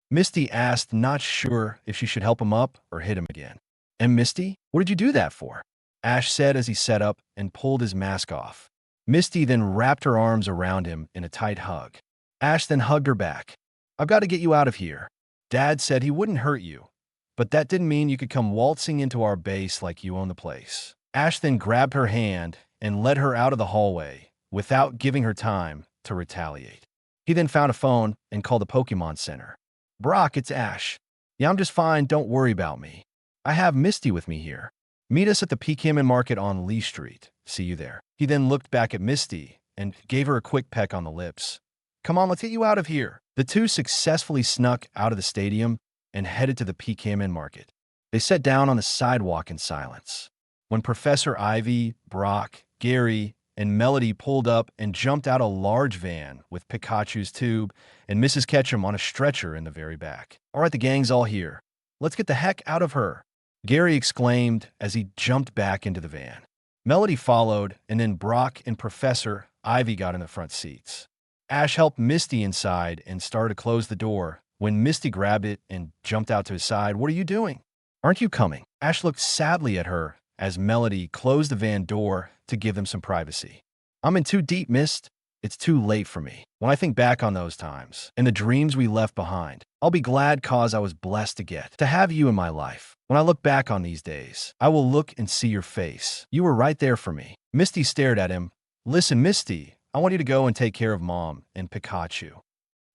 Misty asked, not sure if she should help him up or hit him again. And Misty, what did you do that for? Ash said as he sat up and pulled his mask off. Misty then wrapped her arms around him in a tight hug. Ash then hugged her back. I've got to get you out of here. Dad said he wouldn't hurt you, but that didn't mean you could come waltzing into our base like you own the place. Ash then grabbed her hand and led her out of the hallway without giving her time to retaliate. He then found a phone and called the Pokemon Center. Brock, it's Ash. Yeah, I'm just fine. Don't worry about me. I have Misty with me here. Meet us at the Pokemon Market on Lee Street. See you there. He then looked back at Misty and gave her a quick peck on the lips. Come on, let's get you out of here. The two successfully snuck out of the stadium and headed to the Pokemon Market. They sat down on the sidewalk in silence. When Professor Ivy, Brock, Gary, and Melody pulled up and jumped out a large van with Pikachu's tube and Mrs. Ketchum on a stretcher in the very back. All right, the gang's all here. Let's get the heck out of her, Gary exclaimed as he jumped back into the van. Melody followed, and then Brock and Professor Ivy got in the front seats. Ash helped Misty inside and started to close the door when Misty grabbed it and jumped out to his side. What are you doing? Aren't you coming? Ash looked sadly at her as Melody closed the van door to give them some privacy. I'm in too deep, Mist. It's too late for me. When I think back on those times and the dreams we left behind, I'll be glad cause I was blessed to have you in my life. When I look back on these days, I will look and see your face. You were right there for me. Misty stared at him. Listen, Misty, I want you to go and take care of Mom and Pikachu.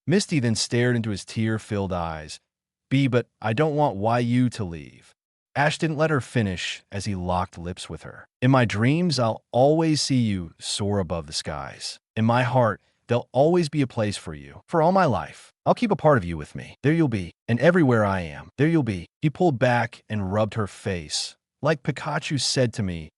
Misty then stared into his tear-filled eyes. But I don't want YU to leave. Ash didn't let her finish as he locked lips with her. In my dreams, I'll always see you soar above the skies. In my heart, there'll always be a place for you. For all my life, I'll keep a part of you with me. There you'll be. And everywhere I am, there you'll be. He pulled back and rubbed her face. Like Pikachu said to me,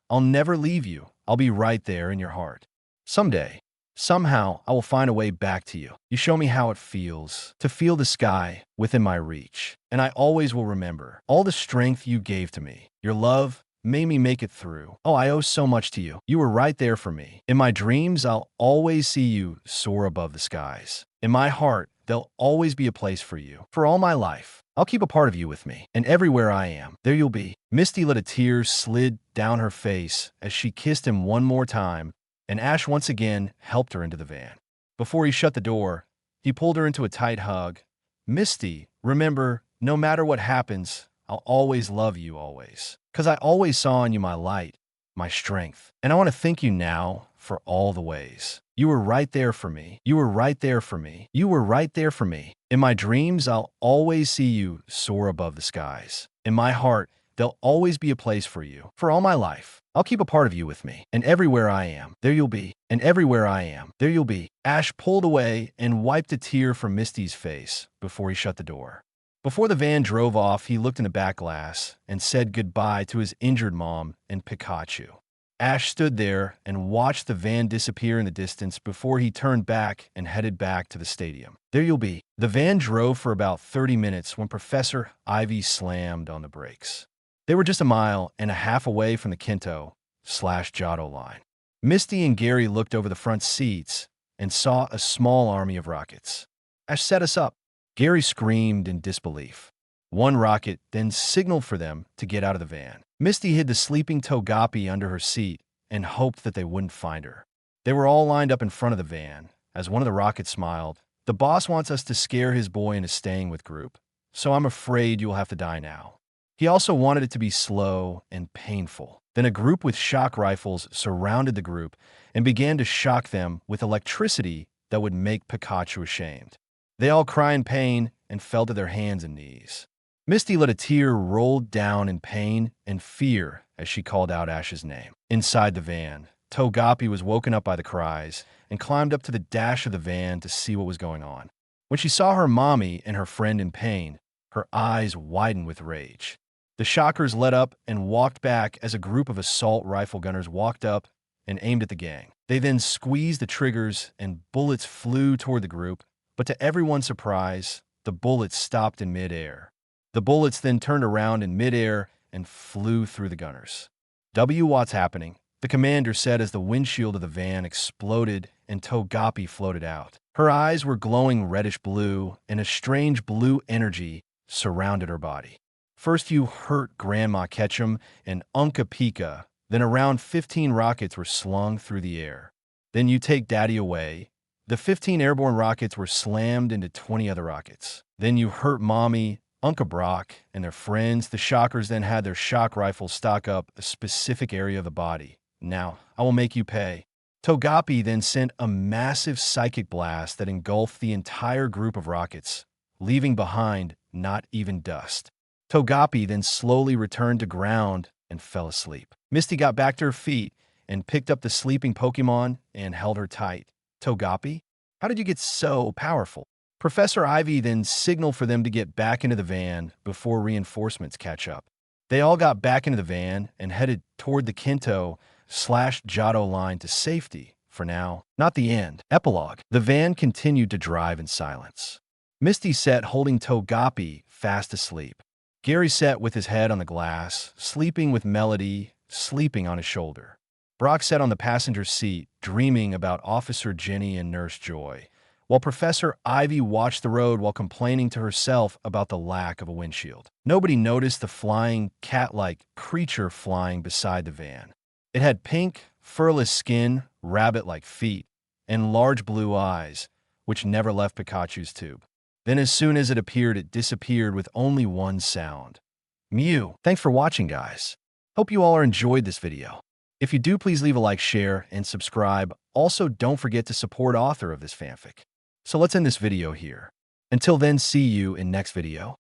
I'll never leave you. I'll be right there in your heart. Someday, somehow, I will find a way back to you. You show me how it feels to feel the sky within my reach. And I always will remember all the strength you gave to me. Your love made me make it through. Oh, I owe so much to you. You were right there for me. In my dreams, I'll always see you soar above the skies. In my heart, there'll always be a place for you. For all my life, I'll keep a part of you with me. And everywhere I am, there you'll be. Misty let a tear slid down her face as she kissed him one more time, and Ash once again helped her into the van. Before he shut the door, he pulled her into a tight hug. Misty, remember, no matter what happens, I'll always love you always. 'Cause I always saw in you my light, my strength. And I want to thank you now for all the ways. You were right there for me. You were right there for me. You were right there for me. In my dreams, I'll always see you soar above the skies. In my heart, there'll always be a place for you. For all my life, I'll keep a part of you with me. And everywhere I am, there you'll be. And everywhere I am, there you'll be. Ash pulled away and wiped a tear from Misty's face before he shut the door. Before the van drove off, he looked in the back glass and said goodbye to his injured mom and Pikachu. Ash stood there and watched the van disappear in the distance before he turned back and headed back to the stadium. There you'll be. The van drove for about 30 minutes when Professor Ivy slammed on the brakes. They were just a mile and a half away from the Kinto/Johto line. Misty and Gary looked over the front seats and saw a small army of rockets. Ash set us up. Gary screamed in disbelief. One rocket then signaled for them to get out of the van. Misty hid the sleeping Togepi under her seat and hoped that they wouldn't find her. They were all lined up in front of the van as one of the rockets smiled. The boss wants us to scare his boy into staying with group, so I'm afraid you'll have to die now. He also wanted it to be slow and painful. Then a group with shock rifles surrounded the group and began to shock them with electricity that would make Pikachu ashamed. They all cried in pain and fell to their hands and knees. Misty let a tear roll down in pain and fear as she called out Ash's name. Inside the van, Togepi was woken up by the cries and climbed up to the dash of the van to see what was going on. When she saw her mommy and her friend in pain, her eyes widened with rage. The shockers let up and walked back as a group of assault rifle gunners walked up and aimed at the gang. They then squeezed the triggers and bullets flew toward the group, but to everyone's surprise, the bullets stopped in midair. The bullets then turned around in midair and flew through the gunners. What's happening? The commander said as the windshield of the van exploded and Togepi floated out. Her eyes were glowing reddish blue and a strange blue energy surrounded her body. First you hurt Grandma Ketchum and Unca Pika, then around 15 rockets were slung through the air. Then you take Daddy away, The 15 airborne rockets were slammed into 20 other rockets. Then you hurt Mommy, Uncle Brock, and their friends. The shockers then had their shock rifles stock up a specific area of the body. Now, I will make you pay. Togapi then sent a massive psychic blast that engulfed the entire group of rockets, leaving behind not even dust. Togapi then slowly returned to ground and fell asleep. Misty got back to her feet and picked up the sleeping Pokemon and held her tight. Togapi, how did you get so powerful? Professor Ivy then signaled for them to get back into the van before reinforcements catch up. They all got back into the van and headed toward the Kinto/Johto line to safety for now. Not the end. Epilogue. The van continued to drive in silence. Misty sat holding Togapi fast asleep. Gary sat with his head on the glass, sleeping with Melody sleeping on his shoulder. Brock sat on the passenger seat, dreaming about Officer Jenny and Nurse Joy, while Professor Ivy watched the road while complaining to herself about the lack of a windshield. Nobody noticed the flying, cat-like creature flying beside the van. It had pink, furless skin, rabbit-like feet, and large blue eyes, which never left Pikachu's tube. Then as soon as it appeared, it disappeared with only one sound. Mew. Thanks for watching, guys. Hope you all are enjoyed this video. If you do, please leave a like, share, and subscribe. Also, don't forget to support author of this fanfic. So let's end this video here. Until then, see you in next video.